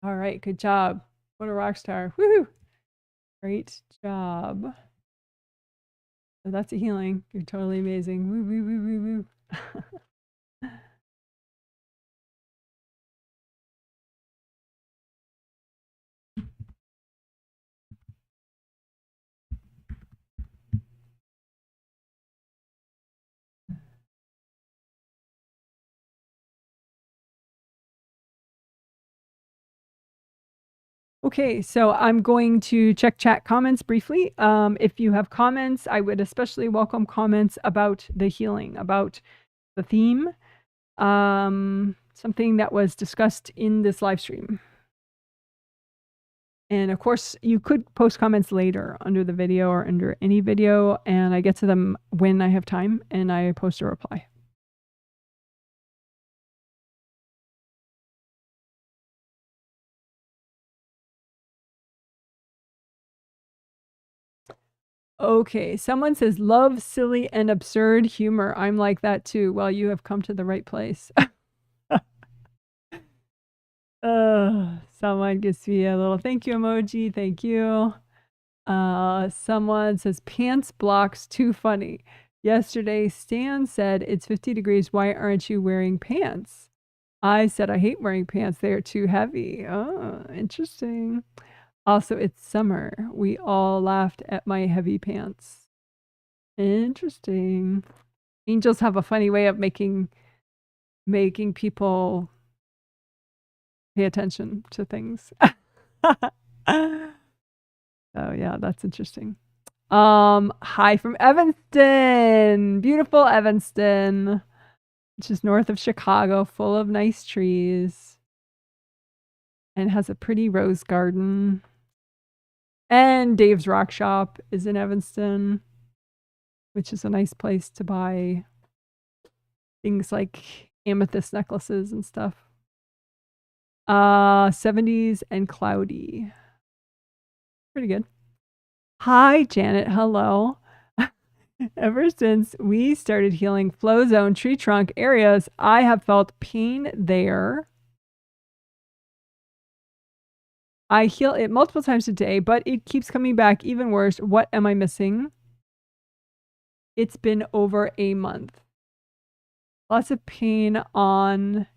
All right, good job. What a rock star. Woohoo! Great job. So that's a healing. You're totally amazing. Woo, woo, woo, woo, woo. Okay, so I'm going to check chat comments briefly. If you have comments, I would especially welcome comments about the healing, about the theme, something that was discussed in this live stream. And of course, you could post comments later under the video or under any video, and I get to them when I have time and I post a reply. Okay, someone says, love silly and absurd humor. I'm like that too. Well, you have come to the right place. Someone gives me a little thank you emoji. Thank you. Someone says, pants blocks too funny. Yesterday, Stan said, it's 50 degrees. Why aren't you wearing pants? I said, I hate wearing pants. They are too heavy. Oh, interesting. Also, it's summer. We all laughed at my heavy pants. Interesting. Angels have a funny way of making people pay attention to things. Oh yeah, that's interesting. Hi from Evanston. Beautiful Evanston, which is north of Chicago, full of nice trees. And has a pretty rose garden. And Dave's Rock Shop is in Evanston, which is a nice place to buy things like amethyst necklaces and stuff. 70s and cloudy. Pretty good. Hi, Janet. Hello. Ever since we started healing flow zone tree trunk areas, I have felt pain there. I heal it multiple times a day, but it keeps coming back even worse. What am I missing? It's been over a month. Lots of pain on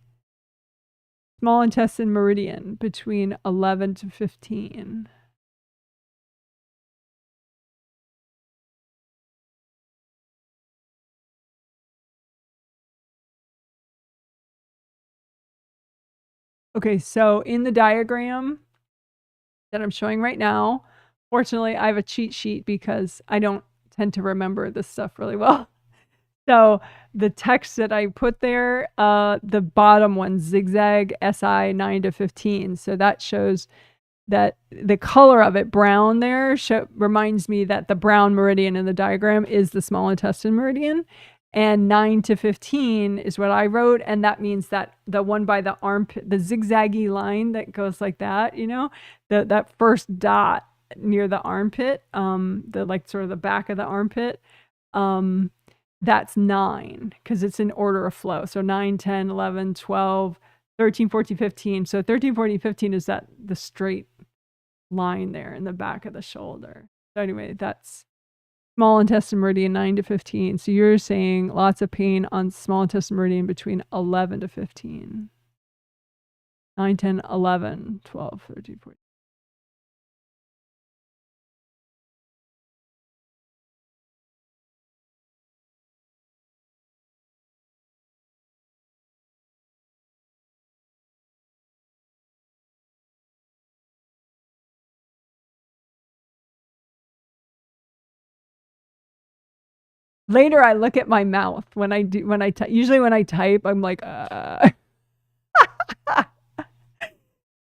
small intestine meridian between 11 to 15. Okay, so in the diagram that I'm showing right now, fortunately, I have a cheat sheet because I don't tend to remember this stuff really well. So the text that I put there, the bottom one, zigzag SI 9 to 15. So that shows that the color of it, brown there, reminds me that the brown meridian in the diagram is the small intestine meridian. And 9 to 15 is what I wrote. And that means that the one by the armpit, the zigzaggy line that goes like that, you know, that first dot near the armpit, the like sort of the back of the armpit, that's 9 because it's in order of flow. So 9, 10, 11, 12, 13, 14, 15. So 13, 14, 15 is that the straight line there in the back of the shoulder. So anyway, that's small intestine meridian 9 to 15. So you're saying lots of pain on small intestine meridian between 11 to 15. 9, 10, 11, 12, 13, 14. Later, I look at my mouth usually when I type, I'm like,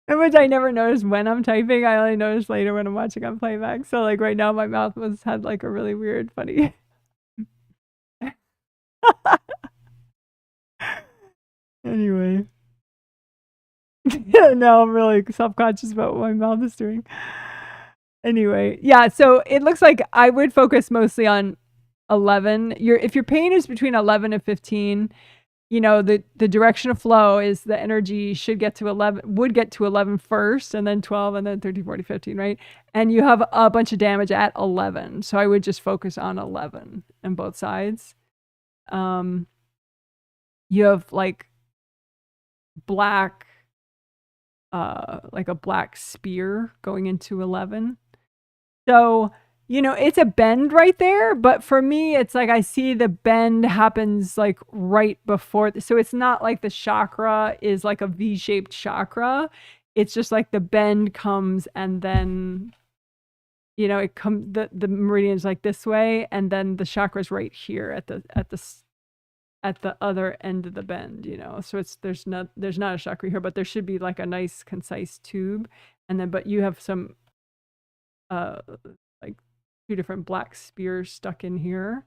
which I never notice when I'm typing. I only notice later when I'm watching on playback. So like right now, my mouth had like a really weird, funny. Anyway, now I'm really self-conscious about what my mouth is doing. Anyway, yeah. So it looks like I would focus mostly on 11. If your pain is between 11 and 15, you know, the direction of flow is the energy would get to 11 first, and then 12, and then 13, 14, 15, right? And you have a bunch of damage at 11. So I would just focus on 11 on both sides. You have like black, like a black spear going into 11. So, you know, it's a bend right there, but for me, it's like I see the bend happens like right before. So it's not like the chakra is like a V-shaped chakra. It's just like the bend comes and then, you know, it comes, the meridian's like this way, and then the chakra's right here at the other end of the bend, you know. So there's not a chakra here, but there should be like a nice concise tube. And then, but you have some, like 2 different black spears stuck in here.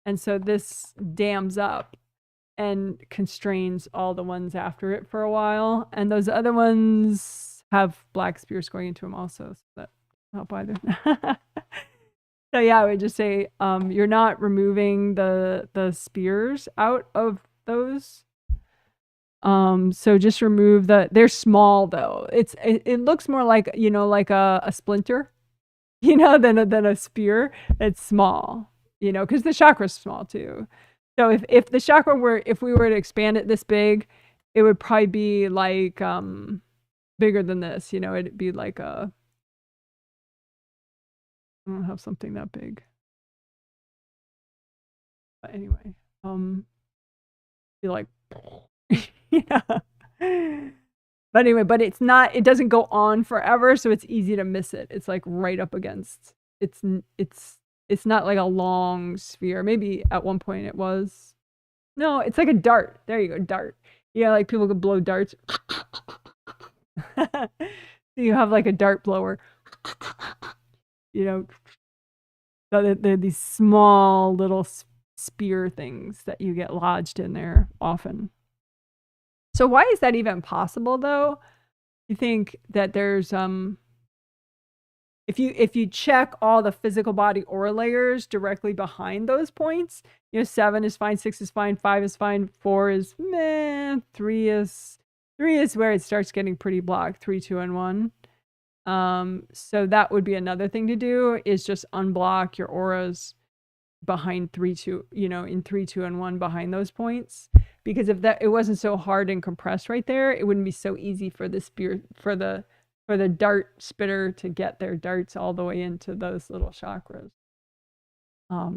And so this dams up and constrains all the ones after it for a while. And those other ones have black spears going into them also. So that help either. So yeah, I would just say you're not removing the spears out of those. So just remove they're small though. It looks more like, you know, like a splinter, you know, than a spear. It's small, you know, because the chakra's small too. So if the chakra if we were to expand it this big, it would probably be like bigger than this, you know. It'd be like I don't have something that big. But anyway, be like, yeah. But anyway, but it doesn't go on forever, so it's easy to miss it. It's like right up against, it's not like a long sphere. Maybe at one point it was. No, it's like a dart. There you go, dart. Yeah, like people could blow darts. So you have like a dart blower. You know, so they're these small little spear things that you get lodged in there often. So why is that even possible though? You think that there's if you check all the physical body aura layers directly behind those points, 7 is fine, 6 is fine, 5 is fine, 4 is meh, 3 is where it starts getting pretty blocked, 3, 2, and 1. So that would be another thing to do, is just unblock your auras behind 3, 2, in 3, 2, and 1 behind those points. Because if it wasn't so hard and compressed right there, it wouldn't be so easy for the dart spitter to get their darts all the way into those little chakras.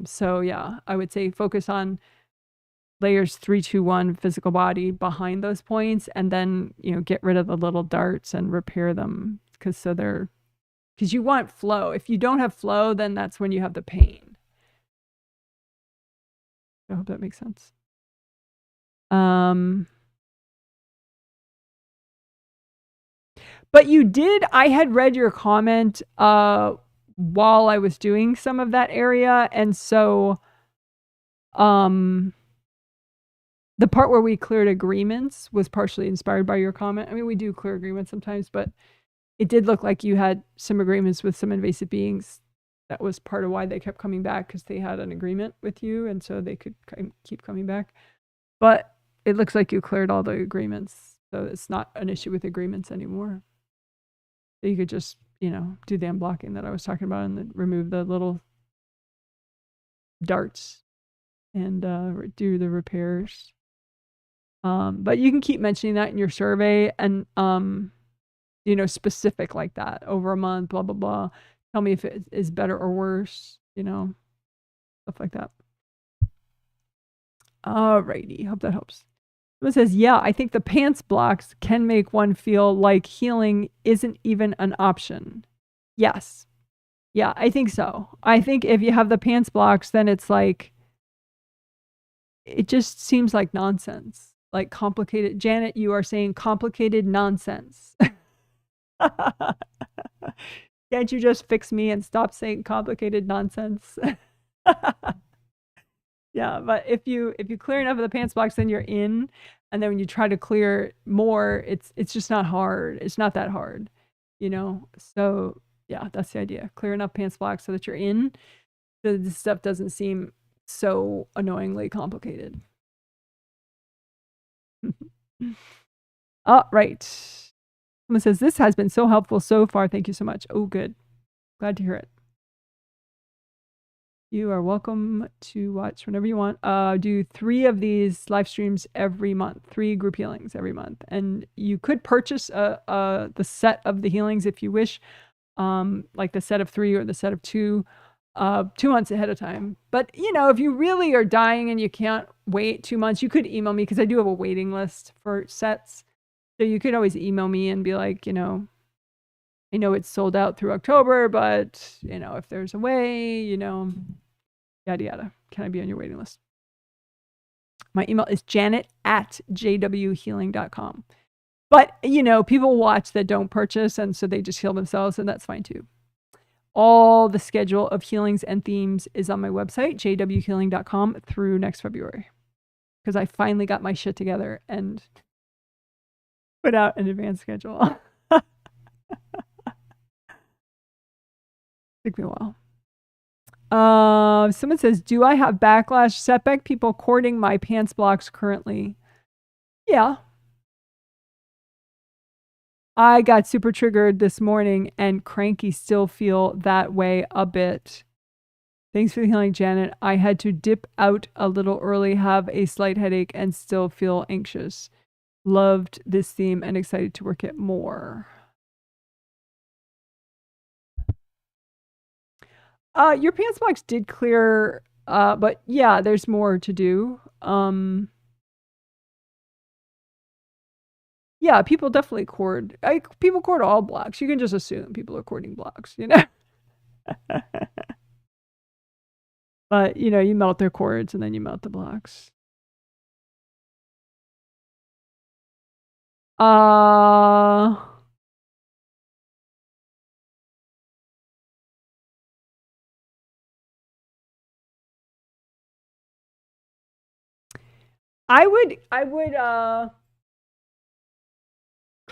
So yeah, I would say focus on layers 3, 2, 1 physical body behind those points, and then get rid of the little darts and repair them, because you want flow. If you don't have flow, then that's when you have the pain. I hope that makes sense. But I had read your comment while I was doing some of that area, and so the part where we cleared agreements was partially inspired by your comment. I mean, we do clear agreements sometimes, but it did look like you had some agreements with some invasive beings. That was part of why they kept coming back, because they had an agreement with you, and so they could keep coming back. But it looks like you cleared all the agreements, so it's not an issue with agreements anymore. So you could just, do the unblocking that I was talking about, and then remove the little darts and do the repairs. But you can keep mentioning that in your survey, and specific like that, over a month, blah blah blah. Tell me if it is better or worse, stuff like that. Alrighty, hope that helps. Someone says, yeah, I think the pants blocks can make one feel like healing isn't even an option. Yes. Yeah, I think so. I think if you have the pants blocks, then it's like, it just seems like nonsense, like complicated. Janet, you are saying complicated nonsense. Can't you just fix me and stop saying complicated nonsense? Yeah, but if you clear enough of the pants blocks, then you're in. And then when you try to clear more, it's just not hard. It's not that hard, So yeah, that's the idea. Clear enough pants blocks so that you're in, so this stuff doesn't seem so annoyingly complicated. Right. Someone says, this has been so helpful so far. Thank you so much. Oh, good. Glad to hear it. You are welcome to watch whenever you want. Do 3 of these live streams every month, 3 group healings every month. And you could purchase the set of the healings if you wish, like the set of 3 or the set of 2, 2 months ahead of time. But, if you really are dying and you can't wait 2 months, you could email me, because I do have a waiting list for sets. So you could always email me and be like, I know it's sold out through October, but, if there's a way, yada, yada. Can I be on your waiting list? My email is janet@jwhealing.com. But, people watch that don't purchase, and so they just heal themselves, and that's fine too. All the schedule of healings and themes is on my website, jwhealing.com, through next February. Because I finally got my shit together and put out an advanced schedule. Took me a while. Someone says, do I have backlash setback people courting my pants blocks currently? Yeah. I got super triggered this morning, and cranky, still feel that way a bit. Thanks for the healing, Janet. I had to dip out a little early, have a slight headache, and still feel anxious. Loved this theme and excited to work it more. Your pants blocks did clear, but yeah, there's more to do. Yeah, people definitely cord. People cord all blocks. You can just assume people are cording blocks, But, you melt their cords and then you melt the blocks. I would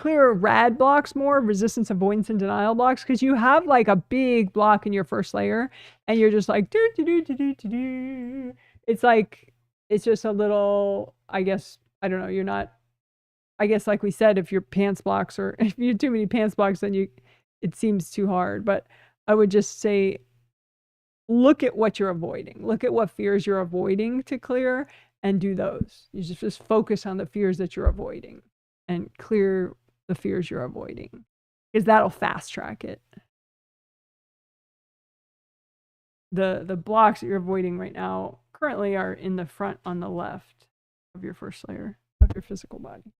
clear rad blocks more, resistance, avoidance, and denial blocks, because you have like a big block in your first layer and you're just like do do do do do do do. It's like, it's just a little, I guess, I don't know, you're not, I guess like we said, if your pants blocks, or if you have too many pants blocks, then it seems too hard. But I would just say, look at what you're avoiding. Look at what fears you're avoiding to clear and do those. You just focus on the fears that you're avoiding and clear the fears you're avoiding, because that'll fast track it. The blocks that you're avoiding right now currently are in the front on the left of your first layer of your physical body.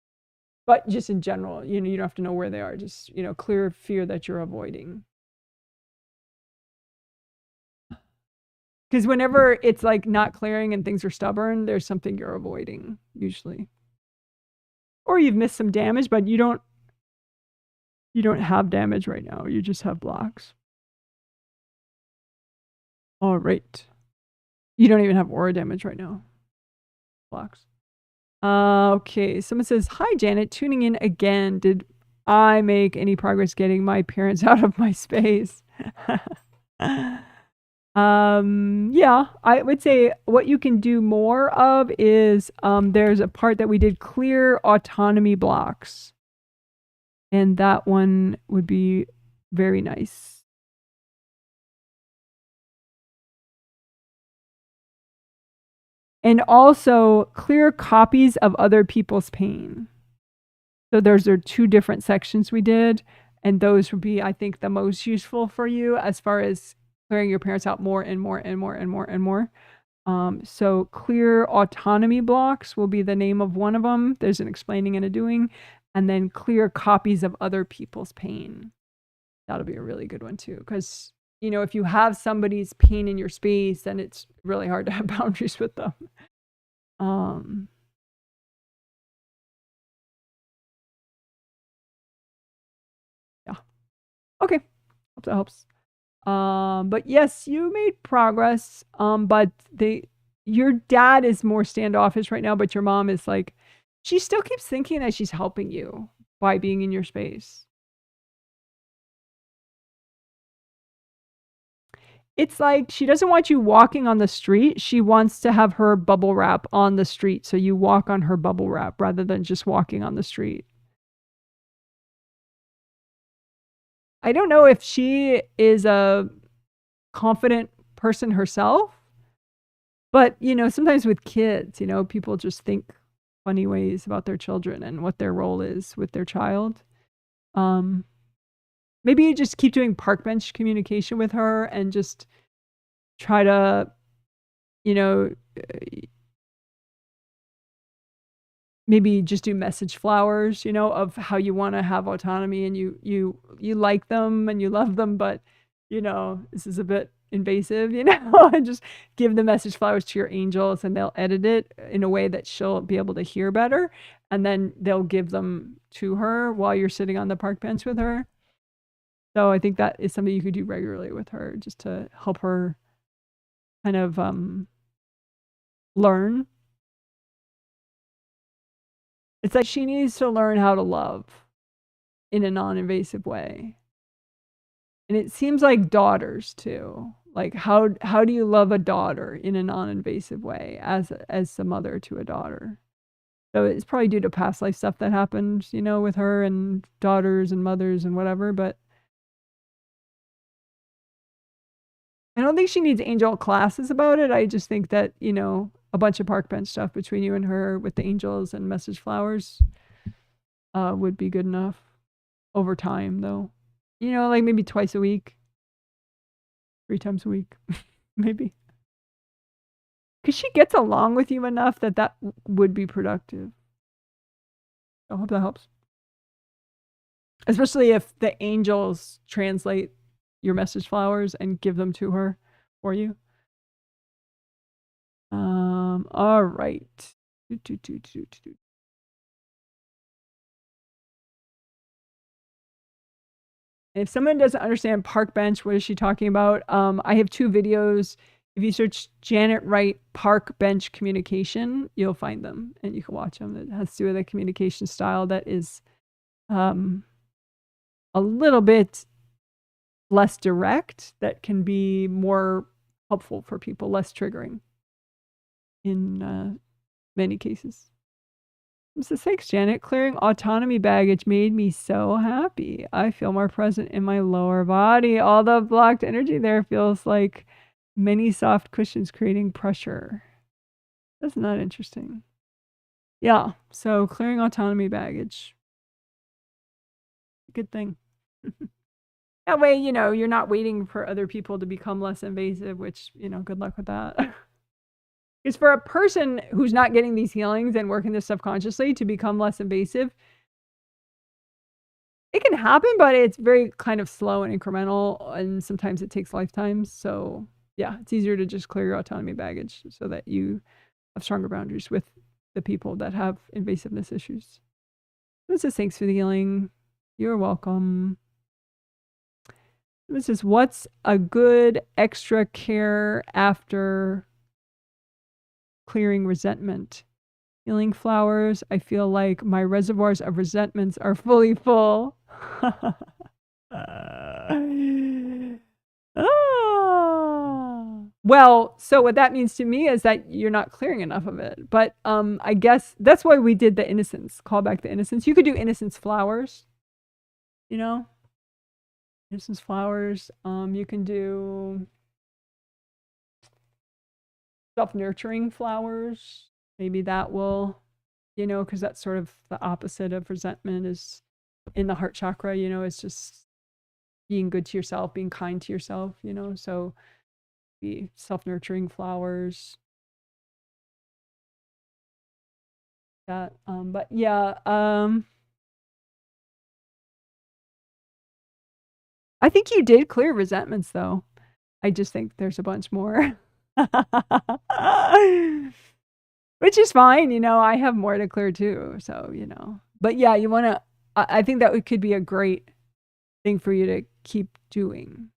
But just in general, you don't have to know where they are. Just, clear fear that you're avoiding. Because whenever it's like not clearing and things are stubborn, there's something you're avoiding, usually. Or you've missed some damage, but you don't have damage right now. You just have blocks. All right. You don't even have aura damage right now. Blocks. Okay. Someone says, "Hi, Janet. Tuning in again. Did I make any progress getting my parents out of my space?" Yeah, I would say what you can do more of is, there's a part that we did, clear autonomy blocks. And that one would be very nice. And also clear copies of other people's pain. So those are two different sections we did. And those would be, I think, the most useful for you as far as clearing your parents out more and more and more and more and more. So clear autonomy blocks will be the name of one of them. There's an explaining and a doing. And then clear copies of other people's pain. That'll be a really good one too. Because, if you have somebody's pain in your space, then it's really hard to have boundaries with them. Yeah. Okay. Hope that helps. But yes, you made progress. But your dad is more standoffish right now, but your mom is like, she still keeps thinking that she's helping you by being in your space. It's like she doesn't want you walking on the street. She wants to have her bubble wrap on the street. So you walk on her bubble wrap rather than just walking on the street. I don't know if she is a confident person herself, but, sometimes with kids, people just think funny ways about their children and what their role is with their child. Maybe you just keep doing park bench communication with her and just try to, maybe just do message flowers, of how you want to have autonomy, and you like them and you love them, but, this is a bit invasive, and just give the message flowers to your angels and they'll edit it in a way that she'll be able to hear better. And then they'll give them to her while you're sitting on the park bench with her. So I think that is something you could do regularly with her, just to help her kind of learn. It's like she needs to learn how to love in a non-invasive way. And it seems like daughters too. Like how do you love a daughter in a non-invasive way as a mother to a daughter? So it's probably due to past life stuff that happened, with her and daughters and mothers and whatever, but I don't think she needs angel classes about it. I just think that, a bunch of park bench stuff between you and her with the angels and message flowers would be good enough over time, though. Like maybe twice a week, 3 times a week, maybe. Because she gets along with you enough that would be productive. I hope that helps. Especially if the angels translate your message flowers and give them to her for you. All right. If someone doesn't understand park bench, what is she talking about? I have 2 videos. If you search Janet Wright park bench communication, you'll find them and you can watch them. It has to do with a communication style that is a little bit less direct that can be more helpful for people, less triggering in many cases. Mrs. Thanks, Janet. Clearing autonomy baggage made me so happy. I feel more present in my lower body. All the blocked energy there feels like many soft cushions creating pressure. That's not interesting. Yeah, so clearing autonomy baggage. Good thing. That way, you know, you're not waiting for other people to become less invasive, which, you know, good luck with that. Because for a person who's not getting these healings and working this subconsciously to become less invasive, it can happen, but it's very kind of slow and incremental, and sometimes it takes lifetimes. So yeah, it's easier to just clear your autonomy baggage so that you have stronger boundaries with the people that have invasiveness issues. This is thanks for the healing. You're welcome. This is what's a good extra care after clearing resentment. Healing flowers. I feel like my reservoirs of resentments are fully full. Well, so what that means to me is that you're not clearing enough of it. But I guess that's why we did the innocence, call back the innocence. You could do innocence flowers, you know, innocence flowers. You can do self-nurturing flowers. Maybe that will, you know, because that's sort of the opposite of resentment is in the heart chakra, you know, it's just being good to yourself, being kind to yourself, you know, so be self-nurturing flowers. That, but yeah, I think you did clear resentments though. I just think there's a bunch more. Which is fine, you know, I have more to clear too, so, you know. But yeah, you want to, I think that could be a great thing for you to keep doing,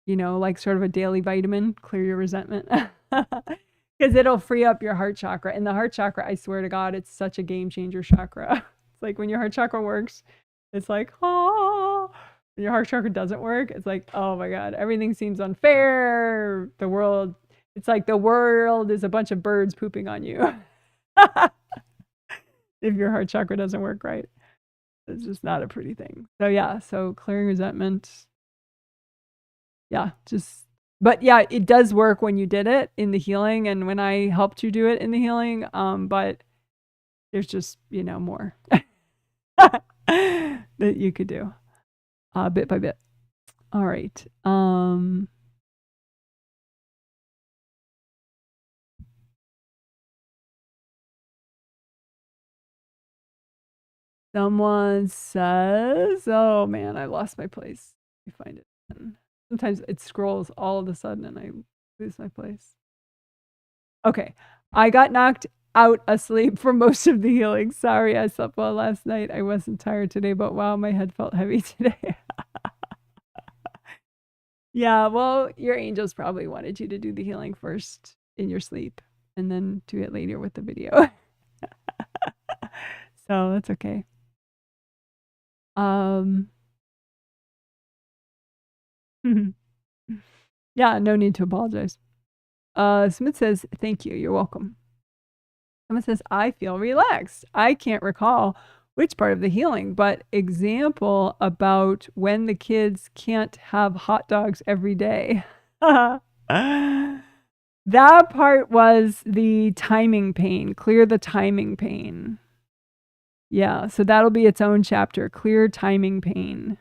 you know, like sort of a daily vitamin, clear your resentment. Because it'll free up your heart chakra. And the heart chakra, I swear to God, it's such a game changer chakra. It's like when your heart chakra works, it's like, oh, when your heart chakra doesn't work, it's like, oh my God, everything seems unfair. The world, it's like the world is a bunch of birds pooping on you. If your heart chakra doesn't work right. It's just not a pretty thing. So yeah, so clearing resentment. Yeah, just, but yeah, it does work when you did it in the healing and when I helped you do it in the healing. But there's just, you know, more that you could do bit by bit. All right. Someone says, oh man, I lost my place. Let me find it. Sometimes it scrolls all of a sudden and I lose my place. Okay. I got knocked out asleep for most of the healing. Sorry, I slept well last night. I wasn't tired today, but wow, my head felt heavy today. Yeah, well, your angels probably wanted you to do the healing first in your sleep and then do it later with the video. So that's okay. Yeah, no need to apologize. Smith says, thank you. You're welcome. Someone says, I feel relaxed. I can't recall which part of the healing, but example about when the kids can't have hot dogs every day. That part was the timing pain. Clear the timing pain. Yeah, so that'll be its own chapter. Clear timing pain.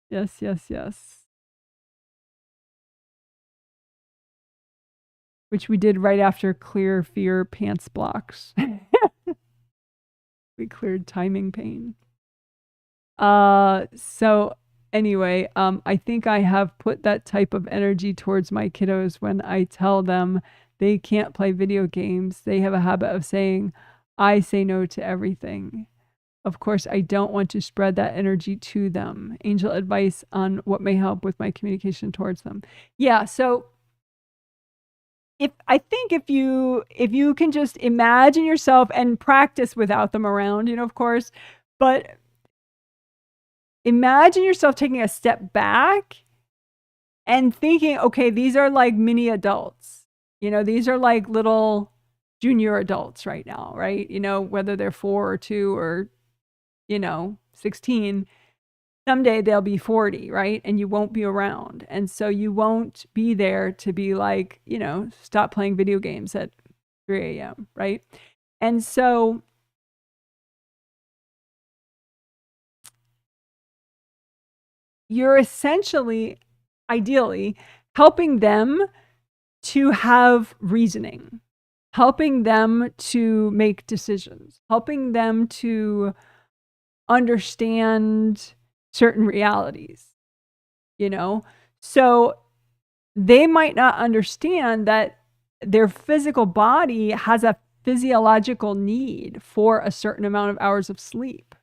Yes, yes, yes. Which we did right after clear fear pants blocks. We cleared timing pain. So anyway, I think I have put that type of energy towards my kiddos when I tell them they can't play video games. They have a habit of saying, I say no to everything. Of course, I don't want to spread that energy to them. Angel advice on what may help with my communication towards them. Yeah, so I think if you can just imagine yourself and practice without them around, of course, but imagine yourself taking a step back and thinking, okay, these are like mini adults. These are like little junior adults right now, right? Whether they're 4 or 2 or 16, someday they'll be 40, right? And you won't be around. And so you won't be there to be like, stop playing video games at 3 a.m., right? And so you're essentially, ideally, helping them to have reasoning, helping them to make decisions, helping them to understand certain realities, So they might not understand that their physical body has a physiological need for a certain amount of hours of sleep.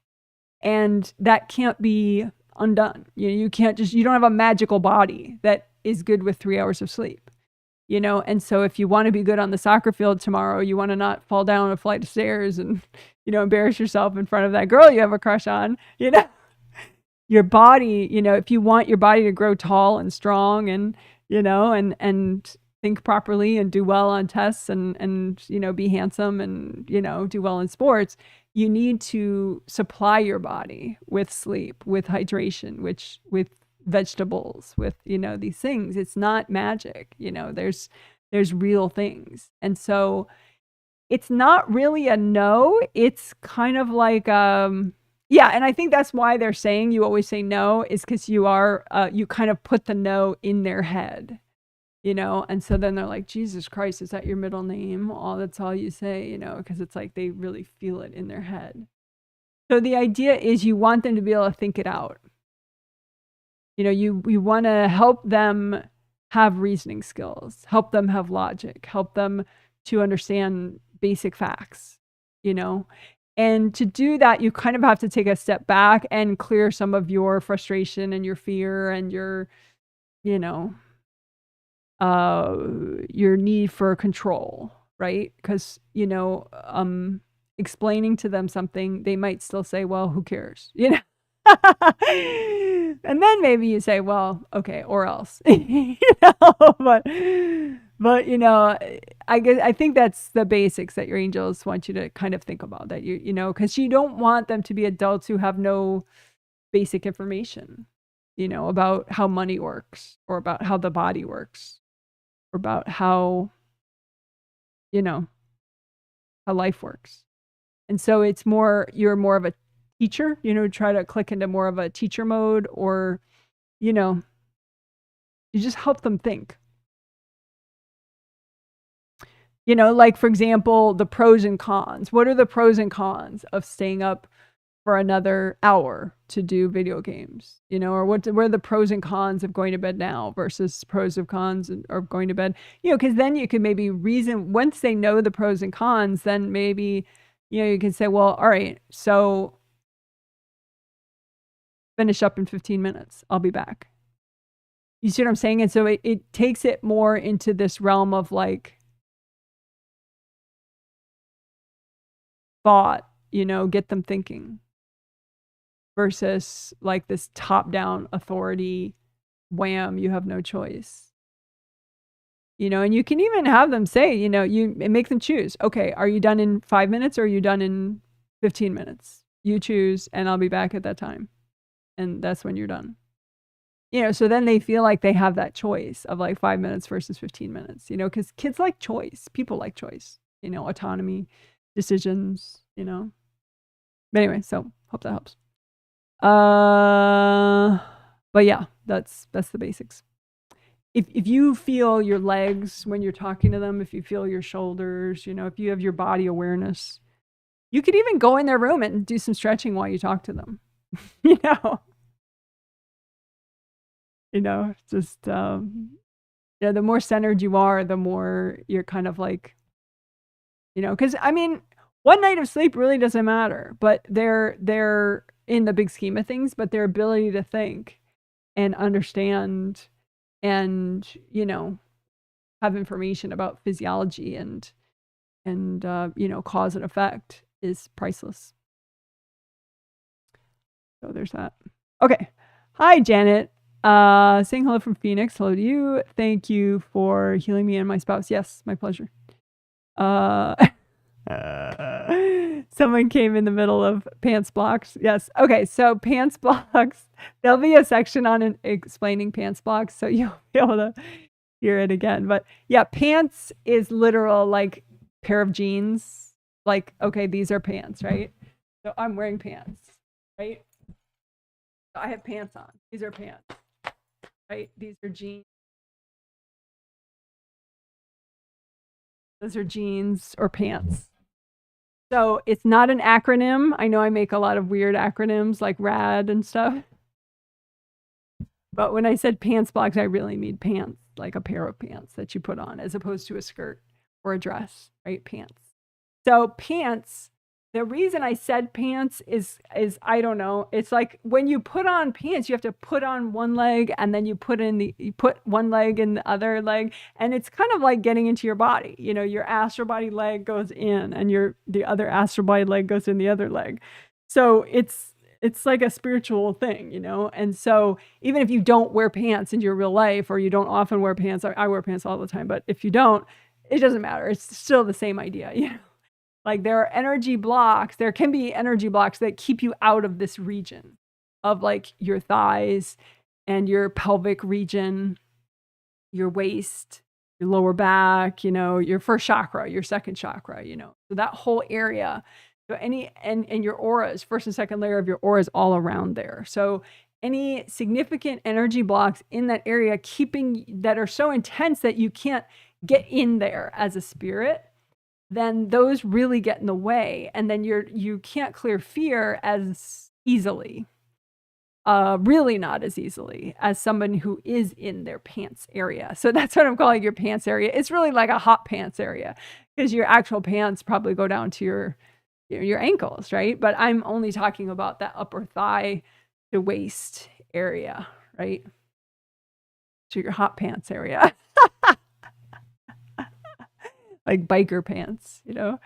And that can't be undone. You can't you don't have a magical body that is good with 3 hours of sleep. And so if you want to be good on the soccer field tomorrow, you want to not fall down a flight of stairs and, embarrass yourself in front of that girl you have a crush on, your body, if you want your body to grow tall and strong and, and think properly and do well on tests and, be handsome and, do well in sports, you need to supply your body with sleep, with hydration, with vegetables, with, these things. It's not magic, there's real things. And so it's not really a no. It's kind of like, yeah. And I think that's why they're saying you always say no, is because you kind of put the no in their head, and so then they're like, Jesus Christ, is that your middle name? That's all you say, because it's like they really feel it in their head. So the idea is you want them to be able to think it out. You want to help them have reasoning skills, help them have logic, help them to understand basic facts, And to do that, you kind of have to take a step back and clear some of your frustration and your fear and your need for control, right? Because, explaining to them something, they might still say, well, who cares? And then maybe you say, well, okay, or else, but I think that's the basics that your angels want you to kind of think about, that because you don't want them to be adults who have no basic information, about how money works or about how the body works or about how, how life works. And so you're more of a teacher, try to click into more of a teacher mode, or, you just help them think. Like, for example, the pros and cons. What are the pros and cons of staying up for another hour to do video games? Or what are the pros and cons of going to bed now versus pros and cons of going to bed? Because then you can maybe reason, once they know the pros and cons, then maybe, you can say, well, all right, so finish up in 15 minutes. I'll be back. You see what I'm saying? And so it takes it more into this realm of like thought, get them thinking, versus like this top-down authority, wham, you have no choice. And you can even have them say, you make them choose. Okay, are you done in 5 minutes or are you done in 15 minutes? You choose, and I'll be back at that time. And that's when you're done. So then they feel like they have that choice of like 5 minutes versus 15 minutes, because kids like choice. People like choice, autonomy, decisions, But anyway, so hope that helps. But yeah, that's the basics. If you feel your legs when you're talking to them, if you feel your shoulders, if you have your body awareness, you could even go in their room and do some stretching while you talk to them. Just the more centered you are, the more you're kind of like, because I mean, one night of sleep really doesn't matter, but they're in the big scheme of things, but their ability to think and understand and, have information about physiology and cause and effect is priceless. So there's that. Okay. Hi, Janet. Saying hello from Phoenix. Hello to you. Thank you for healing me and my spouse. Yes, my pleasure. Someone came in the middle of pants blocks. Yes. Okay. So pants blocks, there'll be a section on explaining pants blocks. So you'll be able to hear it again. But yeah, pants is literal, like pair of jeans. Like, okay, these are pants, right? So I'm wearing pants, right? So I have pants on. These are pants, right? These are jeans. Those are jeans or pants. So it's not an acronym. I know I make a lot of weird acronyms like RAD and stuff. But when I said pants blocks, I really mean pants, like a pair of pants that you put on as opposed to a skirt or a dress, right? Pants. So pants, the reason I said pants is I don't know. It's like when you put on pants, you have to put on one leg and then you put one leg in the other leg. And it's kind of like getting into your body. You know, your astral body leg goes in and the other astral body leg goes in the other leg. So it's like a spiritual thing, you know? And so even if you don't wear pants in your real life, or you don't often wear pants, I wear pants all the time, but if you don't, it doesn't matter. It's still the same idea, you know? Like there are energy blocks, there can be energy blocks that keep you out of this region of like your thighs and your pelvic region, your waist, your lower back, you know, your first chakra, your second chakra, you know, so that whole area. So and your auras, first and second layer of your auras all around there. So any significant energy blocks in that area that are so intense that you can't get in there as a spirit, then those really get in the way. And then you can't clear fear as easily, really not as easily as someone who is in their pants area. So that's what I'm calling your pants area. It's really like a hot pants area because your actual pants probably go down to your ankles, right? But I'm only talking about that upper thigh to waist area, right? To your hot pants area. Like biker pants, you know,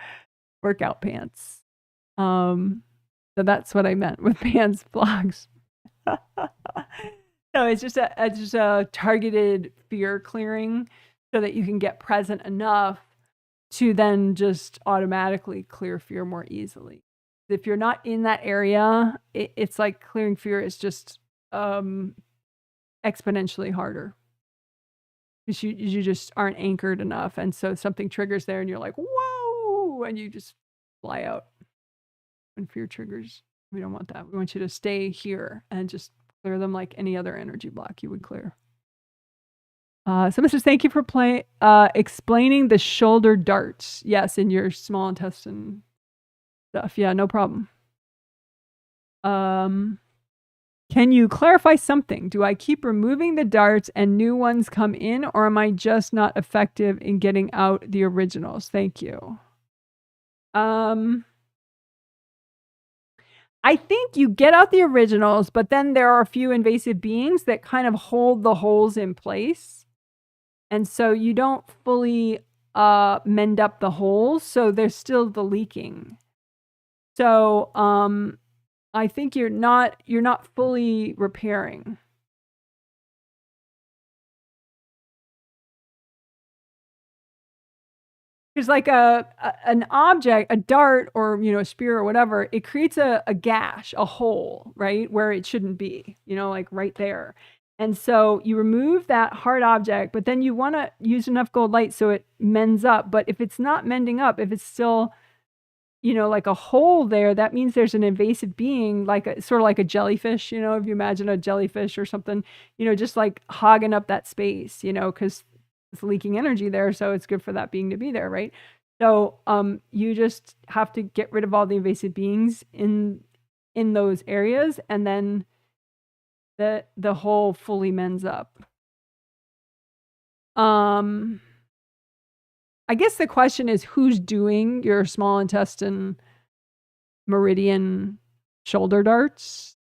workout pants. So that's what I meant with pants blocks. So it's just a targeted fear clearing so that you can get present enough to then just automatically clear fear more easily. If you're not in that area, it's like clearing fear is just exponentially harder. Because you just aren't anchored enough. And so something triggers there and you're like, whoa, and you just fly out. When fear triggers, we don't want that. We want you to stay here and just clear them like any other energy block you would clear. Someone says, thank you for explaining the shoulder darts. Yes, in your small intestine stuff. Yeah, no problem. Can you clarify something? Do I keep removing the darts and new ones come in, or am I just not effective in getting out the originals? Thank you. I think you get out the originals, but then there are a few invasive beings that kind of hold the holes in place. And so you don't fully mend up the holes, so there's still the leaking. So I think you're not fully repairing. Because like an object, a dart or, you know, a spear or whatever, it creates a gash, a hole, right? Where it shouldn't be, you know, like right there. And so you remove that hard object, but then you want to use enough gold light so it mends up. But if it's not mending up, if it's still, you know, like a hole there, that means there's an invasive being, like sort of like a jellyfish, you know, if you imagine a jellyfish or something, you know, just like hogging up that space, you know, because it's leaking energy there. So it's good for that being to be there, right? So you just have to get rid of all the invasive beings in those areas, and then the hole fully mends up. I guess the question is, who's doing your small intestine meridian shoulder darts?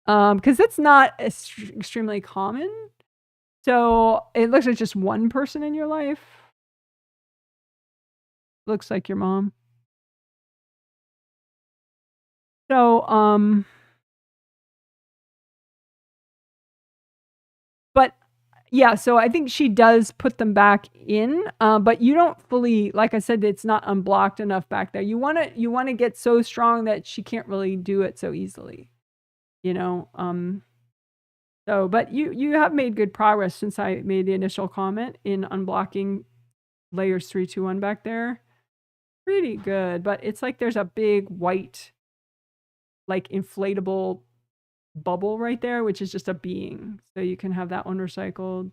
Because that's not extremely common. So it looks like just one person in your life. Looks like your mom. So, but yeah, so I think she does put them back in, but you don't fully, like I said, it's not unblocked enough back there. You wanna get so strong that she can't really do it so easily, you know? So, but you have made good progress since I made the initial comment in unblocking layers 3, 2, 1 back there. Pretty good, but it's like there's a big white, like inflatable bubble right there, which is just a being. So you can have that one recycled.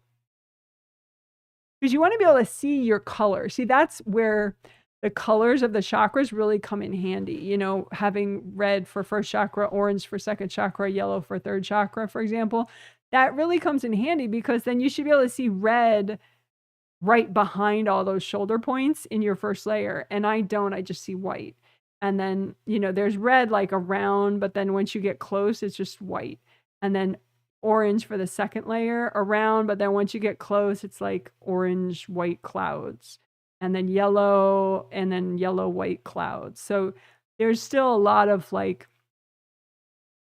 Because you want to be able to see your color. See, that's where the colors of the chakras really come in handy. You know, having red for first chakra, orange for second chakra, yellow for third chakra, for example, that really comes in handy because then you should be able to see red right behind all those shoulder points in your first layer. And I don't, I just see white. And then, you know, there's red like around, but then once you get close, it's just white. And then orange for the second layer around, but then once you get close, it's like orange, white clouds. And then yellow, white clouds. So there's still a lot of like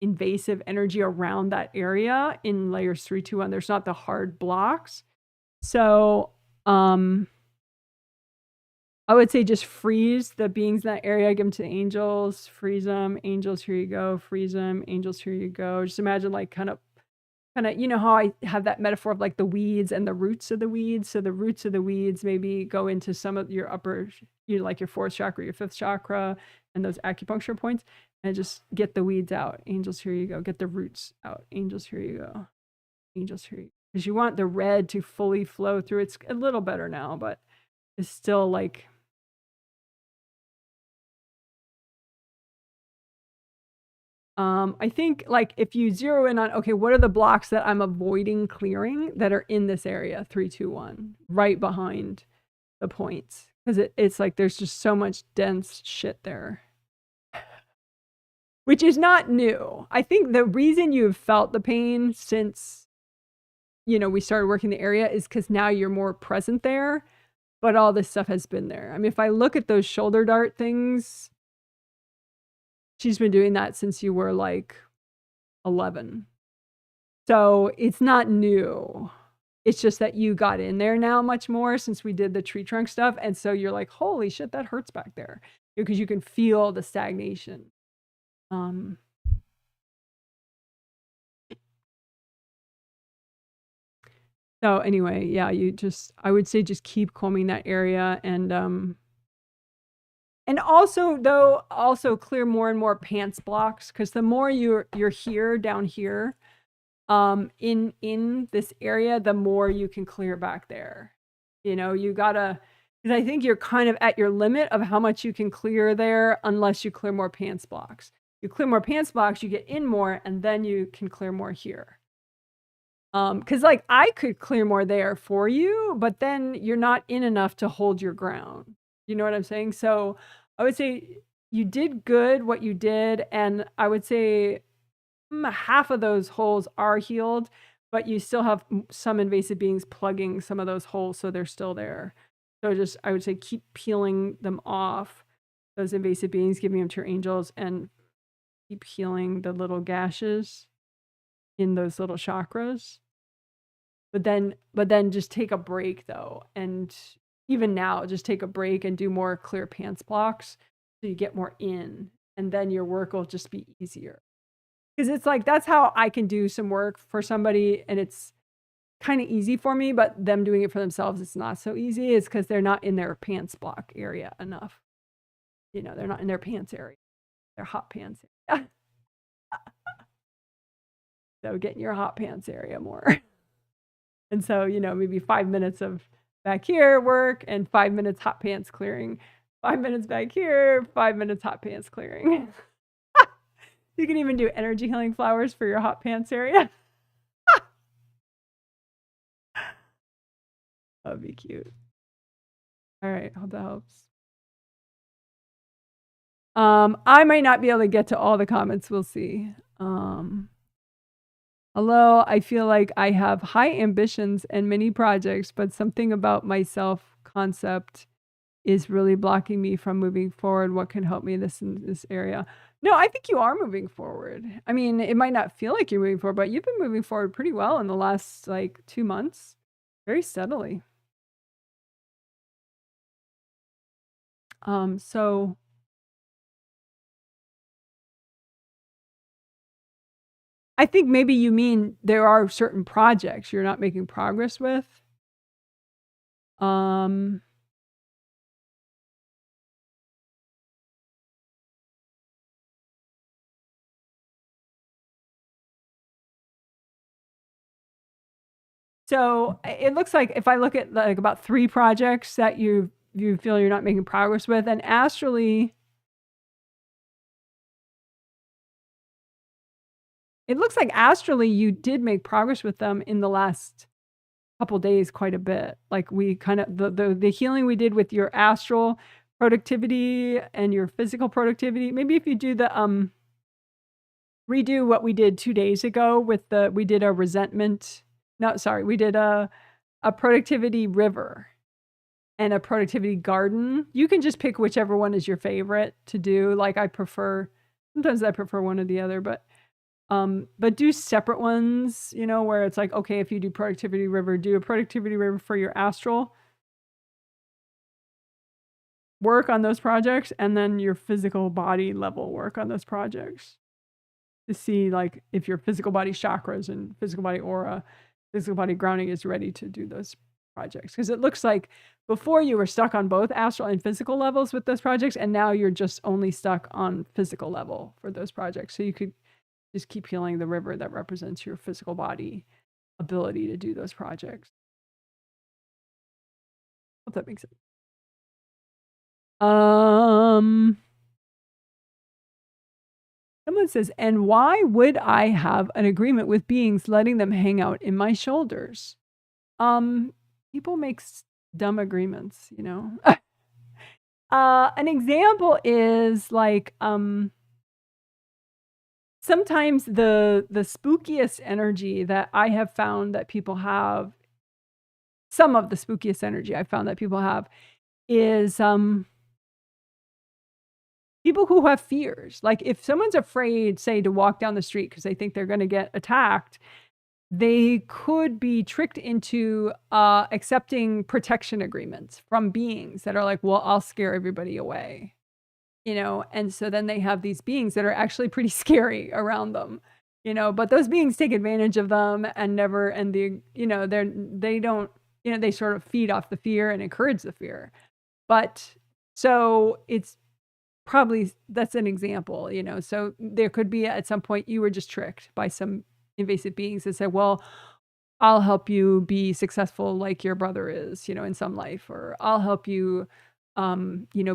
invasive energy around that area in layers 3, 2, 1. There's not the hard blocks. So, I would say just freeze the beings in that area, give them to the angels, freeze them, angels, here you go, freeze them, angels, here you go. Just imagine like kind of, you know how I have that metaphor of like the weeds and the roots of the weeds. So the roots of the weeds maybe go into some of your upper, you know, like your fourth chakra, your fifth chakra, and those acupuncture points, and just get the weeds out. Angels, here you go. Get the roots out. Angels, here you go. Angels, here you go. Because you want the red to fully flow through. It's a little better now, but it's still like, I think like if you zero in on, okay, what are the blocks that I'm avoiding clearing that are in this area, 3, 2, 1, right behind the points. Because it's like there's just so much dense shit there. Which is not new. I think the reason you've felt the pain since, you know, we started working the area is because now you're more present there, but all this stuff has been there. I mean, if I look at those shoulder dart things, she's been doing that since you were like 11. So it's not new. It's just that you got in there now much more since we did the tree trunk stuff. And so you're like, holy shit, that hurts back there. Because you can feel the stagnation. So anyway, yeah, I would say just keep combing that area and also clear more and more pants blocks, because the more you're here down here in this area, the more you can clear back there. You know, you gotta, because I think you're kind of at your limit of how much you can clear there unless you clear more pants blocks. You clear more pants blocks, you get in more, and then you can clear more here. Because like I could clear more there for you, but then you're not in enough to hold your ground. You know what I'm saying? So I would say you did good what you did, and I would say half of those holes are healed, but you still have some invasive beings plugging some of those holes, so they're still there. So just I would say keep peeling them off, those invasive beings, giving them to your angels, and keep healing the little gashes in those little chakras. But then just take a break though, and even now just take a break and do more clear pants blocks so you get more in, and then your work will just be easier. Because it's like that's how I can do some work for somebody and it's kind of easy for me, but them doing it for themselves, it's not so easy. It's because they're not in their pants block area enough. You know, they're not in their pants area, their hot pants area. So get in your hot pants area more. And so, you know, maybe 5 minutes of back here work and 5 minutes hot pants clearing. 5 minutes back here, 5 minutes hot pants clearing. You can even do energy healing flowers for your hot pants area. That would be cute. All right, hope that helps. I might not be able to get to all the comments. We'll see. Hello, I feel like I have high ambitions and many projects, but something about my self-concept is really blocking me from moving forward. What can help me in this area? No, I think you are moving forward. I mean, it might not feel like you're moving forward, but you've been moving forward pretty well in the last like 2 months, very steadily. So I think maybe you mean there are certain projects you're not making progress with. Um, so it looks like if I look at like about 3 projects that you feel you're not making progress with, and astrally, it looks like astrally you did make progress with them in the last couple days quite a bit. Like we kind of the healing we did with your astral productivity and your physical productivity. Maybe if you do the redo what we did 2 days ago with we did a resentment. No, sorry, we did a productivity river and a productivity garden. You can just pick whichever one is your favorite to do. Like sometimes I prefer one or the other, but do separate ones, where it's like, okay, if you do productivity river, do a productivity river for your astral work on those projects, and then your physical body level work on those projects to see like if your physical body chakras and physical body aura, physical body grounding is ready to do those projects. Because it looks like before you were stuck on both astral and physical levels with those projects, and now you're just only stuck on physical level for those projects. So you could just keep healing the river that represents your physical body ability to do those projects. Hope that makes sense. Someone says, and why would I have an agreement with beings letting them hang out in my shoulders? People make dumb agreements, an example is like, sometimes the spookiest energy that I have found that people have, some of the spookiest energy I found that people have is people who have fears. Like if someone's afraid, say, to walk down the street because they think they're going to get attacked, they could be tricked into accepting protection agreements from beings that are like, well, I'll scare everybody away. And so then they have these beings that are actually pretty scary around them, but those beings take advantage of them and they don't, they sort of feed off the fear and encourage the fear. But so it's probably, that's an example, so there could be at some point you were just tricked by some invasive beings that said, well, I'll help you be successful like your brother is, in some life, or I'll help you,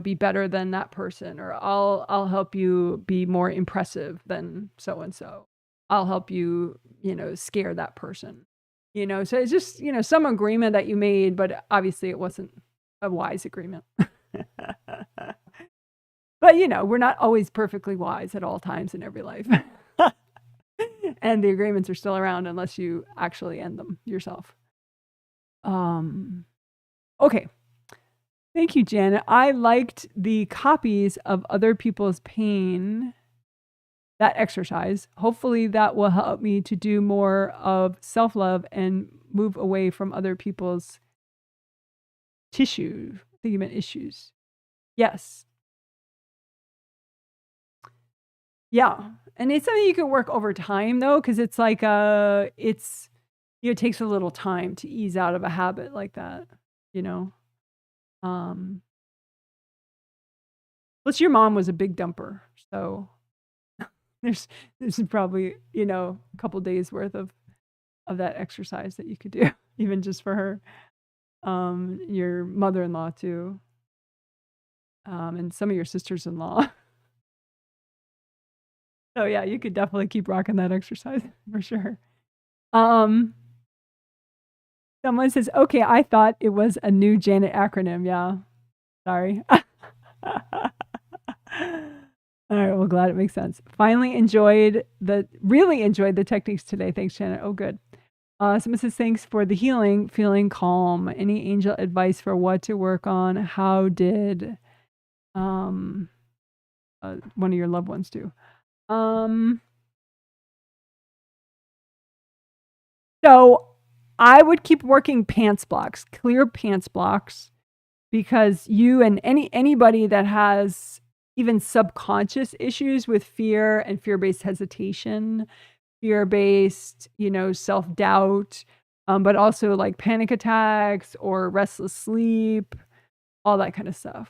be better than that person, or I'll help you be more impressive than so-and-so. I'll help you, scare that person, so it's just, some agreement that you made, but obviously it wasn't a wise agreement. But, we're not always perfectly wise at all times in every life. And the agreements are still around unless you actually end them yourself. Okay. Thank you, Janet. I liked the copies of other people's pain, that exercise. Hopefully that will help me to do more of self-love and move away from other people's tissue. I think you meant issues. Yes. Yeah. And it's something you can work over time though, because it's like it takes a little time to ease out of a habit like that, Plus your mom was a big dumper, so there's probably, a couple days worth of that exercise that you could do, even just for her. Your mother-in-law too. And some of your sisters-in-law. So yeah, you could definitely keep rocking that exercise for sure. Someone says, okay, I thought it was a new Janet acronym. Yeah. Sorry. All right, well, glad it makes sense. Really enjoyed the techniques today. Thanks, Janet. Oh, good. Someone says, thanks for the healing, feeling calm. Any angel advice for what to work on? How did one of your loved ones do? So I would keep working pants blocks, clear pants blocks, because you and anybody that has even subconscious issues with fear and fear-based hesitation, fear-based, self-doubt, but also like panic attacks or restless sleep, all that kind of stuff.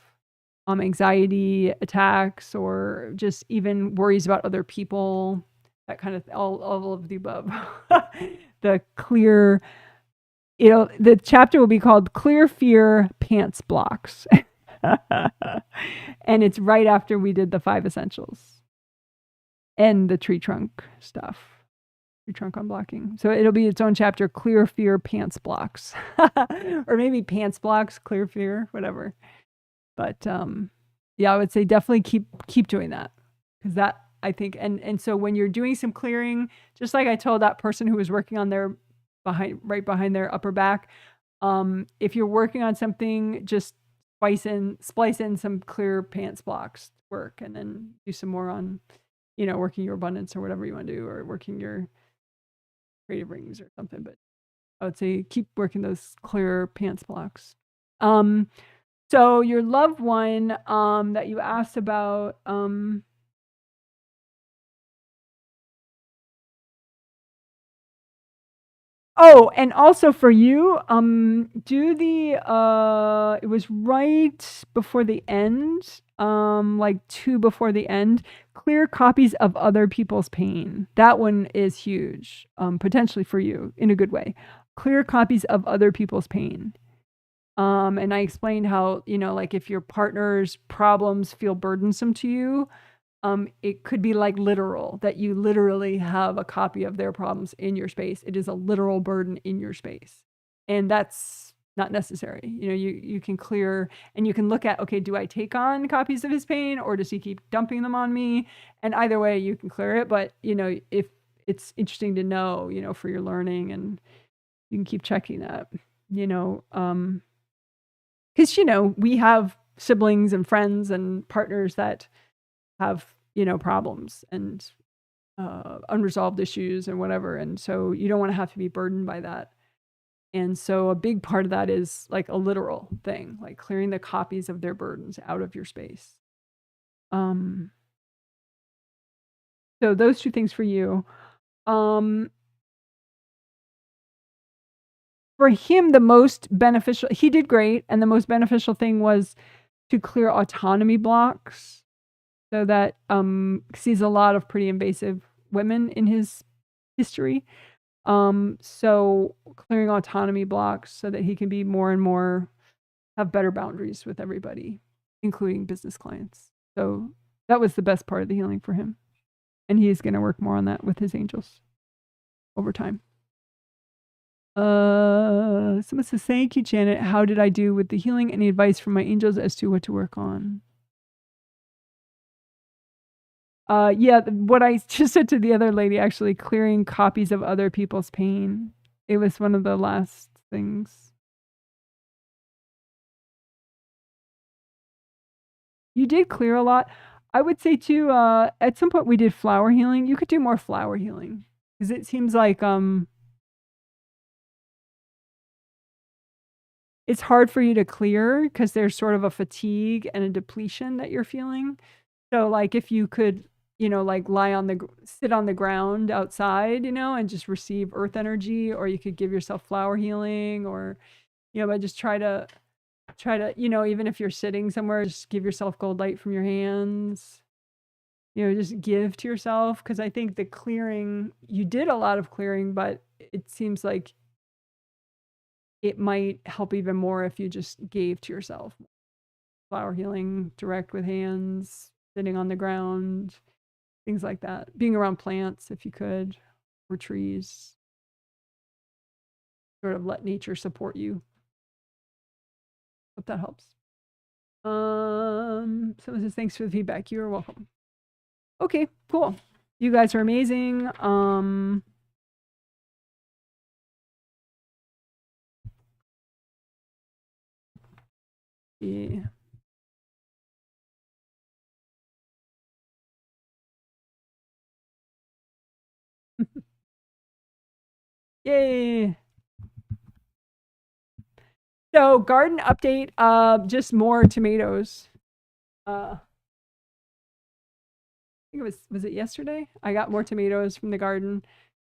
Anxiety attacks or just even worries about other people, that kind of all of the above. The clear, the chapter will be called Clear Fear Pants Blocks. And it's right after we did the 5 essentials and the tree trunk stuff. Tree trunk unblocking. So it'll be its own chapter, Clear Fear Pants Blocks. Or maybe Pants Blocks, Clear Fear, whatever. But yeah, I would say definitely keep doing that. Because that, I think, and so when you're doing some clearing, just like I told that person who was working on their right behind their upper back, if you're working on something, just splice in some clear pants blocks work, and then do some more on, working your abundance or whatever you want to do, or working your creative rings or something. But I would say keep working those clear pants blocks. So your loved one that you asked about, oh, and also for you, do the it was right before the end, like 2 before the end, clear copies of other people's pain. That one is huge, potentially for you in a good way. Clear copies of other people's pain. And I explained how, like if your partner's problems feel burdensome to you, it could be like literal, that you literally have a copy of their problems in your space. It is a literal burden in your space. And that's not necessary. You can clear, and you can look at, okay, do I take on copies of his pain, or does he keep dumping them on me? And either way you can clear it. But, if it's interesting to know, for your learning, and you can keep checking that, because, we have siblings and friends and partners that have, problems and unresolved issues and whatever. And so you don't want to have to be burdened by that. And so a big part of that is like a literal thing, like clearing the copies of their burdens out of your space. So those 2 things for you. For him, the most beneficial, he did great. And the most beneficial thing was to clear autonomy blocks. So that sees a lot of pretty invasive women in his history. So clearing autonomy blocks so that he can be more and more, have better boundaries with everybody, including business clients. So that was the best part of the healing for him. And he's going to work more on that with his angels over time. Someone says, thank you, Janet. How did I do with the healing? Any advice from my angels as to what to work on? Yeah, what I just said to the other lady, actually, clearing copies of other people's pain. It was one of the last things. You did clear a lot. I would say too, at some point we did flower healing. You could do more flower healing, because it seems like it's hard for you to clear because there's sort of a fatigue and a depletion that you're feeling. So like if you could, like sit on the ground outside, and just receive earth energy, or you could give yourself flower healing, or, but just try to, even if you're sitting somewhere, just give yourself gold light from your hands, just give to yourself. Because I think the clearing, you did a lot of clearing, but it seems like it might help even more if you just gave to yourself. Flower healing, direct with hands, sitting on the ground, things like that. Being around plants if you could, or trees. Sort of let nature support you. Hope that helps. Someone says, thanks for the feedback. You're welcome. Okay, cool. You guys are amazing. Yeah. Yay. So garden update, just more tomatoes. I think it was it yesterday? I got more tomatoes from the garden.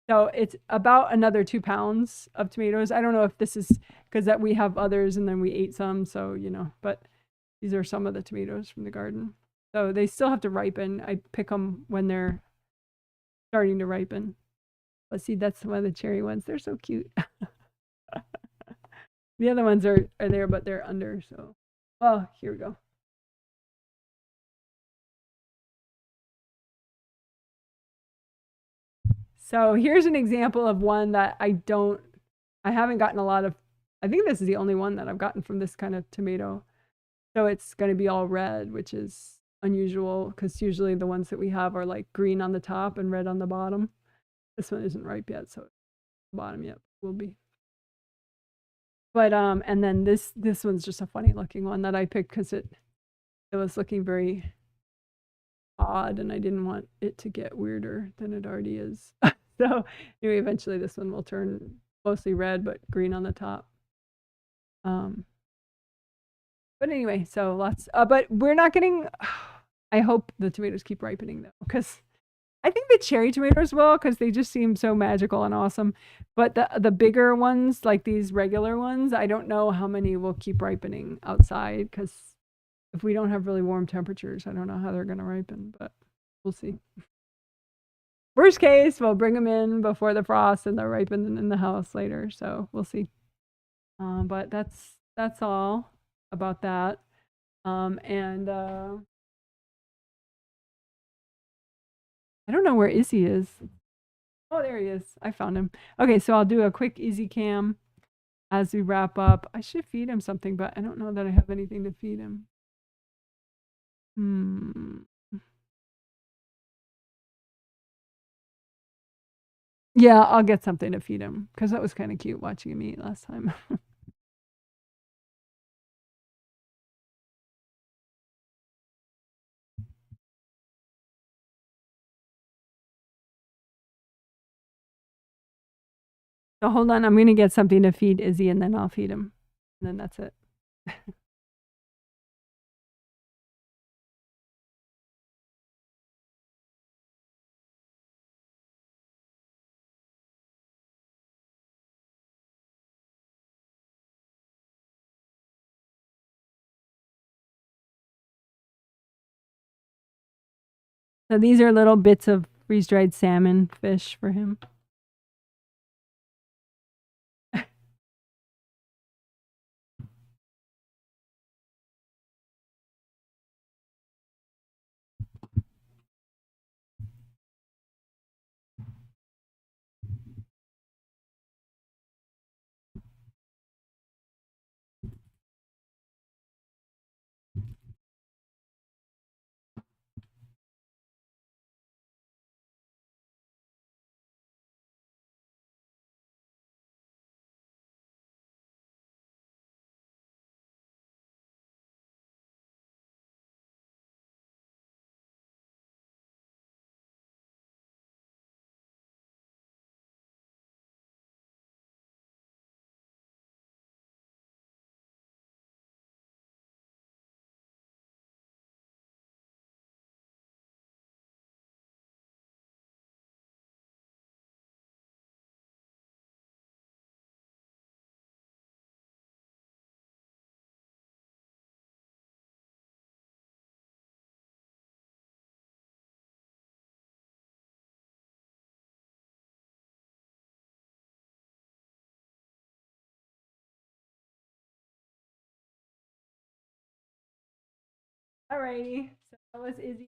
So it's about another 2 pounds of tomatoes. I don't know if this is because that we have others and then we ate some, so you know, but these are some of the tomatoes from the garden. So they still have to ripen. I pick them when they're starting to ripen. Let's see, that's one of the cherry ones. They're so cute. The other ones are there, but they're under. So, oh, here we go. So here's an example of one that I haven't gotten a lot of. I think this is the only one that I've gotten from this kind of tomato. So it's going to be all red, which is unusual because usually the ones that we have are like green on the top and red on the bottom. This one isn't ripe yet, so the bottom yet will be. But and then this one's just a funny looking one that I picked because it was looking very odd and I didn't want it to get weirder than it already is. So anyway, eventually this one will turn mostly red but green on the top. But anyway, so lots. But we're not getting. I hope the tomatoes keep ripening though, because I think the cherry tomatoes will, because they just seem so magical and awesome. But the bigger ones, like these regular ones, I don't know how many will keep ripening outside, because if we don't have really warm temperatures, I don't know how they're going to ripen. But we'll see. Worst case, we'll bring them in before the frost, and they'll ripen in the house later. So we'll see. But that's all about that. And I don't know where Izzy is. Oh, there he is. I found him. Okay, so I'll do a quick Izzy cam as we wrap up. I should feed him something, but I don't know that I have anything to feed him. Yeah, I'll get something to feed him because that was kind of cute watching him eat last time. So hold on, I'm going to get something to feed Izzy and then I'll feed him. And then that's it. So these are little bits of freeze-dried salmon fish for him. Alrighty, so that was Izzy.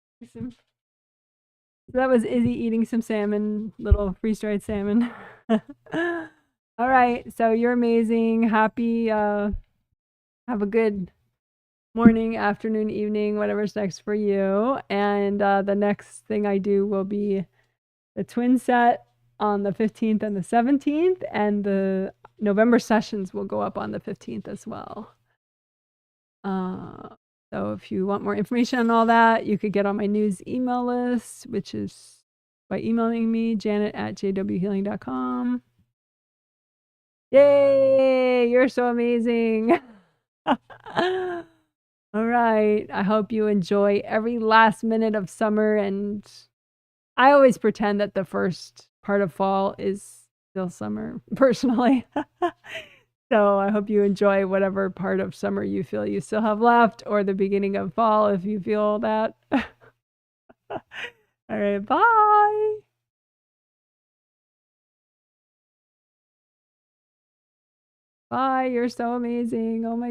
That was Izzy eating some salmon, little freeze-dried salmon. All right, so you're amazing. Happy. Have a good morning, afternoon, evening, whatever's next for you. And the next thing I do will be the twin set on the 15th and the 17th, and the November sessions will go up on the 15th as well. So if you want more information on all that, you could get on my news email list, which is by emailing me, janet@jwhealing.com. Yay! You're so amazing. All right. I hope you enjoy every last minute of summer. And I always pretend that the first part of fall is still summer, personally. So I hope you enjoy whatever part of summer you feel you still have left, or the beginning of fall if you feel that. All right. Bye. Bye. You're so amazing. Oh my God.